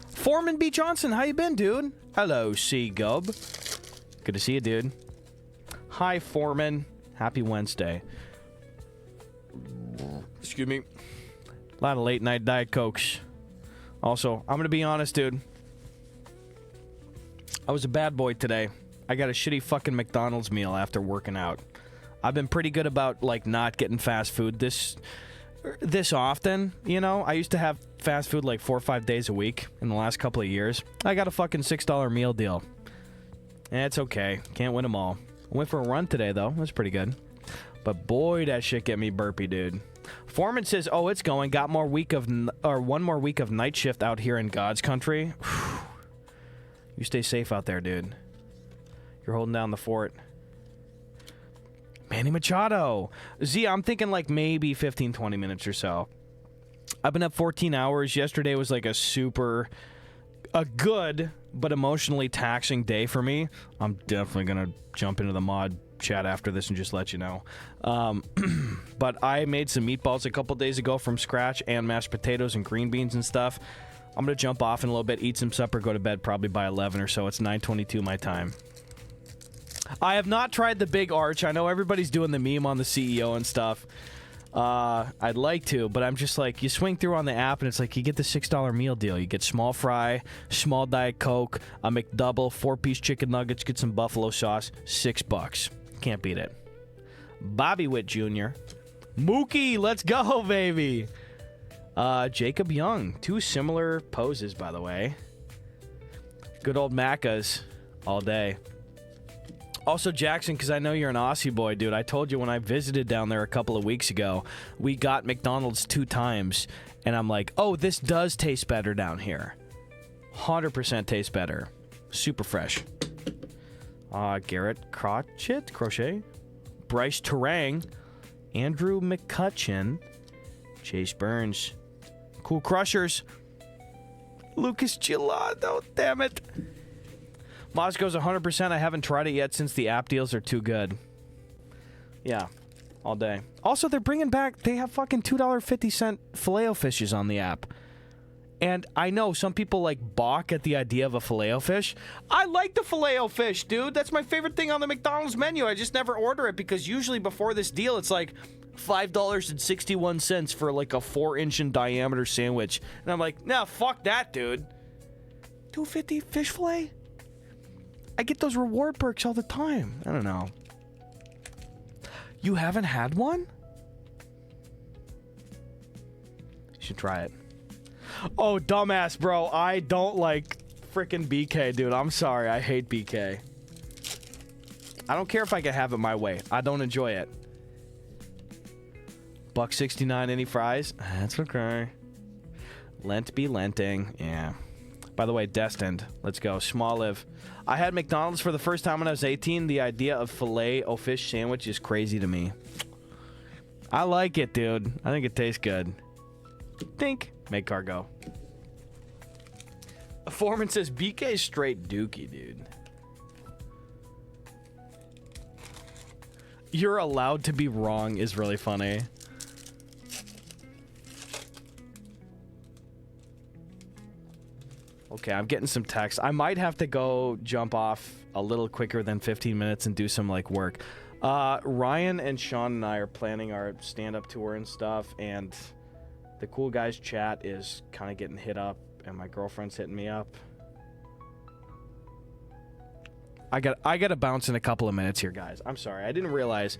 Foreman B. Johnson, how you been, dude? Hello, C. Gub. Good to see you, dude. Hi, Foreman. Happy Wednesday. Excuse me. A lot of late night Diet Cokes. Also, I'm gonna be honest, dude. I was a bad boy today. I got a shitty fucking McDonald's meal after working out. I've been pretty good about, like, not getting fast food this often, you know? I used to have fast food, like, 4 or 5 days a week in the last couple of years. I got a fucking $6 meal deal. And it's okay. Can't win them all. I went for a run today, though. That's pretty good. But, boy, that shit get me burpy, dude. Foreman says, oh, it's going. Got one more week of night shift out here in God's country. You stay safe out there, dude. You're holding down the fort. Manny Machado. Z, I'm thinking like maybe 15, 20 minutes or so. I've been up 14 hours. Yesterday was like a good but emotionally taxing day for me. I'm definitely going to jump into the mod chat after this and just let you know. But I made some meatballs a couple days ago from scratch and mashed potatoes and green beans and stuff. I'm going to jump off in a little bit, eat some supper, go to bed probably by 11 or so. It's 9:22 my time. I have not tried the big arch. I know everybody's doing the meme on the CEO and stuff. I'd like to, but I'm just like, you swing through on the app and it's like you get the $6 meal deal. You get small fry, small Diet Coke, a McDouble, 4-piece chicken nuggets, get some buffalo sauce, $6. Can't beat it. Bobby Witt Jr. Mookie, let's go, baby. Jacob Young. 2 similar poses, by the way. Good old Macca's all day. Also, Jackson, because I know you're an Aussie boy, dude. I told you when I visited down there a couple of weeks ago, we got McDonald's 2 times, and I'm like, oh, this does taste better down here. 100% tastes better. Super fresh. Garrett Crochet, Bryce Terang, Andrew McCutcheon, Chase Burns, Cool Crushers, Lucas Gelato, damn it. Moscow's 100%. I haven't tried it yet since the app deals are too good. Yeah, all day. Also, they're bringing back, they have fucking $2.50 Filet-O-Fishes on the app. And I know some people, like, balk at the idea of a Filet-O-Fish. I like the Filet-O-Fish, dude. That's my favorite thing on the McDonald's menu. I just never order it because usually before this deal, it's like $5.61 for, like, a 4-inch in diameter sandwich. And I'm like, nah, fuck that, dude. $2.50 fish fillet? I get those reward perks all the time. I don't know. You haven't had one? You should try it. Oh, dumbass, bro. I don't like frickin' BK, dude. I'm sorry. I hate BK. I don't care if I can have it my way. I don't enjoy it. $1.69 any fries? That's okay. Lent be lenting. Yeah. By the way, Destined. Let's go. Small live. I had McDonald's for the first time when I was 18. The idea of Filet-O-Fish sandwich is crazy to me. I like it, dude. I think it tastes good. Think. Make cargo. A foreman says BK straight dookie, dude. You're allowed to be wrong is really funny. Okay, I'm getting some text. I might have to go jump off a little quicker than 15 minutes and do some, like, work. Ryan and Sean and I are planning our stand-up tour and stuff, and The cool guys chat is kind of getting hit up, and my girlfriend's hitting me up. I got to bounce in a couple of minutes here, guys. I'm sorry. I didn't realize.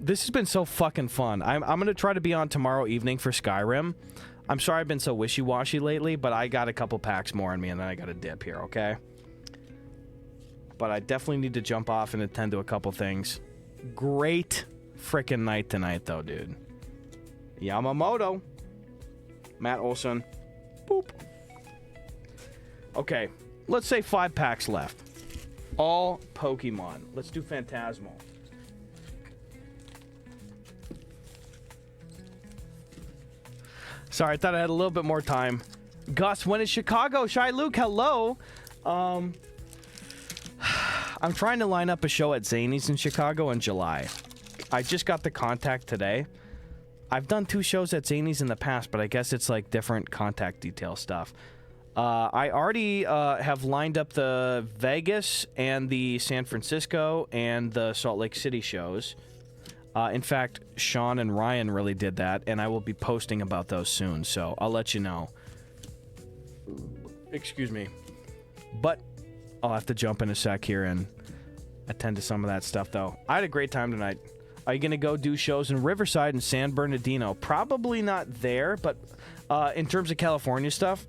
This has been so fucking fun. I'm going to try to be on tomorrow evening for Skyrim. I'm sorry I've been so wishy-washy lately, but I got a couple packs more in me, and then I got a dip here, okay? But I definitely need to jump off and attend to a couple things. Great frickin' night tonight, though, dude. Yamamoto. Matt Olson. Boop. Okay, let's say 5 packs left. All Pokemon. Let's do Phantasmal. Sorry, I thought I had a little bit more time. Gus, when is Chicago? Shy Luke, hello. I'm trying to line up a show at Zany's in Chicago in July. I just got the contact today. I've done 2 shows at Zany's in the past, but I guess it's like different contact detail stuff. I already have lined up the Vegas and the San Francisco and the Salt Lake City shows. In fact, Sean and Ryan really did that, and I will be posting about those soon, so I'll let you know. Excuse me. But I'll have to jump in a sec here and attend to some of that stuff, though. I had a great time tonight. Are you going to go do shows in Riverside and San Bernardino? Probably not there, but in terms of California stuff...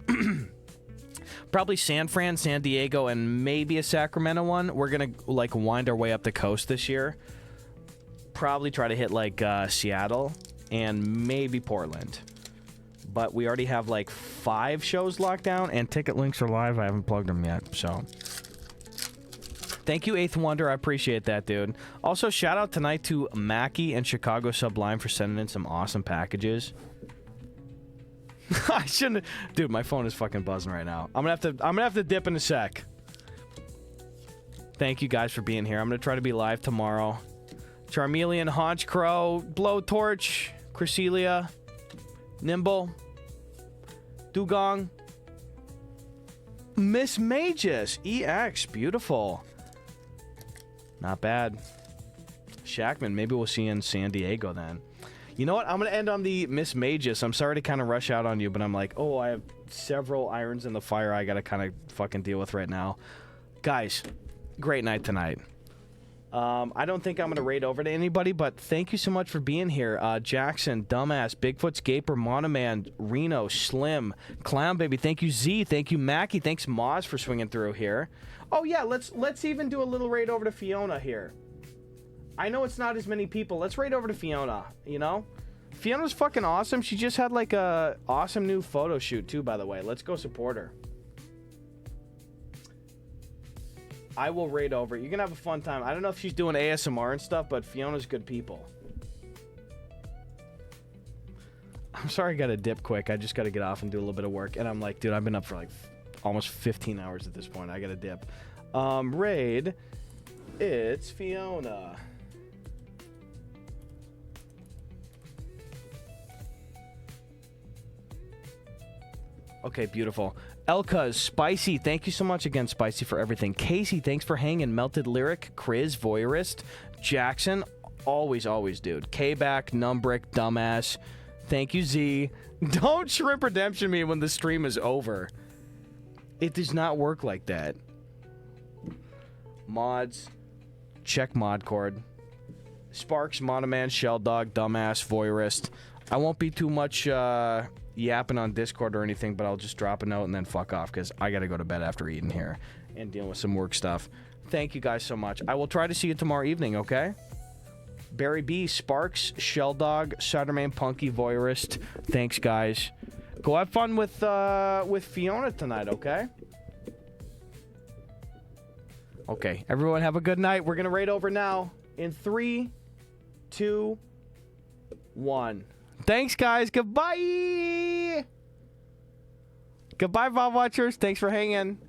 Probably San Fran, San Diego, and maybe a Sacramento one. We're going to, like, wind our way up the coast this year. Probably try to hit, like, Seattle and maybe Portland. But we already have, like, 5 shows locked down, and ticket links are live. I haven't plugged them yet, so... Thank you, Eighth Wonder. I appreciate that, dude. Also, shout out tonight to Mackie and Chicago Sublime for sending in some awesome packages. I shouldn't. Dude, my phone is fucking buzzing right now. I'm gonna have to dip in a sec. Thank you guys for being here. I'm gonna try to be live tomorrow. Charmeleon, Haunch Crow, Blowtorch, Cresselia, Nimble, Dugong, Miss Magus, EX, beautiful. Not bad. Shackman, maybe we'll see you in San Diego then. You know what? I'm going to end on the Miss Magus. I'm sorry to kind of rush out on you, but I'm like, oh, I have several irons in the fire I got to kind of fucking deal with right now. Guys, great night tonight. I don't think I'm going to raid over to anybody, but thank you so much for being here. Jackson, Dumbass, Bigfoot, Scaper, Monoman, Reno, Slim, Clown Baby. Thank you, Z. Thank you, Mackie. Thanks, Moz, for swinging through here. Oh, yeah, let's even do a little raid over to Fiona here. I know it's not as many people. Let's raid over to Fiona, you know? Fiona's fucking awesome. She just had, like, a awesome new photo shoot, too, by the way. Let's go support her. I will raid over. You're gonna have a fun time. I don't know if she's doing ASMR and stuff, but Fiona's good people. I'm sorry I gotta dip quick. I just gotta get off and do a little bit of work. And I'm like, dude, I've been up for, like, almost 15 hours at this point. I gotta dip. Raid. It's Fiona. Okay, beautiful. Elka's, Spicy, thank you so much again, Spicy, for everything. Casey, thanks for hanging. Melted Lyric, Chris, Voyeurist, Jackson, always, dude. K-Back, Numbrick, Dumbass, thank you, Z. Don't Shrimp Redemption me when the stream is over. It does not work like that. Mods, check Modcord. Sparks, Monoman, Shelldog, Dumbass, Voyeurist. I won't be too much, yapping on Discord or anything, but I'll just drop a note and then fuck off because I gotta go to bed after eating here and dealing with some work stuff. Thank you guys so much. I will try to see you tomorrow evening, okay? Barry B, Sparks, Shelldog, Satterman, Punky, Voyeurist. Thanks, guys. Go have fun with Fiona tonight, okay? Okay, everyone have a good night. We're gonna raid over now in 3, 2, 1. Thanks, guys. Goodbye. Goodbye, VOD watchers. Thanks for hanging.